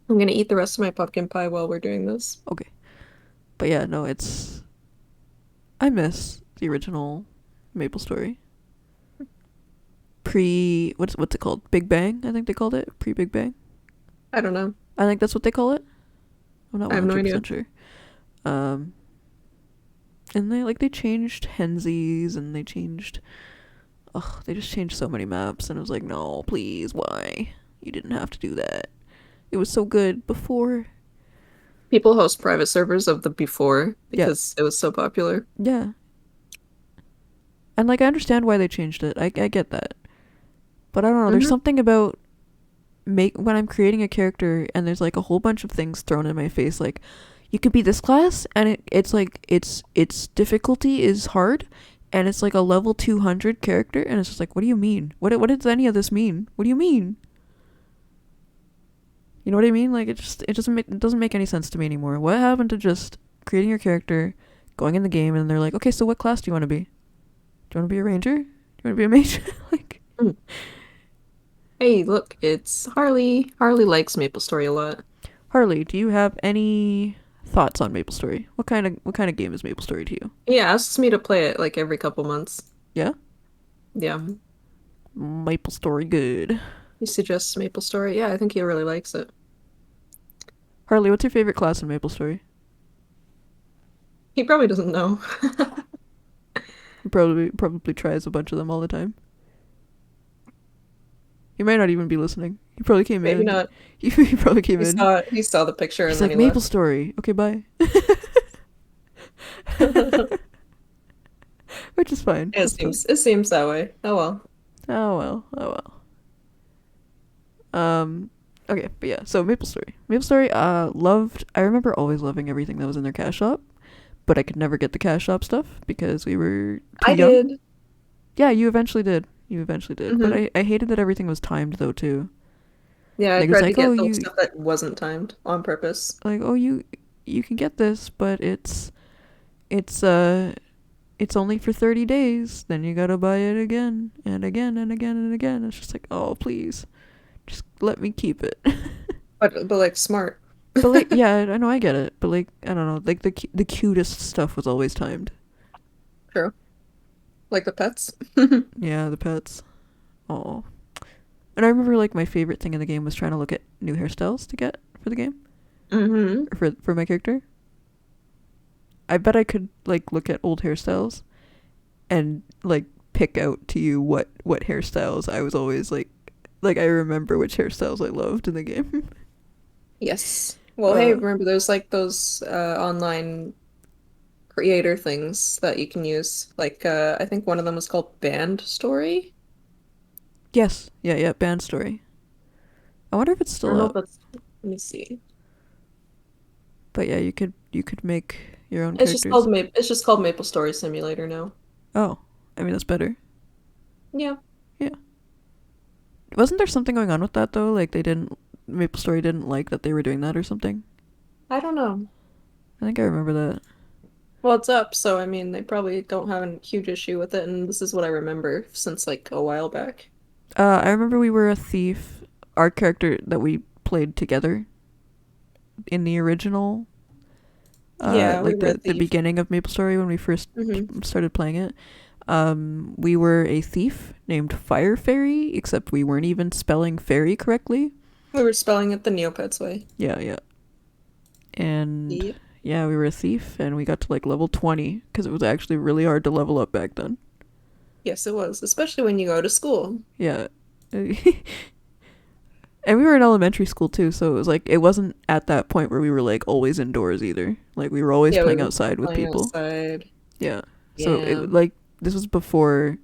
I'm gonna eat the rest of my pumpkin pie while we're doing this. Okay, but yeah, no, it's. I miss the original Maplestory. What's it called? Big Bang, I think they called it. Pre Big Bang. I don't know. I think that's what they call it. I'm not I have no idea. 100% sure. Um and they changed Hensies and they changed they just changed so many maps and it was like, "No, please, why? You didn't have to do that. It was so good before." People host private servers of the before Yeah. because it was so popular. Yeah. And like I understand why they changed it. I get that. But I don't know, there's Mm-hmm. something about when I'm creating a character and there's like a whole bunch of things thrown in my face like you could be this class and it's like its difficulty is hard and it's like a level 200 character and it's just like what do you mean? What does any of this mean? What do you mean? You know what I mean? Like it doesn't make any sense to me anymore. What happened to just creating your character, going in the game and they're like, "Okay, so what class do you want to be? Do you want to be a ranger? Do you want to be a mage?" Like Mm. Hey, look, it's Harley. Harley likes Maplestory a lot. Harley, do you have any thoughts on Maplestory? What kind of game is Maplestory to you? He asks me to play it like every couple months. Yeah? Yeah. Maplestory good. He suggests Maplestory. Yeah, I think he really likes it. Harley, what's your favorite class in Maplestory? He probably doesn't know. He probably tries a bunch of them all the time. He might not even be listening. He probably came Maybe in. not. He probably came in. He saw the picture He's and like, then he left. Maplestory. Okay, bye. Which is fine. That's fine. It seems that way. Oh well. Oh well. Oh well. Okay, but yeah, so Maplestory, loved I remember always loving everything that was in their cash shop, but I could never get the cash shop stuff because we were too I young. did. Yeah, you eventually did. But Mhm. I hated that everything was timed though too. Yeah, I Like, it's tried to like, oh, get the you stuff that wasn't timed on purpose. like, oh, you can get this, but it's it's only for 30 days. Then you gotta buy it again and again and again and again. It's just like, oh, please, just let me keep it. But like smart. But like, yeah, I know, I get it. But like, I don't know, like the cutest stuff was always timed. True. Like the pets. Yeah, the pets. Oh, and I remember like my favorite thing in the game was trying to look at new hairstyles to get for the game, Mm-hmm. or for my character. I bet I could like look at old hairstyles and like pick out to you what hairstyles I was always like I remember which hairstyles I loved in the game. Yes. Well, hey, uh remember there's like those online creator things that you can use. Like I think one of them was called Band Story. yes, yeah, band story. I wonder if it's I still don't know if out. that's, let me see. But yeah, you could make your own characters. It's just called Maplestory Simulator now. Oh, I mean that's better. Yeah. Yeah. Wasn't there something going on with that though? Like they didn't Maplestory didn't like that they were doing that or something. I don't know. I think I remember that. Well, it's up, so I mean, they probably don't have a huge issue with it, and this is what I remember since like a while back. I remember we were a thief. Our character that we played together in the original, Yeah, we like were a the thief. beginning of MapleStory when we first Hmm. started playing it. We were a thief named Fire Fairy, except we weren't even spelling fairy correctly. We were spelling it the Neopets way. Yeah. And Yep. yeah, we were a thief, and we got to like level 20 because it was actually really hard to level up back then. Yes, it was, especially when you go to school. Yeah. And we were in elementary school too, so it was like it wasn't at that point where we were like always indoors either. Like we were always Yeah, we playing were outside with playing people. outside. Yeah. So Yeah. it like this was before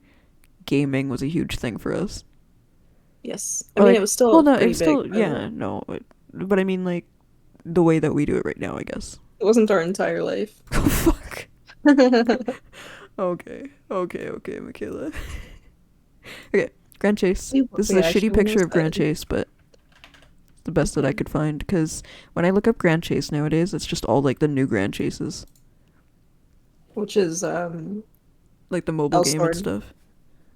gaming was a huge thing for us. Yes. I Or mean, like, it was well, still no, pretty it's big, still but yeah, no, but I mean like the way that we do it right now, I guess. it wasn't our entire life. Oh fuck. Okay, Michaela. Okay, Grand Chase. This is We a shitty actually went picture of Grand outside. Chase, but the best that I Mhm. could find because when I look up Grand Chase nowadays, it's just all like the new Grand Chases, Which is like the mobile game and Elsword. stuff.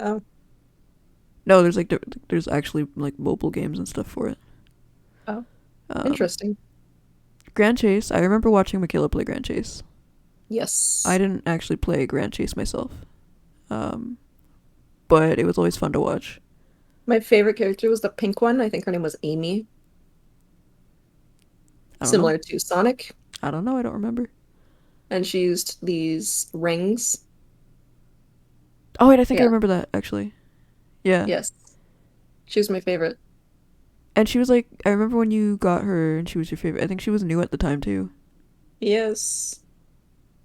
Oh, No, there's like there's actually like mobile games and stuff for it. oh, Um, interesting. Grand Chase. I remember watching Michaela play Grand Chase. I Yes. didn't actually play Grand Chase myself, um, but it was always fun to watch. My favorite character was the pink one. I think her name was Amy, I don't know. similar to Sonic, I don't know. I don't remember. and she used these rings. Oh wait, I think I Yeah. remember that actually. Yeah. Yes. She was my favorite. And she was like, I remember when you got her and she was your favorite. I think she was new at the time too. Yes.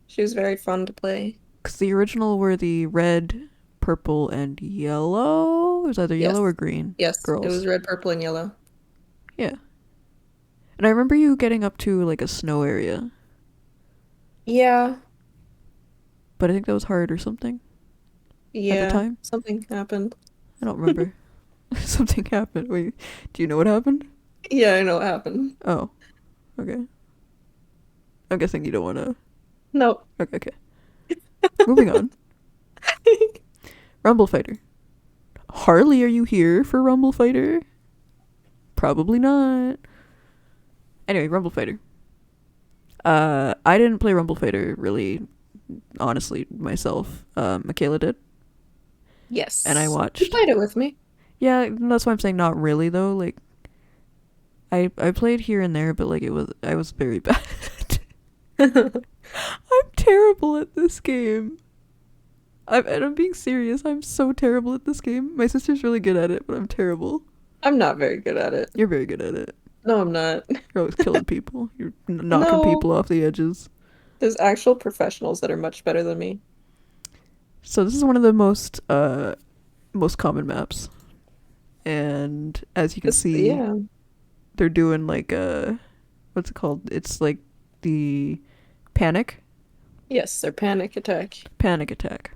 She was very fun to play. Because the original were the red, purple, and yellow. It was either yellow or Yes. green Yes. It girls. was red, purple, and yellow. Yeah. And I remember you getting up to like a snow area. Yeah. But I think that was hard or something at the Yeah. time. Something happened. I don't remember. Something happened. Wait, do you know what happened? Yeah, I know what happened. Oh, okay. I'm guessing you don't want to. No. Okay. Moving on. Rumble Fighter. Harley, are you here for Rumble Fighter? Probably not. Anyway, Rumble Fighter. I didn't play Rumble Fighter really, honestly, myself. Michaela did, and I Yes. You watched. played it with me. Yeah, that's why I'm saying not really though. Like, I played here and there, but like I was very bad. I'm terrible at this game. And I'm being serious. I'm so terrible at this game. My sister's really good at it, but I'm terrible. I'm not very good at it. You're very good at it. No, I'm not. You're always killing people. You're knocking No. people off the edges. There's actual professionals that are much better than me. So this is one of the most common maps, and as you can see, Yeah. they're doing like what's it called? It's like the panic Yes, their panic attack. panic attack.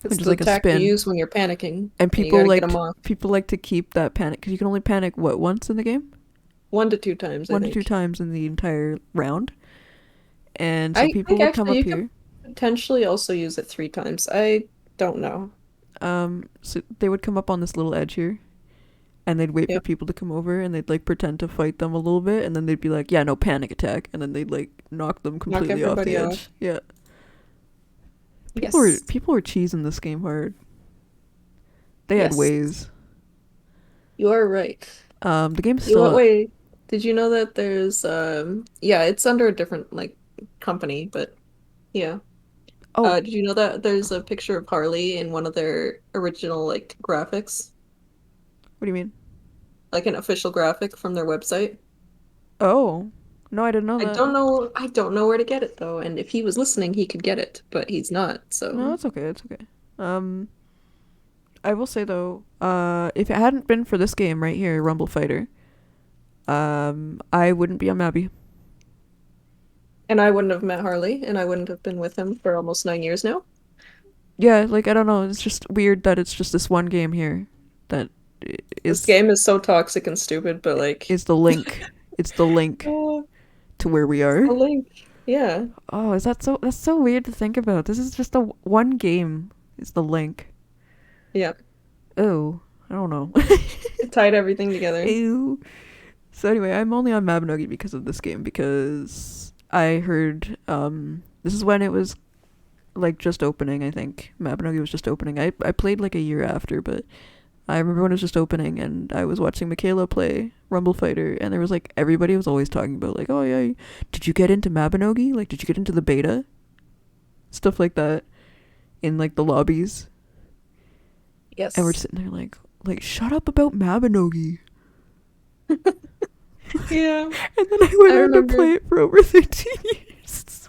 It's which is the like a tack you spin. use when you're panicking, And and you gotta get them off people like to keep that panic because you can only panic what once in the game, 1 to 2 times, I 1 to 2 think. times in the entire round. And so I people think would come actually up you could here. potentially also use it 3 times. I don't know. So they would come up on this little edge here, and they'd wait for Yep. people to come over, and they'd like pretend to fight them a little bit, and then they'd be like, "Yeah, no panic attack," and then they'd like knock them Knock completely off the everybody off. edge. Yeah, Yes. people were cheesing this game hard. They had Yes. ways. You are right. The game's You what still way? Did you know that there's yeah, it's under a different like company, but yeah. oh, Did you know that there's a picture of Harley in one of their original like graphics? what do you mean? Like an official graphic from their website? Oh, no, I didn't know that. I don't know where to get it though, and if he was listening, he could get it, but he's not, No, so it's okay. It's okay. I will say though, if it hadn't been for this game right here, Rumble Fighter, I wouldn't be on Mabby. and I wouldn't have met Harley, and I wouldn't have been with him for almost 9 years now. Yeah, like I don't know. It's just weird that it's just this one game here that This is game is so toxic and stupid, but like is the link. It's the link oh, to where we it's are. the link. Yeah. Oh, is that so? That's so weird to think about. This is just the one game. Is the link. Yeah. Oh, I don't know. It tied everything together. Ew. So anyway, I'm only on Maplestory because of this game because I heard this is when it was like just opening. I think Maplestory was just opening. I played like a year after, but I remember when it was just opening and I was watching Michaela play Rumble Fighter, and there was like everybody was always talking about like, oh yeah, did you get into Maplestory? Like, did you get into the beta? Stuff like that in like the lobbies, and we're Yes. sitting there like shut up about Maplestory. Yeah. And then I went I on to remember. play it for over 13 years.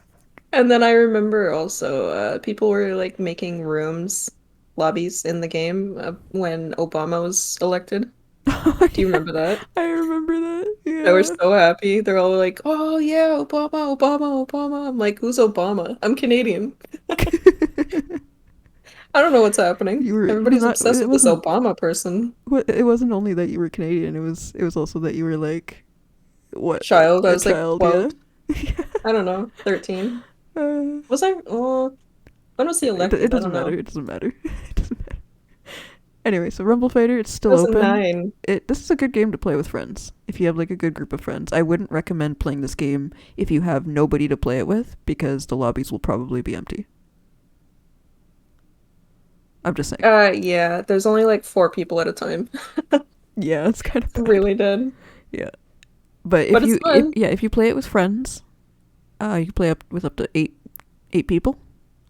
And then I remember also people were like making rooms, lobbies in the game when Obama was elected. Oh, Do you yeah. remember that? I remember that. They were Yeah. so happy. They're all like, "Oh yeah, Obama, Obama, Obama." I'm like, "Who's Obama? I'm Canadian." I don't know what's happening. You were Everybody's not. obsessed with this Obama person. It wasn't only that you were Canadian. It was also that you were like what Child, I a was like child. 12. Yeah. I don't know, 13. Uh, Was I? When was he it elected? I doesn't don't matter. know. It doesn't matter. It doesn't matter. Anyway, so Rumble Fighter, it's still open. 2009. This is a good game to play with friends. If you have like a good group of friends, I wouldn't recommend playing this game if you have nobody to play it with because the lobbies will probably be empty. I'm just saying. Yeah, there's only like 4 people at a time. Yeah, it's kind of It's bad. really dead. Yeah, but But it's fun. if you play it with friends, you can play up with up to eight people,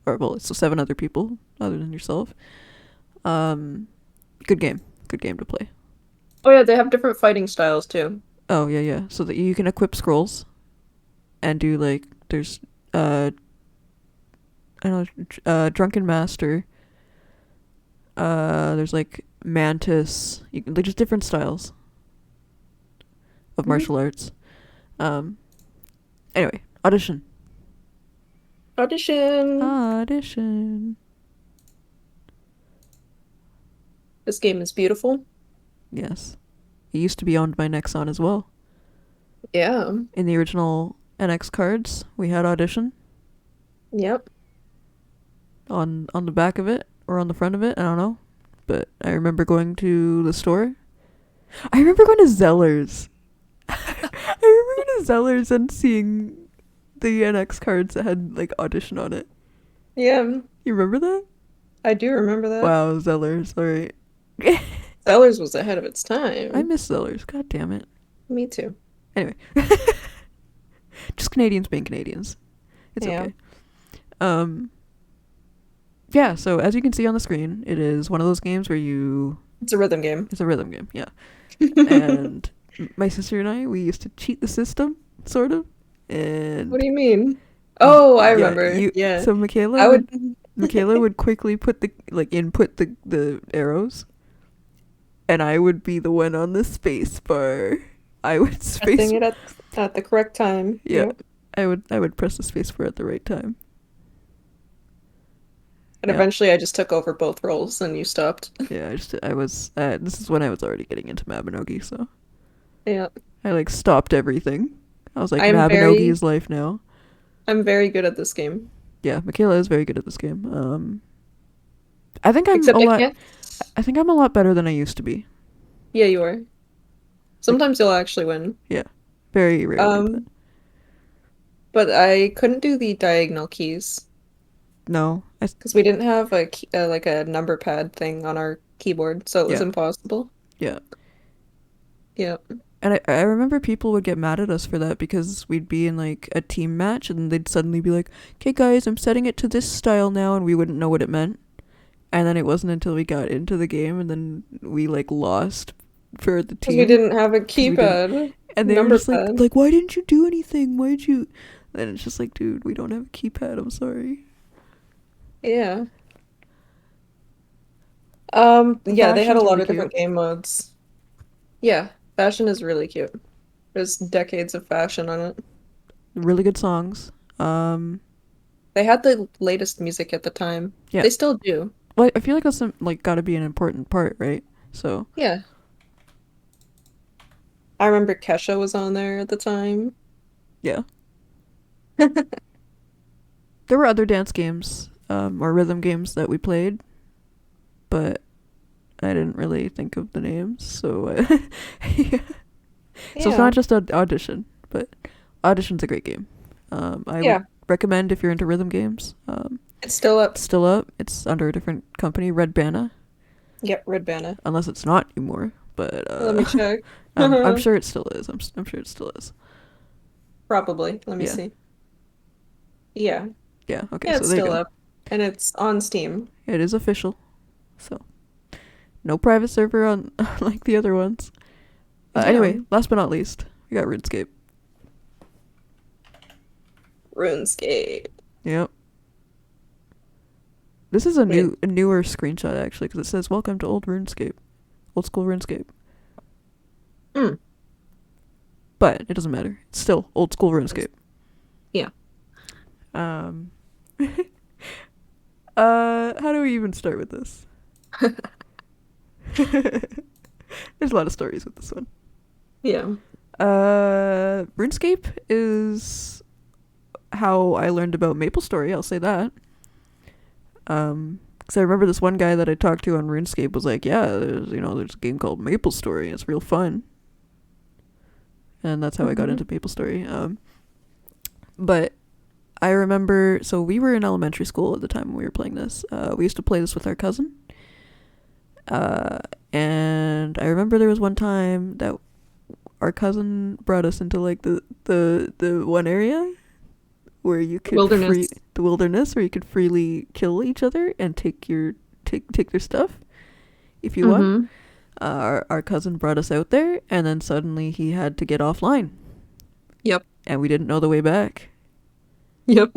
or well, so 7 other people other than yourself. Um, good game to play. Oh yeah, they have different fighting styles too. Oh yeah, yeah. So that you can equip scrolls and do like there's I don't know drunken master. There's like mantis. You can like just different styles of Mhm. martial arts. Um. Anyway, audition. Audition. Audition. This game is beautiful. Yes. It used to be owned by Nexon as well. Yeah. In the original NX cards, we had audition Yep. on the back of it or on the front of it. I don't know, but I remember going to the store. I remember going to Zellers. I remember going to Zellers and seeing the NX cards that had like audition on it. Yeah. You remember that? I do remember that. Wow, Zellers. All right. Sellers was ahead of its I time. miss Zellers. God damn it. Me too. Anyway, just Canadians being Canadians. It's Yeah. okay. Um. Yeah. So as you can see on the screen, it is one of those games where you. It's a rhythm game. It's a rhythm game. Yeah. And my sister and I, we used to cheat the system, sort of. And What do you mean? Oh, I yeah, remember. Yeah. so I would Michaela would quickly put the like input the arrows, and I would be the one on the space bar. I would space pressing it at the correct time. yeah. Yep. I would press the space bar at the right time. And Yeah. eventually I just took over both roles and you stopped. Yeah, I was, this is when I was already getting into Maplestory, so Yeah. I like stopped everything. I was like, I am Maplestory very is life now. I'm very good at this game. Yeah, Michaela is very good at this game. I think I'm a Except I lot, can't. I think I'm a lot better than I used to be. Yeah, you are. Like, Sometimes you'll actually win. yeah, very rarely, but Um, but I couldn't do the diagonal keys no, because we didn't have a key, like a number pad thing on our keyboard, so it was yeah, impossible. yeah. Yeah. And I remember people would get mad at us for that because we'd be in like a team match and they'd suddenly be like, okay guys, I'm setting it to this style now, and we wouldn't know what it meant. And then it wasn't until we got into the game and then we like lost for the Because we team didn't have a because we didn't. keypad, And they were number just pad. like, why didn't you do anything? Why'd you? And it's just like, dude, we don't have a keypad. I'm sorry. Yeah. The Yeah, they had a fashion's lot really of different cute. game modes. Yeah, fashion is really cute. There's decades of fashion on it. Really good songs. Um, They had the latest music at the time. yeah. They still do. Well, I feel like that's like got to be an important part, right? So Yeah. I remember Kesha was on there at the time. yeah, there were other dance games, or rhythm games that we played, but I didn't really think of the names. So yeah. So it's Yeah. not just an audition, but audition's a great game. I would Yeah. recommend if you're into rhythm games. It's still up. It's still up. It's under a different company, Red Banna, Yep, Red Banner. unless it's not anymore. But Let me check. I'm sure it still is. I'm sure it still is. Probably. Let me Yeah. see. Yeah. Yeah. Okay. Yeah, So it's there you still go. up. And it's on Steam. It is official. So no private server on like the other ones. Yeah. Anyway, last but not least, we got RuneScape. RuneScape. Yep. This is a Wait. newer screenshot actually because it says "Welcome to old school RuneScape." Mm. But it doesn't matter. It's still old school RuneScape. Yeah. Um. How do we even start with this? There's a lot of stories with this one. Yeah. RuneScape is how I learned about Maplestory. I'll say that. Because I remember this one guy that I talked to on RuneScape was like, "Yeah, there's a game called Maplestory. It's real fun." And that's how I got into Maplestory. But I remember, so we were in elementary school at the time when we were playing this. We used to play this with our cousin. And I remember there was one time that our cousin brought us into like the one area where you could Wilderness. the wilderness where you could freely kill each other and take their stuff if you want. Mm-hmm. Our cousin brought us out there, and then suddenly he had to get offline, Yep. and we didn't know the way back. Yep.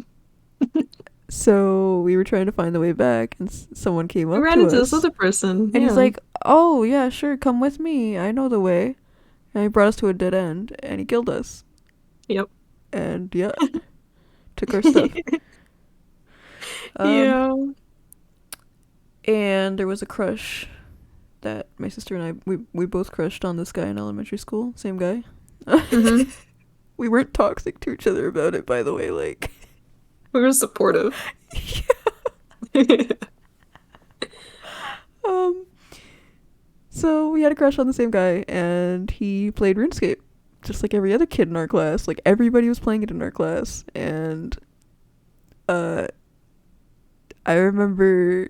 So we were trying to find the way back, and someone came We up ran to into this us, other person. and he's Yeah. like, "Oh yeah, sure, come with me. I know the way." And he brought us to a dead end, and he killed us. Yep. And yeah, took our stuff. Um, Yeah. and there was a crush that my sister and we both crushed on this guy in elementary school. Same guy. Mm-hmm. We weren't toxic to each other about it, by the way. Like, We were supportive. um, so we had a crush on the same guy, and he played RuneScape, just like every other kid in our class. Like everybody was playing it in our class, and I remember,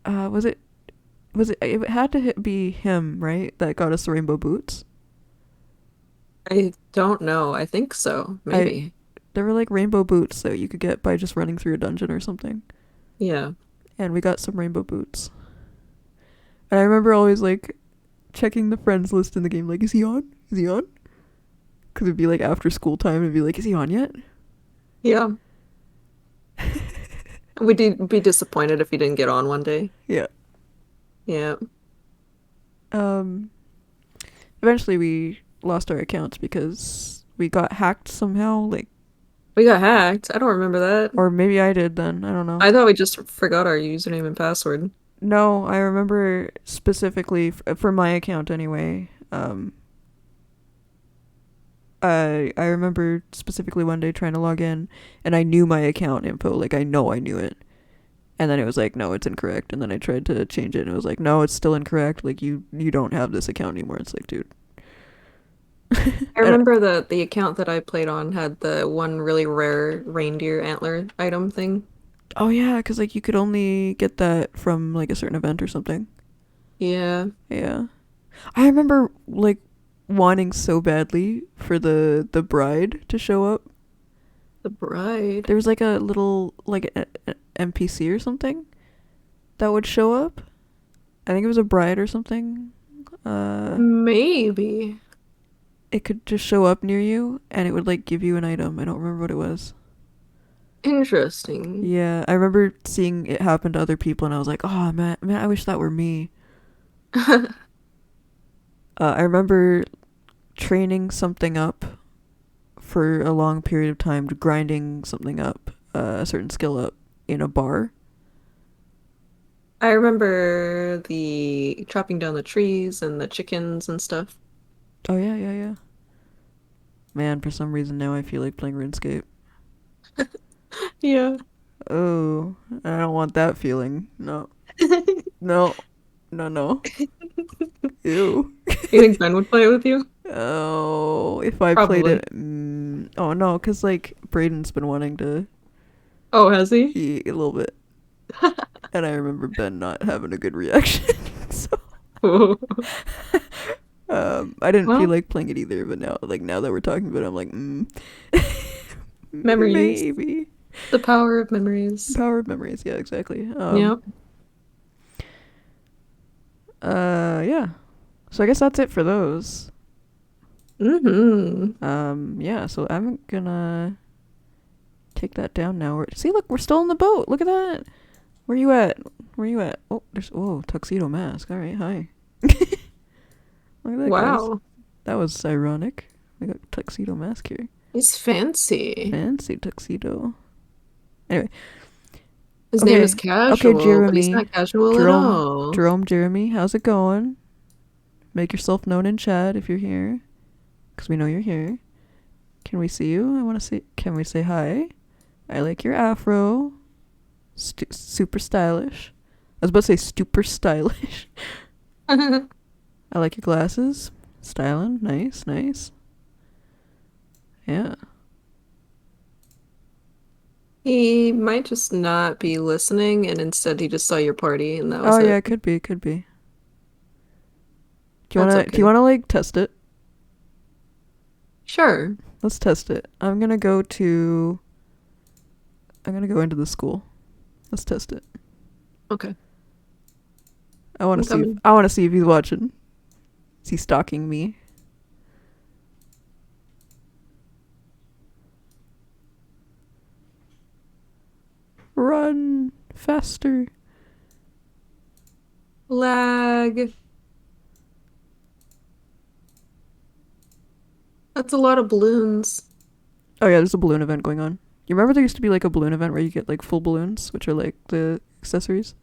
it had to be him, right? That got us the rainbow boots. I don't know. I think so. I Maybe. There were like rainbow boots that you could get by just running through a dungeon or something. Yeah. And we got some rainbow boots. And I remember always like checking the friends list in the game, like, is he on? Is he on? Because it'd be like after school time, it'd be like, is he on yet? Yeah. We'd be disappointed if he didn't get on one day. Yeah. Yeah. Eventually we lost our accounts because we got hacked somehow. Like We got hacked. I don't remember that. Or maybe I did then. I don't know. I thought we just forgot our username and password. No, I remember specifically for my account anyway. I remember specifically one day trying to log in, and I knew my account info. Like, I know I knew it. And then it was like, no, it's incorrect. And then I tried to change it, and it was like, no, it's still incorrect. Like, you don't have this account anymore. It's like, dude. I And, remember the account that I played on had the one really rare reindeer antler item thing. oh yeah, because like you could only get that from like a certain event or something. Yeah, Yeah, I remember like wanting so badly for the bride to show up. the bride. There was like a little like a NPC or something that would show up. I think it was a bride or something. Uh, Maybe. it could just show up near you and it would like give you an item. I don't remember what it was. Interesting. Yeah, I remember seeing it happen to other people and I was like, oh man, I wish that were me. I remember training something up for a long period of time, grinding something up, a certain skill up in a bar. I remember the chopping down the trees and the chickens and stuff. Oh yeah, yeah, yeah. Man, for some reason now I feel like playing RuneScape. Yeah. Oh, I don't want that feeling. No, no, no, no. Ew. You think Ben would play it with you? Oh, if I played Probably. it, oh no, because like Braden's been wanting to Oh, has he? eat a little bit, and I remember Ben not having a good reaction. So, I didn't feel Well, like playing it either. But now that we're talking about it, I'm like, memories. maybe. The power of memories. Power of memories. Yeah, exactly. Yep. Yeah. So I guess that's it for those. Mm-hmm. Yeah. So I'm gonna take that down now. See, look, we're still in the boat. Look at that. Where you at? Where you at? Oh, there's tuxedo mask. All right, hi. Look at that, guys. Wow. That was ironic. We got tuxedo mask here. He's fancy. Fancy tuxedo. Anyway, His name is okay, okay, Casual, but he's Jeremy, not casual at Jerome, all. Jerome, Jeremy, how's it going? Make yourself known in chat if you're here, because we know you're here. Can we see you? I want to see. Can we say hi? I like your afro. Super stylish. I was about to say super stylish. I like your glasses. Styling. Nice, nice. Yeah. He might just not be listening, and instead he just saw your party, and that Oh was yeah, it. it could be, could be. That's Do you okay. wanna like test it? Sure. Let's test it. I'm gonna go into the school. Let's test it. Okay. I wanna I'm see if, coming. I wanna see if he's watching. Is he stalking me? Run faster. Lag. That's a lot of balloons. Oh yeah, there's a balloon event going on. You remember there used to be like a balloon event where you get like full balloons, which are like the accessories?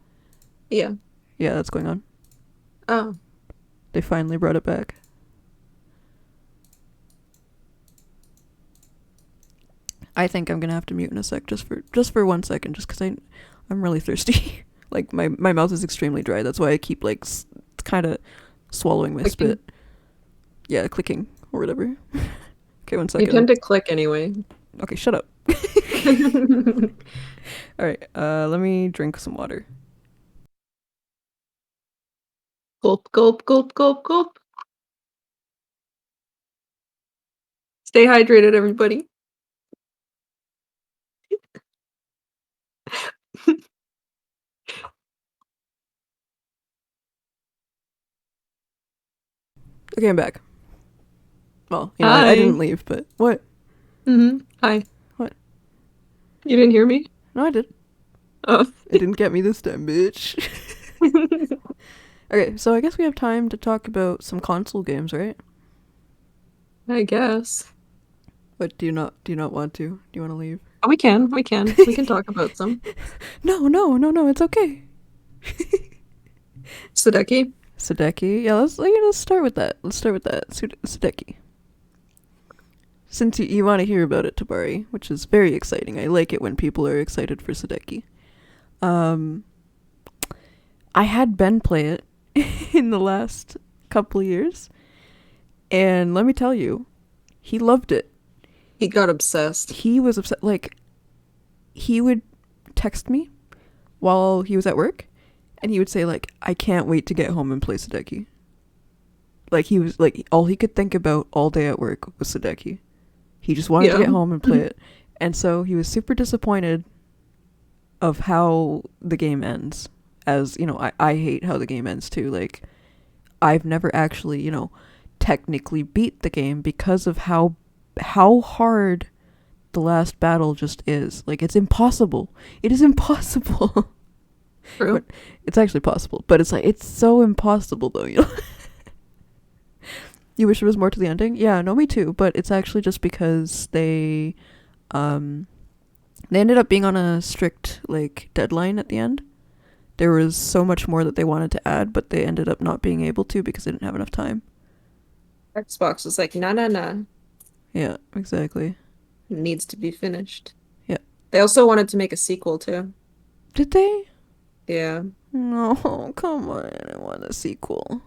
Yeah. Yeah, that's going on. Oh. They finally brought it back. I think I'm gonna have to mute in a sec, just for 1 second, just because I'm really thirsty. Like my mouth is extremely dry. That's why I keep like kind of swallowing my Clicking. spit. Yeah, clicking or whatever. Okay, one You second. tend to click anyway. Okay, shut up. All right. Let me drink some water. Gulp, gulp, gulp, gulp, gulp. Stay hydrated, everybody. Okay, I'm back. Well, I Hi. didn't leave, but what? Hi. What? You didn't hear me? No, I did. Oh. It didn't get me this time, bitch. Okay, so I guess we have time to talk about some console games, right? I guess. But do you not want to? Do you want to leave? Oh, we can talk about some No, no, no, no, it's okay. Sadeki. Sadeki. Yeah, let's start with that. Let's start with that. Sadeki. Since you want to hear about it, Tabari, which is very exciting. I like it when people are excited for Sadeki. Um, I had Ben play it in the last couple of years, and let me tell you, he loved it. He got obsessed. He was upset. Like, he would text me while he was at work, and he would say, like, I can't wait to get home and play Sadeki. Like, he was, like, all he could think about all day at work was Sadeki. He just wanted to get home and play it. And so he was super disappointed of how the game ends. As, you know, I hate how the game ends too. Like, I've never actually, you know, technically beat the game because of how hard the last battle just is. Like, it's impossible. It is impossible. True. But it's actually possible, but it's like, it's so impossible though, you know? You wish there was more to the ending? Yeah, no, me too. But it's actually just because they ended up being on a strict, like, deadline at the end. There was so much more that they wanted to add, but they ended up not being able to because they didn't have enough time. Xbox was like, nah, nah, nah. Yeah, exactly. It needs to be finished. Yeah. They also wanted to make a sequel too. Did they? Yeah. No, come on. I want a sequel.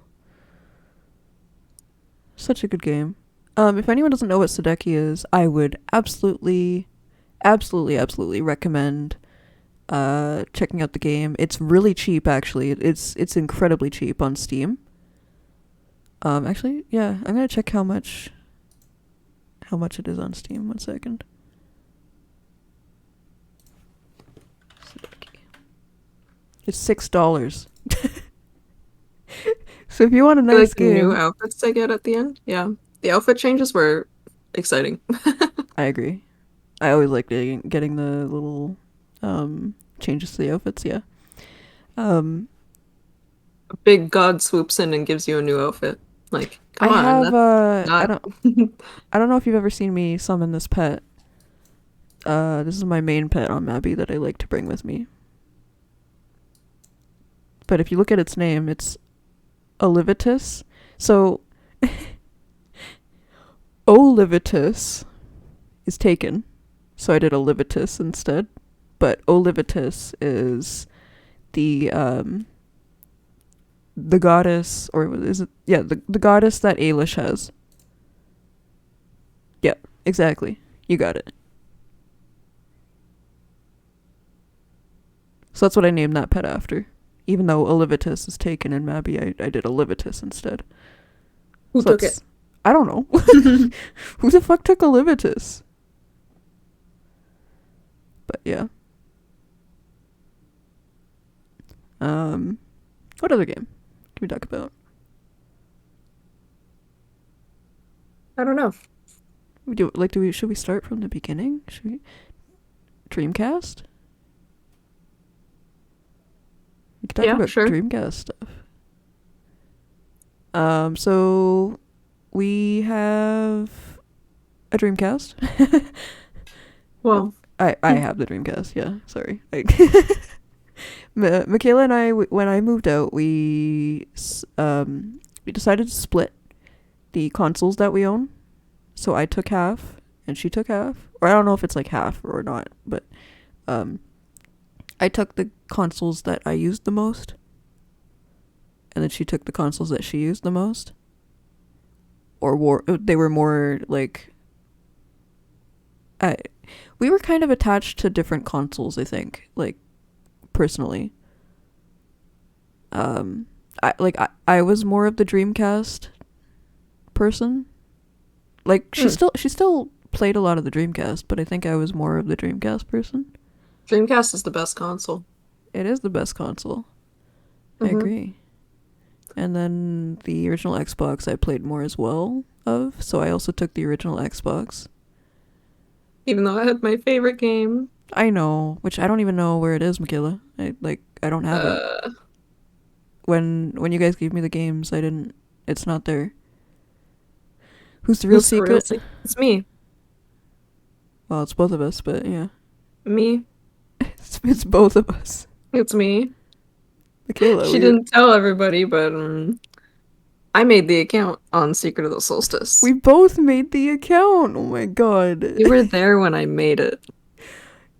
Such a good game. If anyone doesn't know what Sadeki is, I would absolutely recommend checking out the game. It's really cheap, actually. It's incredibly cheap on Steam. Actually, yeah, I'm gonna check how much it is on Steam. 1 second. Sadeki. It's $6. So if you want a nice Like game, new outfits they get at the end. Yeah. The outfit changes were exciting. I agree. I always like getting the little changes to the outfits. Yeah. A big god swoops in and gives you a new outfit. Like, I come on, have that's I not don't know if you've ever seen me summon this pet. This is my main pet on Mabby that I like to bring with me. But if you look at its name, it's Olivitus. So Olivitus is taken. So I did Olivitus instead. But Olivitus is the goddess, or is it, yeah, the goddess that Ailish has. Yeah, exactly. You got it. So that's what I named that pet after. Even though Olivitus is taken in Mabby, I did Olivitus instead. who So took it. I don't know. Who the fuck took Olivitus? But yeah. What other game can we talk about? I don't know. Should we start from the beginning? Should we Dreamcast? We can talk Yeah, about sure. Dreamcast stuff. So we have a Dreamcast. Well, I have the Dreamcast. Yeah, sorry. Michaela and I, when I moved out, we decided to split the consoles that we own. So I took half and she took half, or I don't know if it's like half or not, but I took the consoles that I used the most, and then she took the consoles that she used the most, or they were more like, we were kind of attached to different consoles, I think, like, personally. I was more of the Dreamcast person. Like, she still played a lot of the Dreamcast, but I think I was more of the Dreamcast person. Dreamcast is the best console. It is the best console. I Mhm. agree. And then the original Xbox I played more as well of, so I also took the original Xbox. Even though I had my favorite game. I know, which I don't even know where it is, Michaela. I don't have it. When you guys gave me the games, it's not there. Who's the real secret? It's me. Well, it's both of us, but yeah. Me. It's both of us. It's me. Michaela, She didn't tell everybody, but I made the account on Secret of the we Solstice. both made the account. Oh my god. You were there when I made it.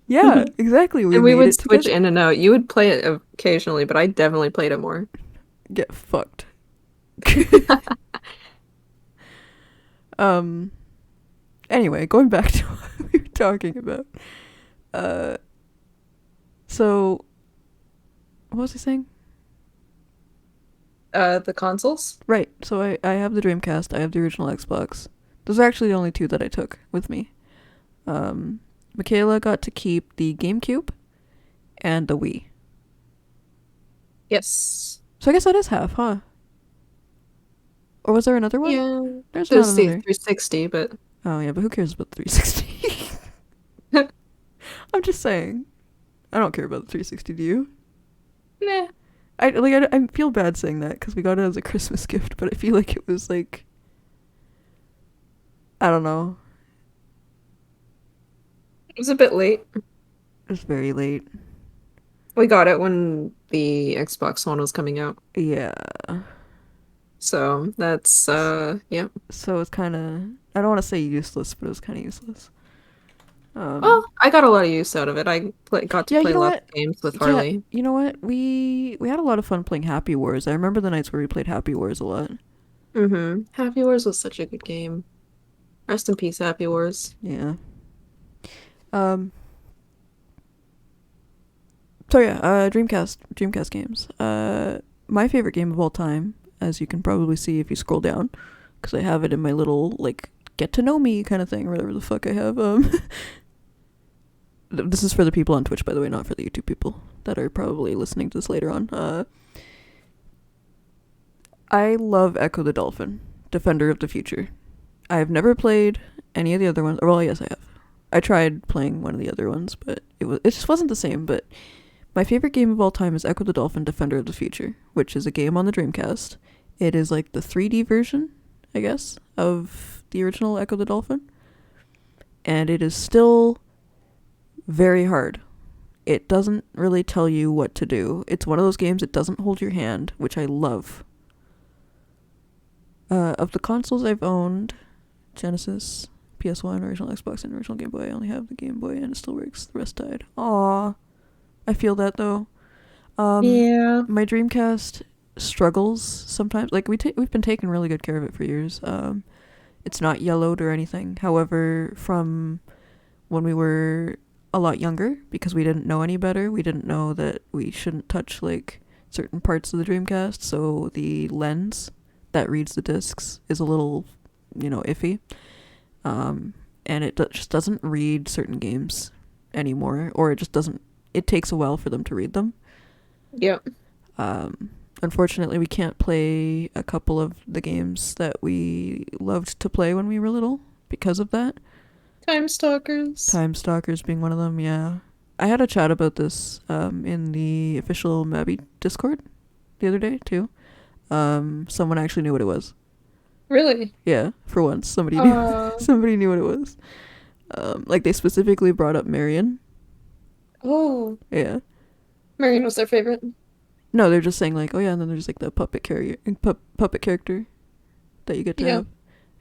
Yeah, exactly. We And we made would it switch together. in and out. You would play it occasionally, but I definitely played it more. Get fucked. um anyway, going back to what we were talking about. Uh so what was I saying? The consoles? Right. So I have the Dreamcast, I have the original Xbox. Those are actually the only two that I took with me. Um Michaela got to keep the GameCube and the Wii. Yes. So I guess that is half, huh? Or was there another one? Yeah. There's not There's the another. 360, but Oh yeah, but who cares about the 360? I'm just saying. I don't care about the 360. Do you? nah. I feel bad saying that because we got it as a Christmas gift, but I feel like it was like I don't know. It was a bit late. It was very late. We got it when the Xbox One was coming out. Yeah. So that's yeah. So it's kind of I don't want to say useless, but it was kind of useless. Well, I got a lot of use out of it. Got to Yeah, play you know lots what? of games with Yeah, Harley. you know what? We had a lot of fun playing Happy Wars. I remember the nights where we played Happy Wars a lot. Happy Wars was such a good game. Rest in peace, Happy Wars. Yeah. Um. So yeah, Dreamcast games. My favorite game of all time, as you can probably see if you scroll down, because I have it in my little like get to know me kind of thing, or whatever the fuck I have. This is for the people on Twitch, by the way, not for the YouTube people that are probably listening to this later on. I love Echo the Dolphin, Defender of the Future. I have never played any of the other ones. Well, yes, I have. I tried playing one of the other ones, but it just wasn't the same. But my favorite game of all time is Echo the Dolphin, Defender of the Future, which is a game on the Dreamcast. It is like the 3D version, I guess, of the original Echo the Dolphin, and it is still very hard. It doesn't really tell you what to do. It's one of those games, it doesn't hold your hand, which I love. Of the consoles I've owned, Genesis, PS1, original Xbox, and original Game Boy, I only have the Game Boy and it still works. The rest died. Aww. I feel that though. Yeah. My Dreamcast struggles sometimes. Like we've been taking really good care of it for years. It's not yellowed or anything. However, from when we were a lot younger, because we didn't know any better, we didn't know that we shouldn't touch like certain parts of the Dreamcast, so the lens that reads the discs is a little, iffy. And it just doesn't read certain games anymore, or it just doesn't. It takes a while for them to read them. Yep. Unfortunately, we can't play a couple of the games that we loved to play when we were little because of that. Time Stalkers. Time Stalkers being one of them, yeah. I had a chat about this in the official Mabby Discord the other day, too. Someone actually knew what it was. Really? Yeah, for once. Somebody knew somebody knew what it was. Like, they specifically brought up Marion. Oh. Yeah. Marion was their favorite. No, they're just saying, like, oh yeah, and then there's, like, the puppet character that you get to have.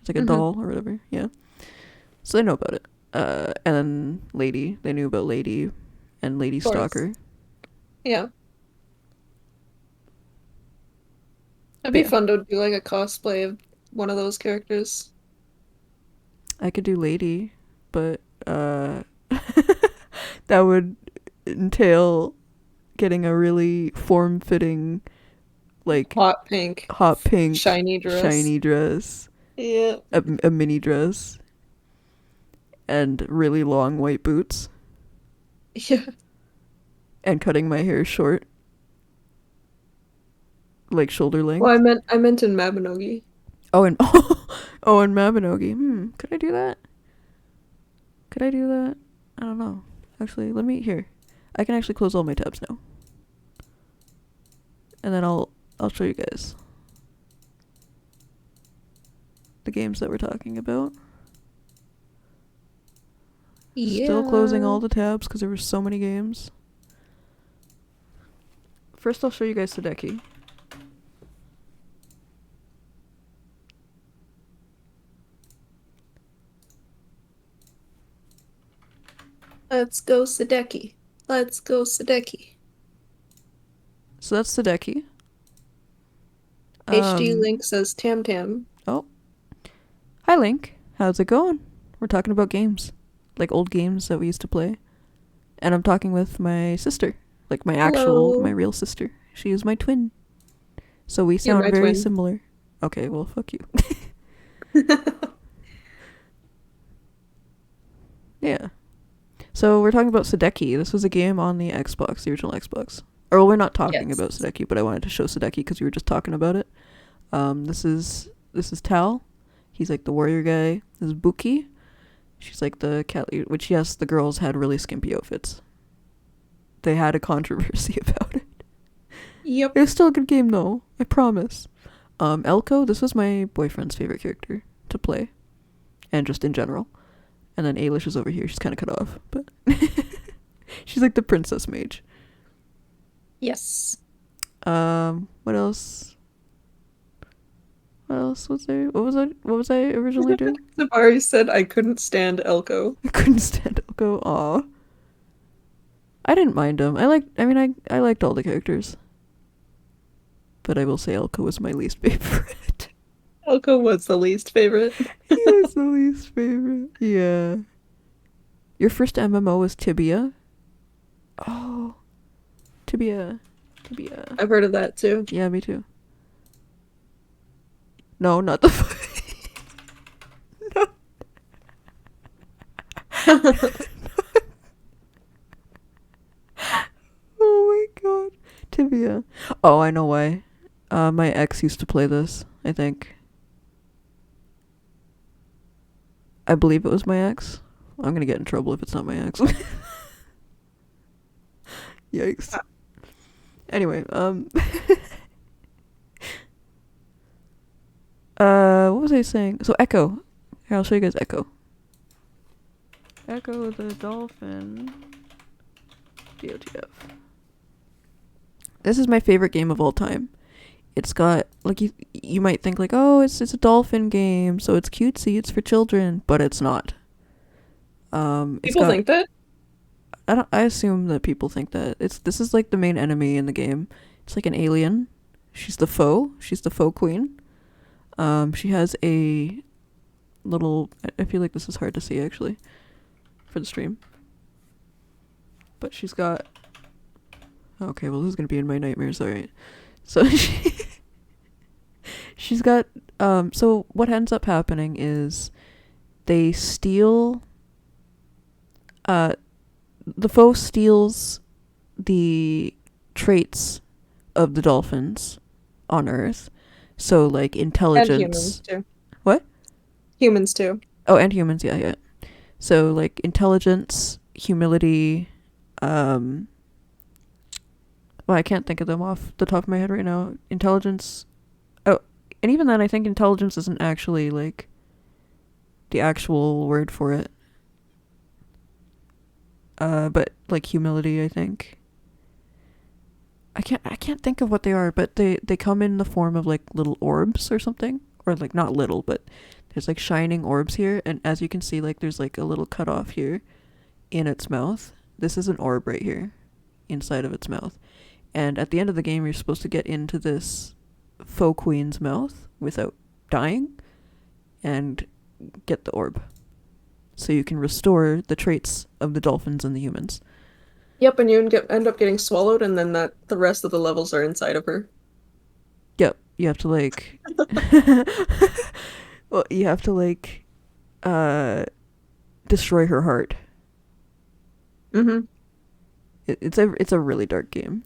It's like a doll or whatever, yeah. So they know about it. And then Lady. They knew about Lady and Lady Stalker. Yeah. It'd But be yeah. fun to do like a cosplay of one of those characters. I could do Lady, but that would entail getting a really form-fitting, like Hot pink. Shiny dress. Yeah. a mini dress, and really long white boots, Yeah. and cutting my hair short, like shoulder length. Well, I meant in Maplestory. Oh, and and Mapinogi. Could I do that? I don't know. Actually, let me here. I can actually close all my tabs now. And then I'll show you guys the games that we're talking about. Still closing Yeah. all the tabs because there were so many games. First, I'll show you guys Sadeki. Let's go, Sadeki. Let's go, Sadeki. So that's Sadeki. HD Link says Tam Tam. Oh, hi Link. How's it going? We're talking about games, like old games that we used to play. And I'm talking with my sister, like my Hello. real sister. She is my twin. So we You're sound my very twin. similar. Okay, well, fuck you. Yeah. So we're talking about Sadeki. This was a game on the Xbox, the original Xbox. Or well, we're not talking about Yes. Sadeki, but I wanted to show Sadeki because we were just talking about it. This is Tal. He's like the warrior guy. This is Buki. She's like the cat leader, which yes, the girls had really skimpy outfits. They had a controversy about it. Yep. It was still a good game though, I promise. Elko, this was my boyfriend's favorite character to play. And just in general. And then Ailish is over here, she's kinda cut off, but she's like the princess mage. Yes. What else? What else was there? What was I originally doing? Sabari said I couldn't stand Elko. I couldn't stand Elko. Aw. I didn't mind him. I liked all the characters. But I will say Elko was my least favorite. Elko was the least favorite. He was the least favorite. Yeah. Your first MMO was Tibia? Oh. Tibia. Tibia. I've heard of that too. Yeah, me too. No, not the no. Oh my god. Tibia. Oh, I know why. My ex used to play this, I think. I believe it was my ex. I'm gonna get in trouble if it's not my ex. Yikes. Anyway, what was I saying? So Echo. Here, I'll show you guys Echo. Echo the dolphin. DOTF. This is my favorite game of all time. It's got like you might think like, oh, it's a dolphin game, so it's cutesy, it's for children, but it's not. It's People got, think that? I assume that people think that this is like the main enemy in the game. It's like an alien. She's the foe. She's the foe queen. She has a little. I feel like this is hard to see actually, for the stream. But she's got. Okay, well this is gonna be in my nightmares. All right. So she's got. So what ends up happening is, they steal. The foe steals the traits of the dolphins on Earth. So, like, And humans intelligence. too. What? Humans too. Oh, and humans, yeah. So, like, intelligence, humility, well, I can't think of them off the top of my head right now. Intelligence. Oh, and even then, I think intelligence isn't actually, like, the actual word for it. But like humility, I think. I can't think of what they are, but they come in the form of like little orbs or something, or like not little, but there's like shining orbs here, and as you can see, like there's like a little cutoff here in its mouth. This is an orb right here, inside of its mouth, and at the end of the game, you're supposed to get into this faux queen's mouth without dying, and get the orb. So you can restore the traits of the dolphins and the humans. Yep, and you end up getting swallowed, and then the rest of the levels are inside of her. Yep, you have to like well, you have to like destroy her heart. Mm-hmm. It's a really dark game,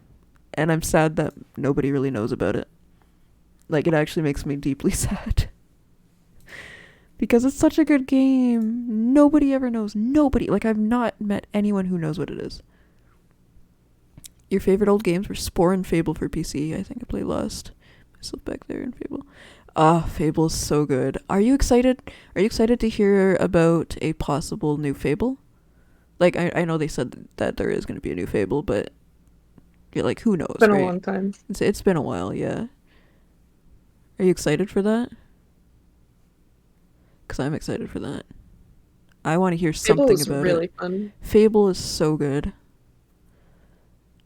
and I'm sad that nobody really knows about it. Like, it actually makes me deeply sad. Because it's such a good game. Nobody ever knows. Nobody. Like, I've not met anyone who knows what it is. Your favorite old games were Spore and Fable for PC. I think I played Lost. Myself back there in Fable. Fable is so good. Are you excited? Are you excited to hear about a possible new Fable? Like, I know they said that there is going to be a new Fable, but you're like, who knows, Been a right? long time. It's been a while, yeah. Are you excited for that? Because I'm excited for that. I want to hear Fable something was about it. really fun. Fable is so good.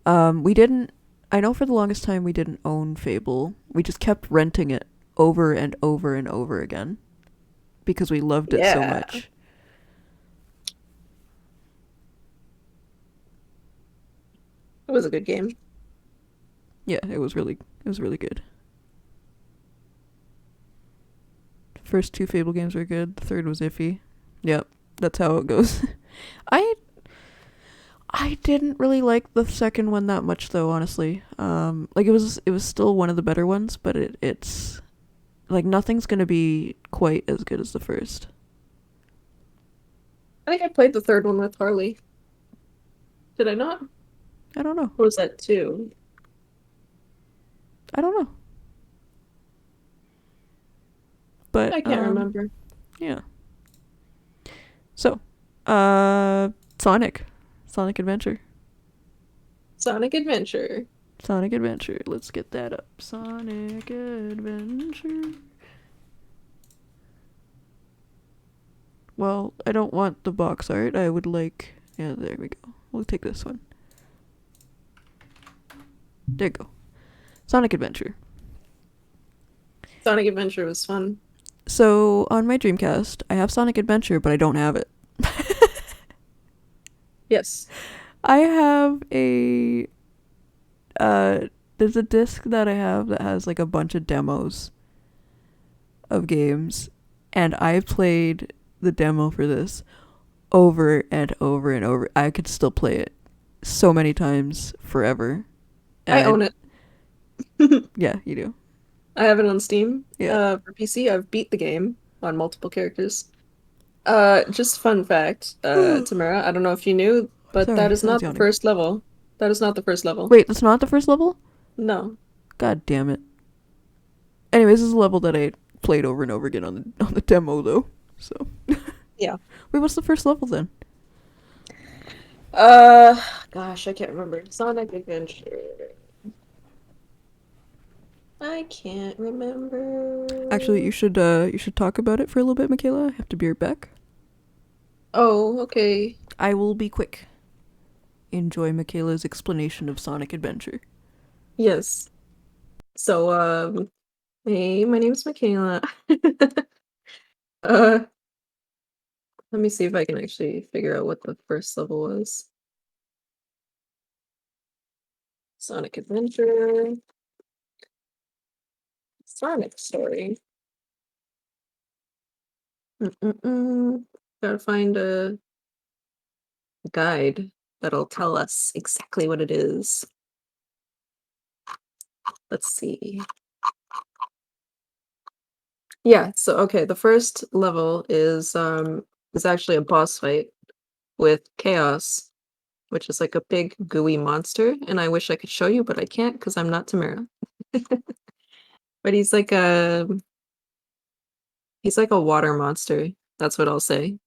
We didn't. I know for the longest time we didn't own Fable. We just kept renting it over and over and over again because we loved it so Yeah. much. It was a good game. Yeah, it was really good. First two Fable games were good. The third was iffy. Yep, that's how it goes. I I didn't really like the second one that much though, honestly. Like it was still one of the better ones, but it's like nothing's gonna be quite as good as the first. I think I played the third one with Harley. Did I not? I don't know. Or was that two? I don't know. But I can't remember. yeah. So, Sonic, Sonic Adventure, Sonic Adventure. Sonic Adventure. Let's get that up. Sonic Adventure. Well, I don't want the box art. I would like. Yeah, there we go. We'll take this one. There you go. Sonic Adventure. Sonic Adventure was fun. So on my Dreamcast, I have Sonic Adventure, but I don't have it. Yes. I have a there's a disc that I have that has like a bunch of demos of games, and I've played the demo for this over and over and over. I could still play it so many times forever. I And own it. yeah, you do. I have it on Steam. Yeah. For PC, I've beat the game on multiple characters. Just fun fact, Tamara, I don't know if you knew, but that Sorry, is I was not the yawning. first level. That is not the first level. Wait, that's not the first level? No. God damn it. Anyways, this is a level that I played over and over again on the demo though. So Yeah. wait, what's the first level then? Uh, Gosh, I can't remember. Sonic Adventure. I can't remember. Actually, you should talk about it for a little bit, Michaela. I have to be right back. Oh, okay. I will be quick. Enjoy Michaela's explanation of Sonic Adventure. Yes. So, hey, my name's Michaela. Uh, Let me see if I can actually figure out what the first level was. Sonic Adventure. Sonic Story. Mm-mm-mm. Gotta find a guide that'll tell us exactly what it is. Let's see. Yeah, so okay, the first level is actually a boss fight with Chaos, which is like a big gooey monster, and I wish I could show you, but I can't because I'm not Tamara. But he's like a water monster. That's what I'll say.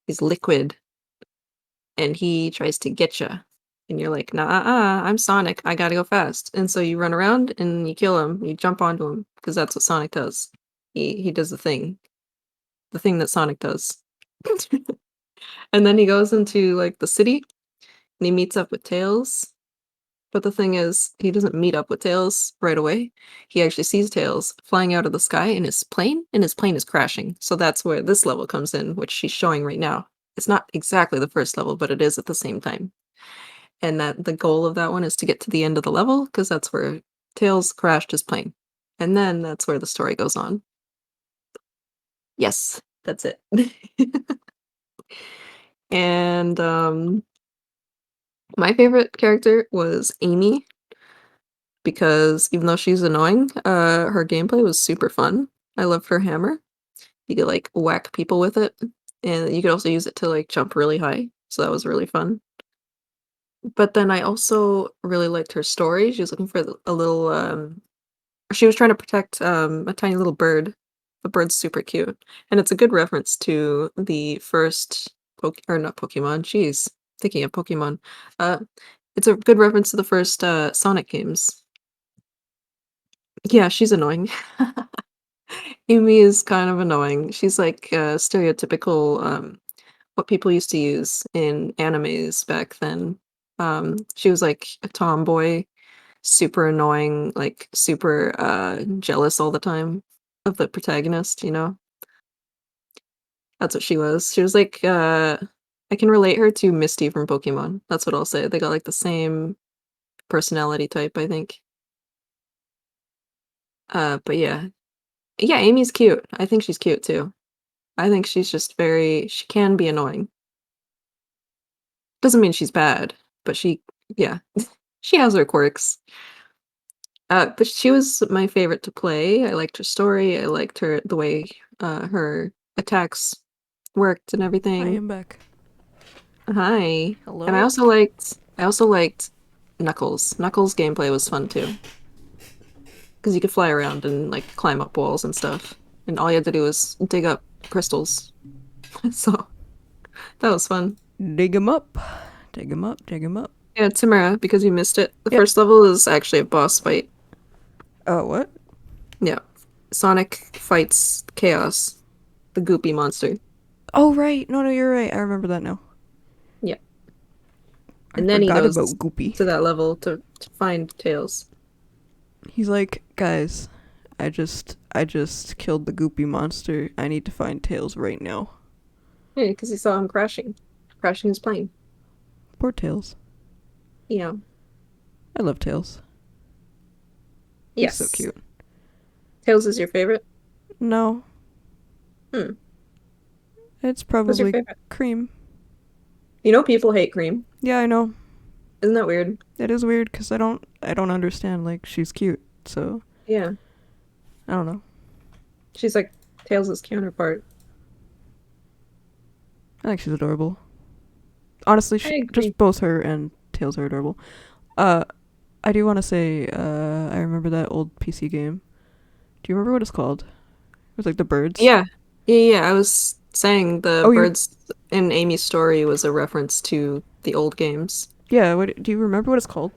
He's liquid and he tries to get you. And you're like, nah, I'm Sonic. I gotta go fast. And so you run around and you kill him. You jump onto him because that's what Sonic does. He does the thing that Sonic does. And then he goes into like the city and he meets up with Tails. But the thing is, he doesn't meet up with Tails right away. He actually sees Tails flying out of the sky in his plane, and his plane is crashing. So that's where this level comes in, which she's showing right now. It's not exactly the first level, but it is at the same time. And that the goal of that one is to get to the end of the level, because that's where Tails crashed his plane. And then that's where the story goes on. Yes, that's it. And my favorite character was Amy, because even though she's annoying, her gameplay was super fun. I loved her hammer. You could like whack people with it, and you could also use it to like jump really high. So that was really fun. But then I also really liked her story. She was looking for a little she was trying to protect a tiny little bird. The bird's super cute. And it's a good reference to the first or not Pokemon. Jeez, thinking of Pokemon. Uh, it's a good reference to the first Sonic games. Yeah, she's annoying. Amy is kind of annoying. She's like stereotypical what people used to use in animes back then. She was like a tomboy, super annoying, like super jealous all the time of the protagonist, you know? That's what she was. She was like I can relate her to Misty from Pokemon. That's what I'll say. They got like the same personality type, I think. But yeah. Yeah, Amy's cute. I think she's cute too. I think she's just very she can be annoying. Doesn't mean she's bad, but yeah, she has her quirks. But she was my favorite to play. I liked her story. I liked the way her attacks worked and I everything. am back. Hi. And Hello? I also liked Knuckles. Knuckles gameplay was fun too. Because you could fly around and like climb up walls and stuff. And all you had to do was dig up crystals. So that was fun. Dig 'em up. Dig 'em up, dig 'em up. Yeah, Tamara, because you missed it. The Yep. first level is actually a boss fight. What? Yeah. Sonic fights Chaos, the goopy monster. Oh, right. No, you're right. I remember that now. Yeah. I And then he forgot goes about Goopy. to that level to find Tails. He's like, guys, I just killed the Goopy monster. I need to find Tails right now. Yeah, because he saw him crashing his plane. Poor Tails. Yeah. I love Tails. He's so Yes. cute. Tails is your favorite? No, Hmm. it's Who's your probably favorite? Cream. You know people hate Cream. Yeah, I know. Isn't that weird? It is weird because I don't understand. Like, she's cute, so Yeah. I don't know. She's like Tails' counterpart. I think she's adorable. Honestly, I agree. just both her and Tails are adorable. Uh, I do want to say, I remember that old PC game. Do you remember what it's called? It was like the birds. Yeah. Yeah. I was saying the Oh, birds in Amy's story was a reference to the old games. yeah. What do you remember what it's called?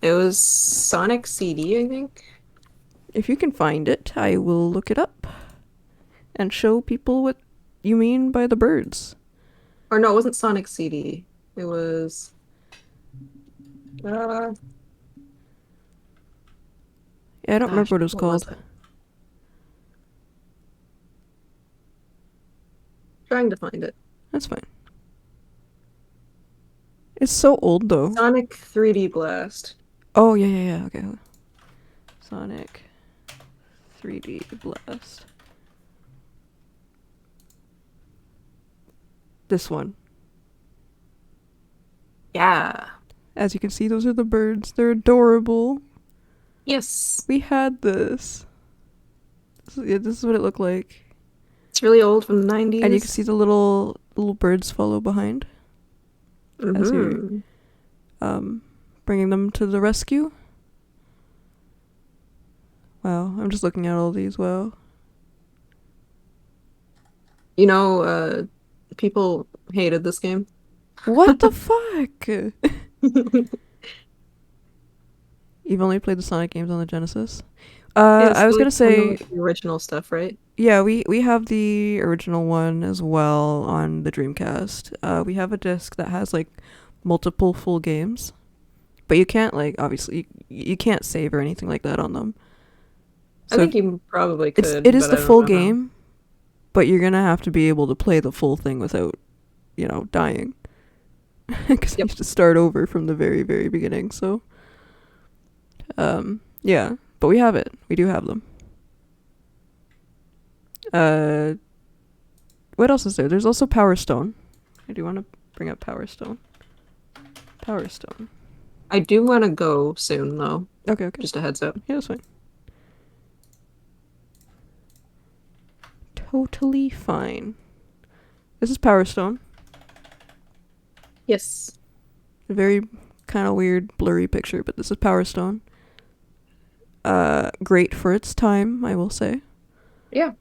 It was Sonic CD, I think. If you can find it, I will look it up and show people what you mean by the birds. Or no, it wasn't Sonic CD. It was uh Yeah, I don't gosh, remember what it was what was called. it? Trying to find it. That's fine. It's so old though. Sonic 3D Blast. Oh yeah. Okay. Sonic 3D Blast. This one. Yeah. As you can see, those are the birds. They're adorable. Yes. We had this. This is what it looked like. It's really old from the And you can see 90s. the little birds follow behind as you're Mm-hmm. bringing them to the rescue. Wow, I'm just looking at all these. Wow. You know, people hated this game. What the fuck? You've only played the Sonic games on the Genesis? Yes, I was like gonna some of say, the original stuff, right? yeah, we have the original one as well on the Dreamcast. We have a disc that has like multiple full games, but you can't like obviously you can't save or anything like that on them. I So think you probably it could, is but the I don't full know how. game, but you're gonna have to be able to play the full thing without, dying, because you Yep. have to start over from the very very beginning. So, yeah, but we have it. We do have them. Uh, what else is there? There's also Power Stone. I do want to bring up Power Stone. Power Stone. I do want to go soon, though. Okay. Just a heads up. Yeah, that's fine. Totally fine. This is Power Stone. Yes. A very kind of weird, blurry picture, but this is Power Stone. Great for its time, I will say. Yeah.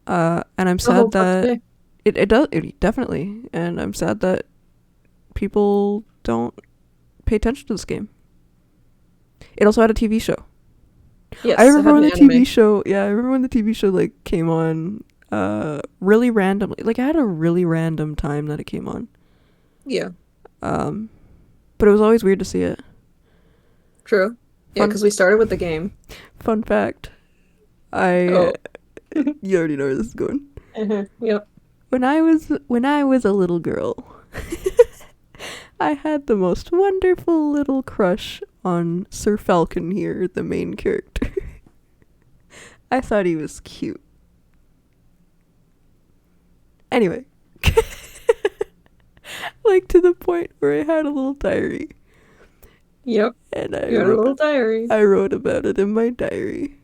And I'm Still sad holds up that, today. It does, it definitely, and I'm sad that people don't pay attention to this game. It also had a TV show. I Yes, it remember had when an the TV anime. show, yeah, I remember when the TV show like came on really randomly. Like I had a really random time that it came on. Yeah, Um but it was always weird to see it. true. Yeah, Fun because we started with the game. fun fact. I Oh. You already know where this is going. Yep. When I was a little girl, I had the most wonderful little crush on Sir Falcon here, the main character. I thought he was cute. Anyway, like to the point where I had a little diary, Yep. and You had a little diary. I wrote about it in my diary.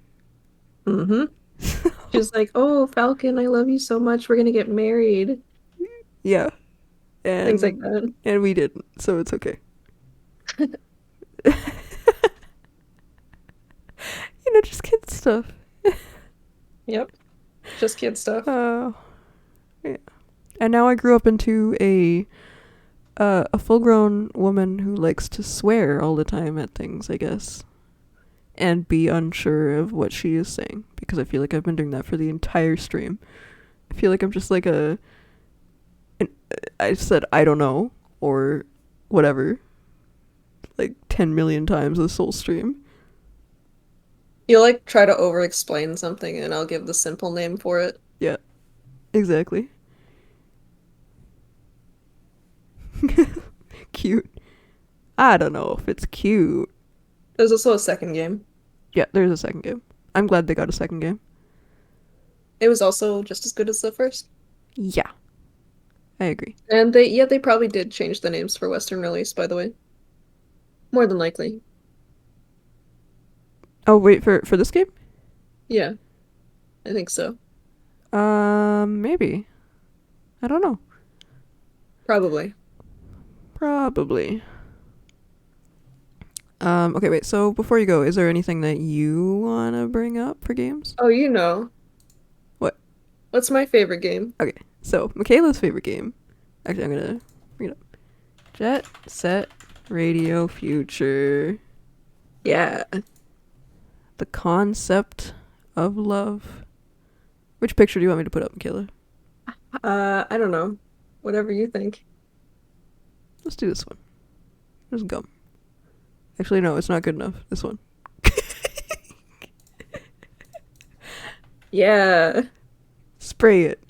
Mm-hmm. She's like, "Oh, Falcon, I love you so much. We're gonna get married." Yeah, Things like and that. we didn't, so it's okay. Just kid stuff. Yep. Just kid stuff. Yeah. And now I grew up into a full-grown woman who likes to swear all the time at things, I guess, and be unsure of what she is saying, because I feel like I've been doing that for the entire stream. I feel like I'm just like I said I don't know or whatever like 10 million times this whole stream. You'll like try to over-explain something, and I'll give the simple name for it. Yeah, exactly. Cute. I don't know if it's cute. There's also a second game. Yeah, there's a second game. I'm glad they got a second game. It was also just as good as the first. Yeah, I agree. And they probably did change the names for Western release, by the way. More than likely. Oh wait, for this game? Yeah, I think so. Maybe. I don't know. Probably. Probably. Okay, wait. So before you go, is there anything that you want to bring up for games? Oh, you know. What? What's my favorite game? Okay, so Michaela's favorite game. Actually, I'm gonna bring it up. Jet Set Radio Future. Yeah. The concept of love. Which picture do you want me to put up, Michaela? I don't know. Whatever you think. Let's do this one. There's gum. Actually, no, it's not good enough. This one. Yeah. Spray it.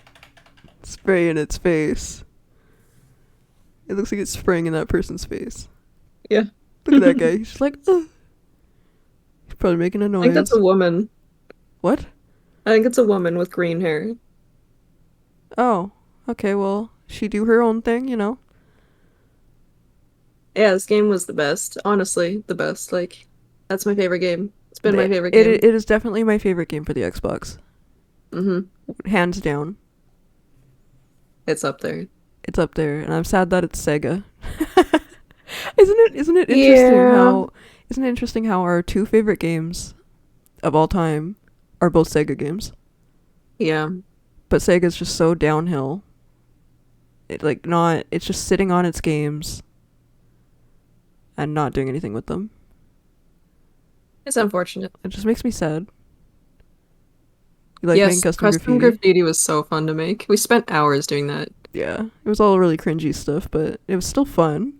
Spray in its face. It looks like it's spraying in that person's face. Yeah. Look at that guy. He's just like, ugh. He's probably making a noise. I think that's a woman. What? I think it's a woman with green hair. Oh, okay, well, she do her own thing, you know? Yeah, this game was the best. Honestly, the best. Like, that's my favorite game. It's been my favorite game. It is definitely my favorite game for the Xbox. Mm-hmm. Hands down. It's up there. It's up there, and I'm sad that it's Sega. Isn't it interesting how our two favorite games of all time are both Sega games? Yeah. But Sega's just so downhill. It's just sitting on its games and not doing anything with them. It's unfortunate. It just makes me sad. You like Yes, making custom custom graffiti was so fun to make. We spent hours doing that. Yeah, it was all really cringy stuff, but it was still fun.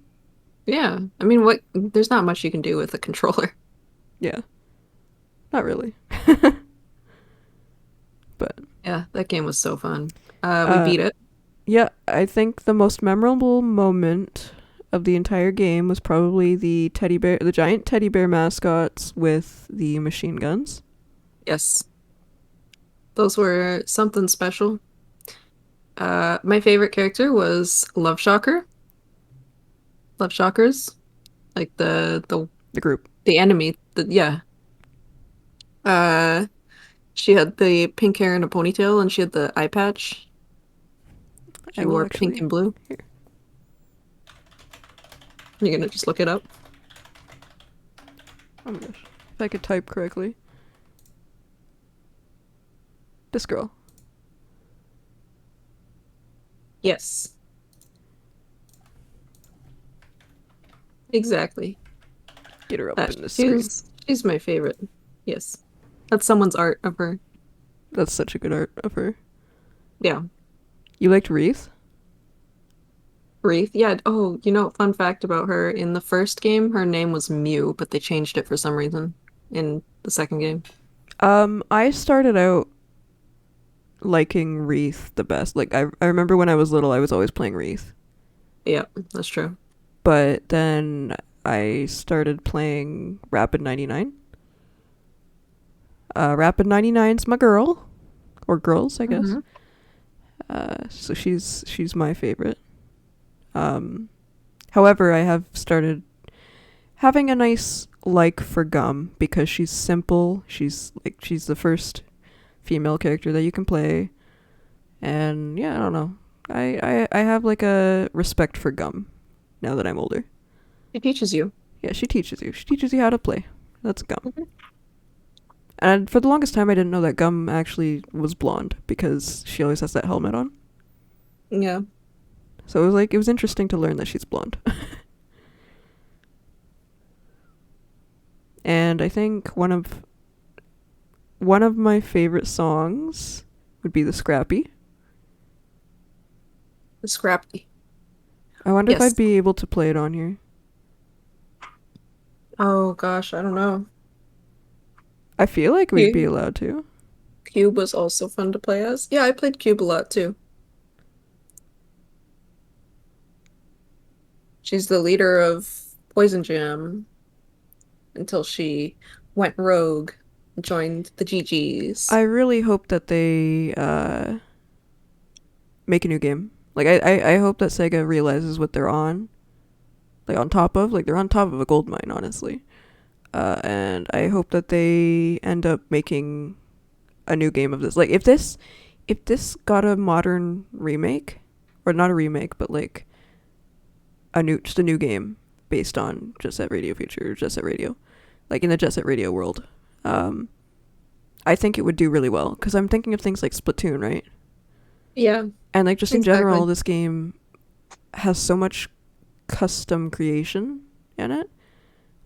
Yeah. I mean, there's not much you can do with a controller. Yeah. Not really. But Yeah, that game was so fun. We beat it. yeah, I think the most memorable moment of the entire game was probably the giant teddy bear mascots with the machine guns. Yes. Those were something special. My favorite character was Love Shocker. Love Shockers. Like the group. the enemy. Yeah. She had the pink hair and a ponytail, and she had the eye patch. She wore pink and blue. Here. You're gonna just look it up? Oh my gosh. If I could type correctly. This girl. Yes, exactly. Get her up That in the screen. she's my favorite. Yes. That's someone's art of her. That's such a good art of her. Yeah. You liked Wreath? Wreath. Yeah. Oh, fun fact about her. In the first game, her name was Mew, but they changed it for some reason in the second game. I started out liking Wreath the best. Like I remember when I was little, I was always playing Wreath. Yeah, that's true. But then I started playing Rapid 99. Rapid 99's my girl, or girls, I guess. Hmm. So she's my favorite. Um, However, I have started having a nice like for Gum because she's simple. She's the first female character that you can play, and yeah, I don't know. I have like a respect for Gum now that I'm older. It teaches you. Yeah, she teaches you. She teaches you how to play. That's Gum. Mhm. And for the longest time, I didn't know that Gum actually was blonde because she always has that helmet on. Yeah. So it was interesting to learn that she's blonde. And I think one of my favorite songs would be the Scrappy. The Scrappy. I wonder if I'd Yes. be able to play it on here. Oh gosh, I don't know. I feel like we'd be Cube. allowed to. Cube was also fun to play as. Yeah, I played Cube a lot too. She's the leader of Poison Jam until she went rogue and joined the GGs. I really hope that they make a new game. Like I hope that Sega realizes what they're on. Like on top of. Like they're on top of a gold mine, honestly. And I hope that they end up making a new game of this. Like if this got a modern remake, or not a remake, but like just a new game based on Jet Set Radio Future, or Jet Set Radio, like in the Jet Set Radio world. Um, I think it would do really well because I'm thinking of things like Splatoon, right? Yeah, And like just in general, exactly. this game has so much custom creation in it,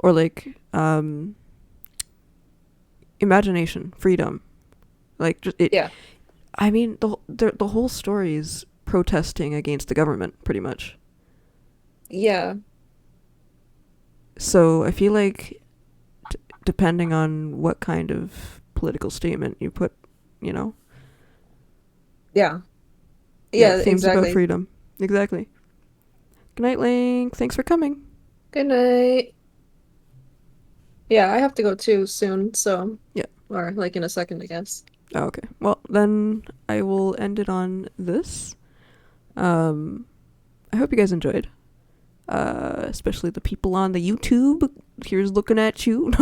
or like imagination, freedom. Like just it. Yeah. I mean, the whole story is protesting against the government, pretty much. Yeah. So I feel like depending on what kind of political statement you put, you know, Yeah. yeah, Yeah, themes about exactly. freedom. Exactly. Good night, Link. Thanks for coming. Good night. Yeah, I have to go too soon, so Yeah. or like in a second, I guess. Oh, okay. Well, then I will end it on this. Um, I hope you guys enjoyed. Especially the people on the YouTube. Here's looking at you.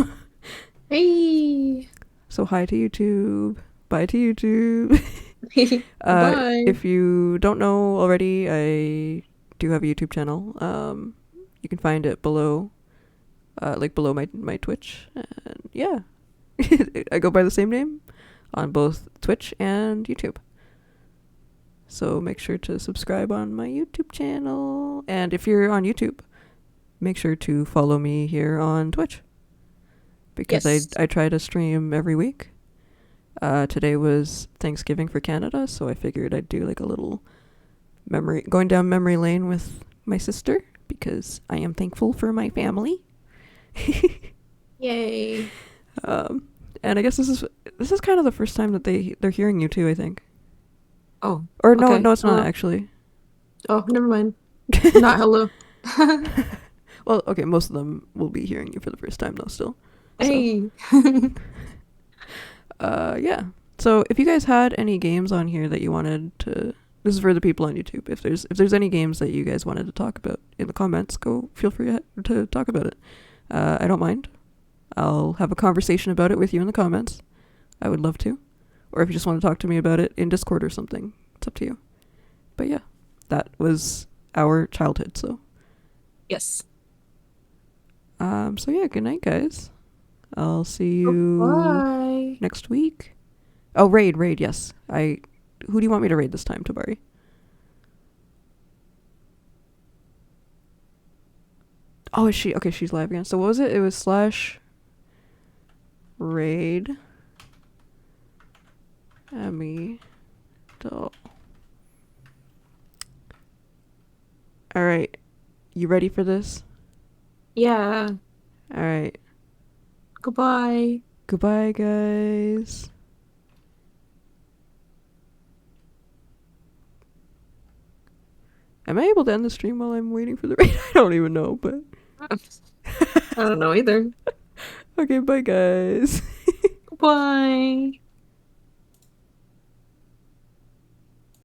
Hey. So hi to YouTube. Bye to YouTube. Bye. If you don't know already, I do have a YouTube channel. You can find it below, like below my Twitch. And yeah, I go by the same name on both Twitch and YouTube. So make sure to subscribe on my YouTube channel. And if you're on YouTube, make sure to follow me here on Twitch. Because Yes. I try to stream every week. Today was Thanksgiving for Canada, so I figured I'd do like a little going down memory lane with my sister because I am thankful for my family. Yay. Um, and I guess this is kind of the first time that they're hearing you too, I think. Oh, Or no, okay. no, it's not actually. Oh, never mind. Not hello. Well, okay, most of them will be hearing you for the first time though still. So, Hey. yeah. So if you guys had any games on here that you wanted to, this is for the people on YouTube. If there's any games that you guys wanted to talk about in the comments, go feel free to talk about it. I don't mind. I'll have a conversation about it with you in the comments. I would love to. Or if you just want to talk to me about it in Discord or something, it's up to you. But yeah, that was our childhood. So Yes. so yeah, good night, guys. I'll see you Bye. next week. Oh, raid, yes. Who do you want me to raid this time, Tabari? Oh, is she? Okay, she's live again. So what was it? It was slash raid Emmy doll. All right, you ready for this? Yeah. All right. Goodbye. Goodbye, guys. Am I able to end the stream while I'm waiting for the raid? I don't even know, but I don't know either. okay, bye, guys. Goodbye.